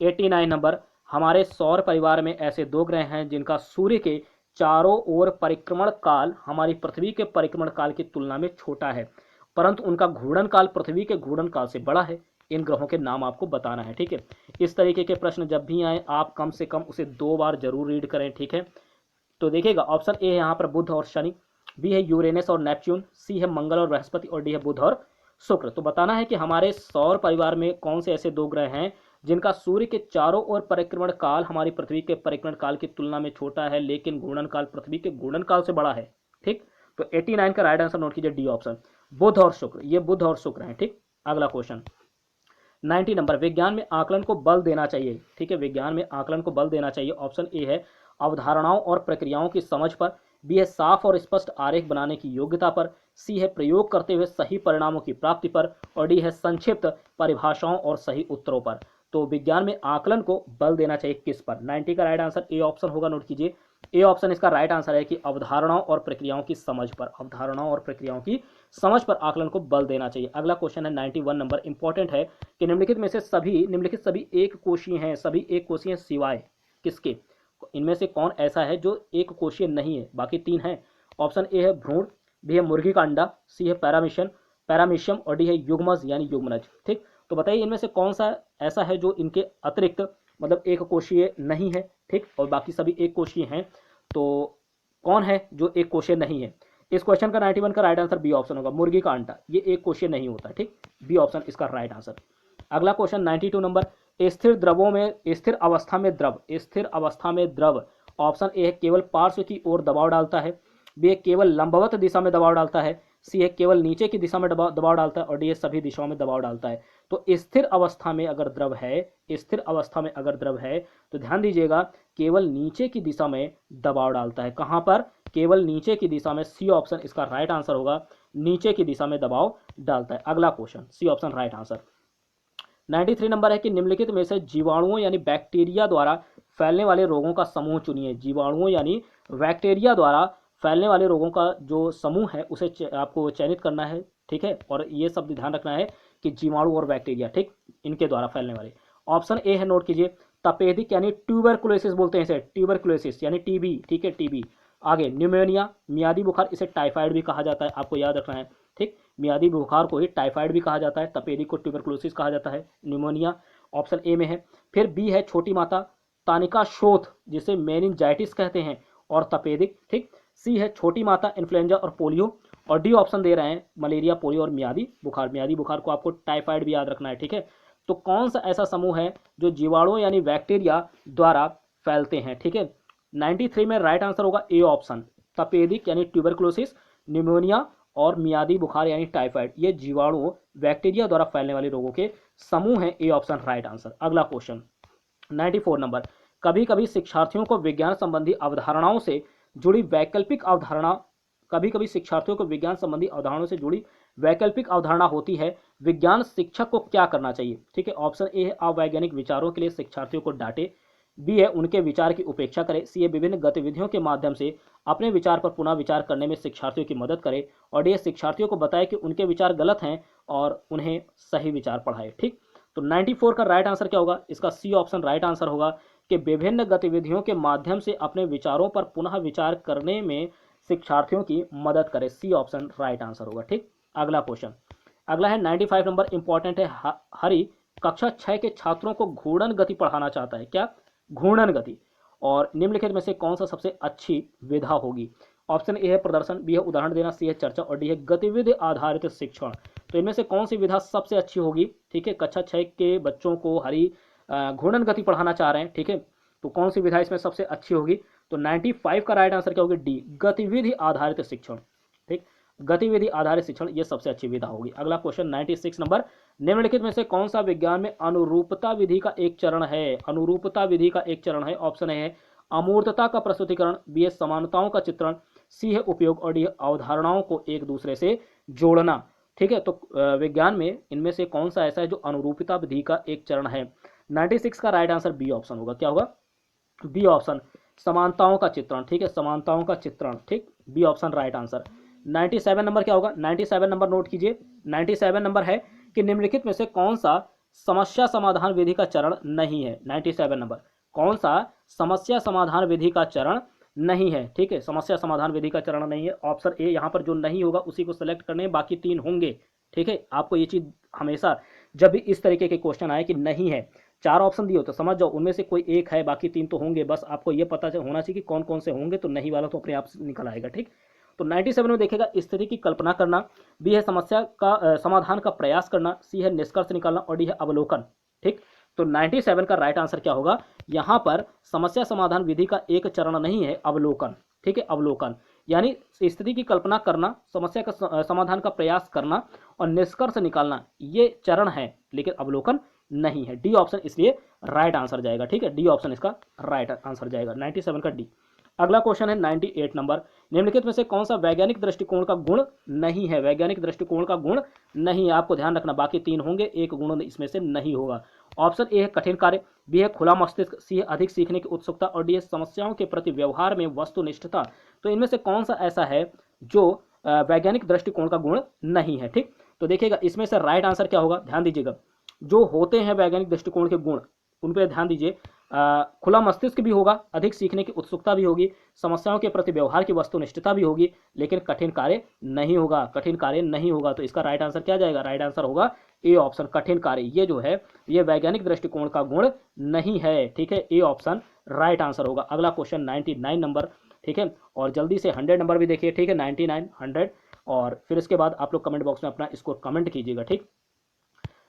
89 नंबर, हमारे सौर परिवार में ऐसे 2 ग्रह हैं जिनका सूर्य के चारों ओर परिक्रमण काल हमारी पृथ्वी के परिक्रमण काल की तुलना में छोटा है, परंतु उनका घूर्णन काल पृथ्वी के घूर्णन काल से बड़ा है। इन ग्रहों के नाम आपको बताना है। ठीक है, इस तरीके के प्रश्न जब भी आए आप कम से कम उसे 2 बार जरूर रीड करें। ठीक है, तो देखिएगा ऑप्शन ए है यहाँ पर बुध और शनि, बी है यूरेनस और नेपच्यून, सी है मंगल और बृहस्पति और डी है बुध और शुक्र। तो बताना है कि हमारे सौर परिवार में कौन से ऐसे 2 ग्रह हैं जिनका सूर्य के चारों ओर परिक्रमण काल हमारी पृथ्वी के परिक्रमण काल की तुलना में छोटा है, लेकिन घूर्णन काल पृथ्वी के घूर्णन काल से बड़ा है। ठीक, तो 89 का राइट आंसर नोट कीजिए, डी ऑप्शन, बुध और शुक्र। ये बुध और शुक्र हैं। ठीक, अगला क्वेश्चन 90 नंबर, विज्ञान में आकलन को बल देना चाहिए। ठीक है, विज्ञान में आकलन को बल देना चाहिए। ऑप्शन ए है अवधारणाओं और प्रक्रियाओं की समझ पर, बी है साफ और स्पष्ट आरेख बनाने की योग्यता पर, सी है प्रयोग करते हुए सही परिणामों की प्राप्ति पर और डी है संक्षिप्त परिभाषाओं और सही उत्तरों पर। तो विज्ञान में आकलन को बल देना चाहिए किस पर? 90 का राइट आंसर ए ऑप्शन होगा, नोट कीजिए, ए ऑप्शन इसका राइट आंसर है कि अवधारणाओं और प्रक्रियाओं की समझ पर, अवधारणाओं और प्रक्रियाओं की समझ पर आकलन को बल देना चाहिए। अगला क्वेश्चन है 91 नंबर, इंपॉर्टेंट है कि निम्नलिखित सभी एक कोशीय हैं, सभी एक कोशीय सिवाय किसके? इनमें से कौन ऐसा है जो एक कोशीय नहीं है? बाकी 3 हैं। ऑप्शन ए है भ्रूण, बी है मुर्गी का अंडा, सी है पैरामीशियम और डी है युग्मज यानी युग्मनज। ठीक, तो बताइए इनमें से कौन सा ऐसा है जो इनके अतिरिक्त मतलब एक कोशीय नहीं है? ठीक, और बाकी सभी एक कोशीय हैं, तो कौन है जो एक कोशीय नहीं है? इस क्वेश्चन का 91 का राइट आंसर बी ऑप्शन होगा, मुर्गी का अंडा, ये एक कोशीय नहीं होता। ठीक, बी ऑप्शन इसका राइट आंसर। अगला क्वेश्चन 92 नंबर, स्थिर द्रवों में स्थिर अवस्था में द्रव, ऑप्शन ए है केवल पार्श्व की ओर दबाव डालता है, बी है केवल लंबवत दिशा में दबाव डालता है, सी है केवल नीचे की दिशा में दबाव डालता है और डी है सभी दिशाओं में दबाव डालता है। तो स्थिर अवस्था में अगर द्रव है, तो ध्यान दीजिएगा केवल नीचे की दिशा में दबाव डालता है। कहां पर? केवल नीचे की दिशा में, सी ऑप्शन इसका राइट आंसर होगा, नीचे की दिशा में दबाव डालता है। अगला question C option right answer. 93 number है कि निम्नलिखित में से जीवाणुओं यानी बैक्टीरिया द्वारा फैलने वाले रोगों का समूह चुनिए। जीवाणुओं यानी बैक्टीरिया द्वारा फैलने वाले रोगों का जो समूह है उसे आपको चयनित करना है। ठीक है, और ये शब्द ध्यान रखना है कि जीवाणु और बैक्टीरिया, ठीक, इनके द्वारा फैलने वाले। ऑप्शन ए है, नोट कीजिए, तपेदिक यानी ट्यूबरकुलोसिस बोलते हैं इसे, ट्यूबरकुलोसिस यानी टीबी। ठीक है, टीबी। आगे न्यूमोनिया, मियादी बुखार, इसे टाइफाइड भी कहा जाता है, आपको याद रखना है। ठीक, मियादी बुखार को ही टाइफाइड भी कहा जाता है, तपेदिक को ट्यूबरकुलोसिस कहा जाता है, न्यूमोनिया ऑप्शन ए में है। फिर बी है छोटी माता तानिका शोथ जिसे मेनिंजाइटिस कहते हैं और तपेदिक। ठीक, सी है छोटी माता इन्फ्लुएंजा और पोलियो और डी ऑप्शन दे रहे हैं मलेरिया, पोलियो और मियादी बुखार। मियादी बुखार को आपको टाइफाइड भी याद रखना है। ठीक है, तो कौन सा ऐसा समूह है जो जीवाणु यानी बैक्टीरिया द्वारा फैलते हैं? ठीक है, 93 में राइट आंसर होगा ए ऑप्शन, तपेदिक यानी ट्यूबरकुलोसिस, निमोनिया और मियादी बुखार यानी टाइफाइड, ये जीवाणु बैक्टीरिया द्वारा फैलने वाले रोगों के समूह हैं। A option right answer. अगला क्वेश्चन 94 नंबर, कभी कभी शिक्षार्थियों को विज्ञान संबंधी अवधारणाओं से जुड़ी वैकल्पिक अवधारणा कभी कभी शिक्षार्थियों को विज्ञान संबंधी अवधारणाओं से जुड़ी वैकल्पिक अवधारणा होती है, विज्ञान शिक्षक को क्या करना चाहिए? ठीक है, ऑप्शन ए है अवैज्ञानिक विचारों के लिए शिक्षार्थियों को डांटे, बी है उनके विचार की उपेक्षा करे, सी है विभिन्न गतिविधियों के माध्यम से अपने विचार पर पुनः विचार करने में शिक्षार्थियों की मदद करे, और डी शिक्षार्थियों को बताए कि उनके विचार गलत हैं और उन्हें सही विचार पढ़ाए। ठीक, तो 94 का राइट आंसर क्या होगा? इसका सी ऑप्शन राइट आंसर होगा कि विभिन्न गतिविधियों के माध्यम से अपने विचारों पर पुनः विचार करने में शिक्षार्थियों की मदद करे। सी ऑप्शन राइट आंसर होगा। ठीक, अगला क्वेश्चन, अगला है 95 नंबर, इंपॉर्टेंट है। हरि कक्षा 6 के छात्रों को घूर्णन गति पढ़ाना चाहता है। क्या? घूर्णन गति। और निम्नलिखित में से कौन सा सबसे अच्छी विधा होगी? ऑप्शन ए है प्रदर्शन, बी है उदाहरण देना, सी है चर्चा और डी है गतिविधि आधारित शिक्षण। तो इनमें से कौन सी विधा सबसे अच्छी होगी? ठीक है, कक्षा 6 के बच्चों को हरि घूर्णन गति पढ़ाना चाह रहे हैं। ठीक है, तो कौन सी विधा इसमें सबसे अच्छी होगी? तो 95 का राइट आंसर क्या होगी? डी, गतिविधि आधारित शिक्षण। ठीक, गतिविधि आधारित शिक्षण ये सबसे अच्छी विधा होगी। अगला क्वेश्चन 96 नंबर, निम्नलिखित में से कौन सा विज्ञान में अनुरूपता विधि का एक चरण है? अनुरूपता विधि का एक चरण है। ऑप्शन ए है अमूर्तता का प्रस्तुतिकरण, बी है समानताओं का चित्रण, सी है उपयोग और डी है अवधारणाओं को एक दूसरे से जोड़ना। ठीक है, तो विज्ञान में इनमें से कौन सा ऐसा है जो अनुरूपता विधि का एक चरण है? 96 का राइट आंसर बी ऑप्शन होगा। क्या होगा? बी ऑप्शन, समानताओं का चित्रण। ठीक है, समानताओं का चित्रण। ठीक, B option right answer. 97 number क्या होगा? 97 नंबर नोट कीजिए। 97 नंबर है कि निम्नलिखित में से कौन सा समस्या समाधान विधि का चरण नहीं है? 97 नंबर, कौन सा समस्या समाधान विधि का चरण नहीं है? ठीक है, समस्या समाधान विधि का चरण नहीं है। ऑप्शन ए यहाँ पर जो नहीं होगा उसी को सिलेक्ट करने, बाकी 3 होंगे। ठीक है, आपको ये चीज हमेशा जब भी इस तरीके के क्वेश्चन आए कि नहीं है, 4 ऑप्शन दिए हो तो समझ जाओ उनमें से कोई एक है, बाकी 3 तो होंगे। बस आपको ये पता होना चाहिए कि कौन कौन से होंगे, तो नहीं वाला तो अपने आप से निकल आएगा। ठीक, तो 97 में देखेगा स्थिति की कल्पना करना, बी है समस्या का समाधान का प्रयास करना, सी है निष्कर्ष निकालना और डी है अवलोकन। ठीक, तो 97 का राइट आंसर क्या होगा? यहाँ पर समस्या समाधान विधि का एक चरण नहीं है, अवलोकन। ठीक है, अवलोकन यानी स्थिति की कल्पना करना, समस्या का समाधान का प्रयास करना और निष्कर्ष निकालना, ये चरण है, लेकिन अवलोकन नहीं है। डी ऑप्शन इसलिए राइट आंसर जाएगा। ठीक है, डी ऑप्शन इसका राइट आंसर जाएगा, 97 का डी। अगला क्वेश्चन है 98 नंबर, निम्नलिखित में से कौन सा वैज्ञानिक दृष्टिकोण का गुण नहीं है? वैज्ञानिक दृष्टिकोण का गुण नहीं है, आपको ध्यान रखना, बाकी 3 होंगे, एक गुण इसमें से नहीं होगा। ऑप्शन ए है कठिन कार्य, बी है खुला मस्तिष्क, सी है अधिक सीखने की उत्सुकता और डी है समस्याओं के प्रति व्यवहार में वस्तुनिष्ठता। तो इनमें से कौन सा ऐसा है जो वैज्ञानिक दृष्टिकोण का गुण नहीं है? ठीक, तो देखिएगा इसमें से राइट आंसर क्या होगा, ध्यान दीजिएगा। जो होते हैं वैज्ञानिक दृष्टिकोण के गुण, उन पर ध्यान दीजिए। खुला मस्तिष्क भी होगा, अधिक सीखने की उत्सुकता भी होगी, समस्याओं के प्रति व्यवहार की वस्तुनिष्ठता भी होगी, लेकिन कठिन कार्य नहीं होगा। कठिन कार्य नहीं होगा, तो इसका राइट आंसर क्या जाएगा? राइट आंसर होगा ए ऑप्शन, कठिन कार्य। ये जो है ये वैज्ञानिक दृष्टिकोण का गुण नहीं है। ठीक है, ए ऑप्शन राइट आंसर होगा। अगला क्वेश्चन 99 नंबर। ठीक है, और जल्दी से 100 नंबर भी देखिए। ठीक है, 99, 100 और फिर इसके बाद आप लोग कमेंट बॉक्स में अपना स्कोर कमेंट कीजिएगा। ठीक,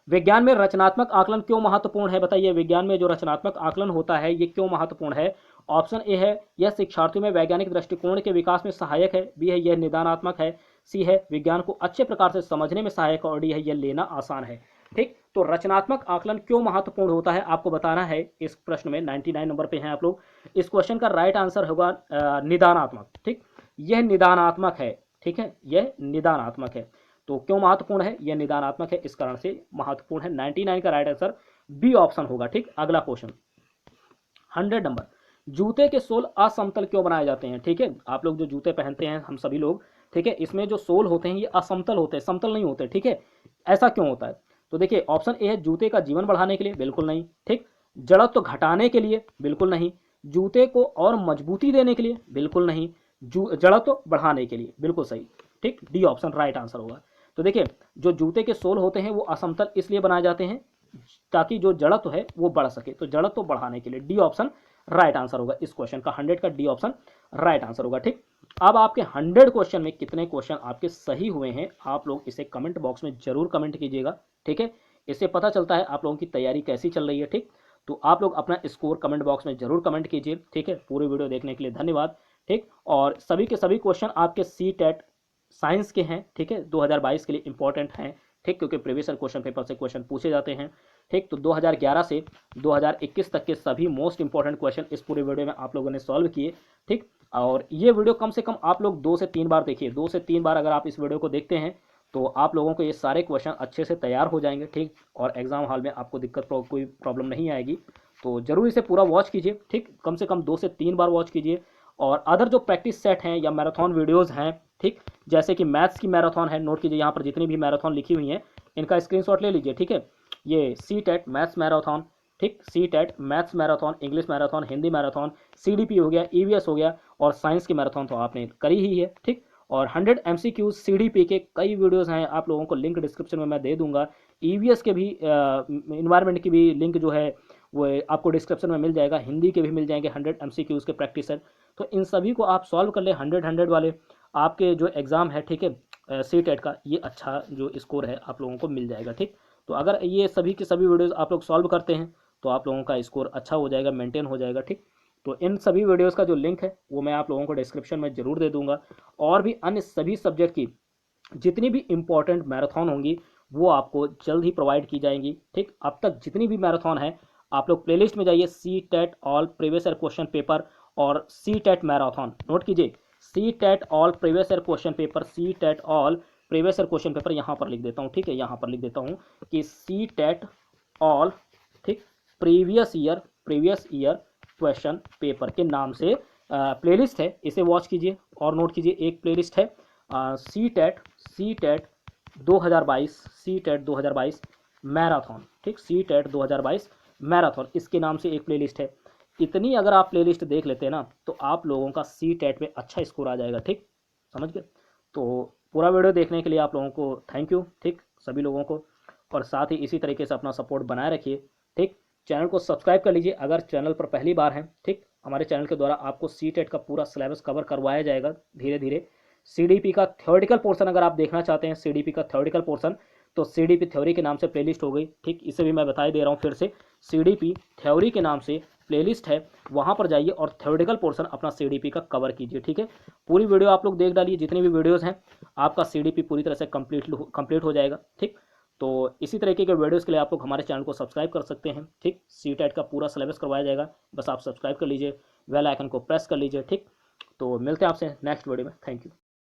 विज्ञान में रचनात्मक आकलन क्यों महत्वपूर्ण है? बताइए, विज्ञान में जो रचनात्मक आकलन होता है ये क्यों महत्वपूर्ण है? ऑप्शन ए है यह शिक्षार्थियों में वैज्ञानिक दृष्टिकोण के विकास में सहायक है, बी है यह निदानात्मक है, सी है विज्ञान को अच्छे प्रकार से समझने में सहायक है और डी है यह लेना आसान है। ठीक, तो रचनात्मक आकलन क्यों महत्वपूर्ण होता है आपको बताना है इस प्रश्न में। 99 नंबर पे हैं आप लोग। इस क्वेश्चन का राइट आंसर होगा निदानात्मक। ठीक, यह निदानात्मक है। ठीक है, यह निदानात्मक है। तो क्यों महत्वपूर्ण है? यह निदानात्मक है, इस कारण से महत्वपूर्ण है। 99 का राइट आंसर बी ऑप्शन होगा। ठीक, अगला क्वेश्चन 100 नंबर, जूते के सोल असमतल क्यों बनाए जाते हैं? ठीक है, आप लोग जो जूते पहनते हैं हम सभी लोग, ठीक है, इसमें जो सोल होते हैं ये असमतल होते हैं, समतल नहीं होते। ठीक है, ऐसा क्यों होता है? तो देखिए, ऑप्शन ए है जूते का जीवन बढ़ाने के लिए, बिल्कुल नहीं। ठीक, जड़त्व घटाने के लिए, बिल्कुल नहीं। जूते को और मजबूती देने के लिए, बिल्कुल नहीं। जड़त्व बढ़ाने के लिए, बिल्कुल सही। ठीक, डी ऑप्शन राइट आंसर होगा। तो देखिए, जो जूते के सोल होते हैं वो असमतल इसलिए बनाए जाते हैं ताकि जो जड़त्व है वो बढ़ सके, तो जड़त्व बढ़ाने के लिए डी ऑप्शन राइट आंसर होगा। इस क्वेश्चन का 100 का डी ऑप्शन राइट आंसर होगा। ठीक, अब आपके 100 क्वेश्चन में कितने क्वेश्चन आपके सही हुए हैं आप लोग इसे कमेंट बॉक्स में जरूर कमेंट कीजिएगा। ठीक है, इससे पता चलता है आप लोगों की तैयारी कैसी चल रही है। ठीक, तो आप लोग अपना स्कोर कमेंट बॉक्स में जरूर कमेंट कीजिए, ठीक है। पूरी वीडियो देखने के लिए धन्यवाद, ठीक। और सभी के सभी क्वेश्चन आपके सी टेट साइंस के हैं, ठीक है, 2022 के लिए इंपॉर्टेंट हैं, ठीक, क्योंकि प्रीवियस ईयर क्वेश्चन पेपर से क्वेश्चन पूछे जाते हैं, ठीक। तो 2011 से 2021 तक के सभी मोस्ट इंपॉर्टेंट क्वेश्चन इस पूरे वीडियो में आप लोगों ने सॉल्व किए, ठीक। और ये वीडियो कम से कम आप लोग 2 से 3 बार देखिए, 2 से 3 बार अगर आप इस वीडियो को देखते हैं तो आप लोगों को ये सारे क्वेश्चन अच्छे से तैयार हो जाएंगे, ठीक। और एग्जाम हॉल में आपको कोई प्रॉब्लम नहीं आएगी। तो जरूर इसे पूरा वॉच कीजिए, ठीक, कम से कम 2 से 3 बार वॉच कीजिए। और अदर जो प्रैक्टिस सेट हैं या मैराथन वीडियोस हैं, ठीक, जैसे कि मैथ्स की मैराथन है, नोट कीजिए यहाँ पर जितनी भी मैराथन लिखी हुई हैं इनका स्क्रीनशॉट ले लीजिए, ठीक है। ये सी टेट मैथ्स मैराथन, ठीक, C TET maths marathon, English marathon, Hindi marathon, CDP हो गया, EVS हो गया, और साइंस की मैराथन तो आपने करी ही है, ठीक। और 100 MCQ CDP के कई वीडियोस हैं, आप लोगों को लिंक डिस्क्रिप्शन में मैं दे दूंगा। EVS के भी इन्वायरमेंट की भी लिंक जो है वो आपको डिस्क्रिप्शन में मिल जाएगा, हिंदी के भी मिल जाएंगे 100 MCQs के प्रैक्टिस सेट। तो इन सभी को आप सॉल्व कर ले, 100 वाले आपके जो एग्ज़ाम है, ठीक है, सी टेट का, ये अच्छा जो स्कोर है आप लोगों को मिल जाएगा, ठीक। तो अगर ये सभी के सभी वीडियोज़ आप लोग सॉल्व करते हैं तो आप लोगों का स्कोर अच्छा हो जाएगा, मेंटेन हो जाएगा, ठीक। तो इन सभी वीडियोज़ का जो लिंक है वो मैं आप लोगों को डिस्क्रिप्शन में ज़रूर दे दूंगा। और भी अन्य सभी सब्जेक्ट की जितनी भी इंपॉर्टेंट मैराथन होंगी वो आपको जल्द ही प्रोवाइड की जाएंगी, ठीक। अब तक जितनी भी मैराथन है आप लोग प्लेलिस्ट में जाइए, C TET all previous year question paper और सी टेट मैराथन, नोट कीजिए, C TET all previous year question paper, C TET all previous year question paper, यहाँ पर लिख देता हूँ, ठीक है, यहाँ पर लिख देता हूँ कि सी टेट ऑल, ठीक, प्रीवियस ईयर क्वेश्चन पेपर के नाम से प्लेलिस्ट है, इसे वॉच कीजिए। और नोट कीजिए, एक प्लेलिस्ट है C TET 2022, C TET 2022 marathon, ठीक, सी टेट 2022 मैराथन, इसके नाम से एक प्लेलिस्ट है। इतनी अगर आप प्लेलिस्ट देख लेते हैं ना तो आप लोगों का सी टेट में अच्छा स्कोर आ जाएगा, ठीक, समझ गए। तो पूरा वीडियो देखने के लिए आप लोगों को थैंक यू, ठीक, सभी लोगों को। और साथ ही इसी तरीके से अपना सपोर्ट बनाए रखिए, ठीक। चैनल को सब्सक्राइब कर लीजिए अगर चैनल पर पहली बार हैं, ठीक। हमारे चैनल के द्वारा आपको सी टेट का पूरा सिलेबस कवर करवाया जाएगा धीरे धीरे। CDP का थ्योरेटिकल पोर्शन अगर आप देखना चाहते हैं, CDP का थ्योरेटिकल पोर्शन, तो CDP थ्योरी के नाम से प्लेलिस्ट हो गई, ठीक, इसे भी मैं बता दे रहा हूँ फिर से, CDP थ्योरी के नाम से प्लेलिस्ट है, वहाँ पर जाइए और थ्योरेटिकल पोर्शन अपना CDP का कवर कीजिए, ठीक है। पूरी वीडियो आप लोग देख डालिए, जितनी भी वीडियोज़ हैं आपका CDP पूरी तरह से कंप्लीट हो जाएगा, ठीक। तो इसी तरीके के वीडियोज़ के लिए आप लोग हमारे चैनल को सब्सक्राइब कर सकते हैं, ठीक। सी टेट का पूरा सिलेबस करवाया जाएगा, बस आप सब्सक्राइब कर लीजिए, बेल आइकन को प्रेस कर लीजिए, ठीक। तो मिलते हैं आपसे नेक्स्ट वीडियो में, थैंक यू।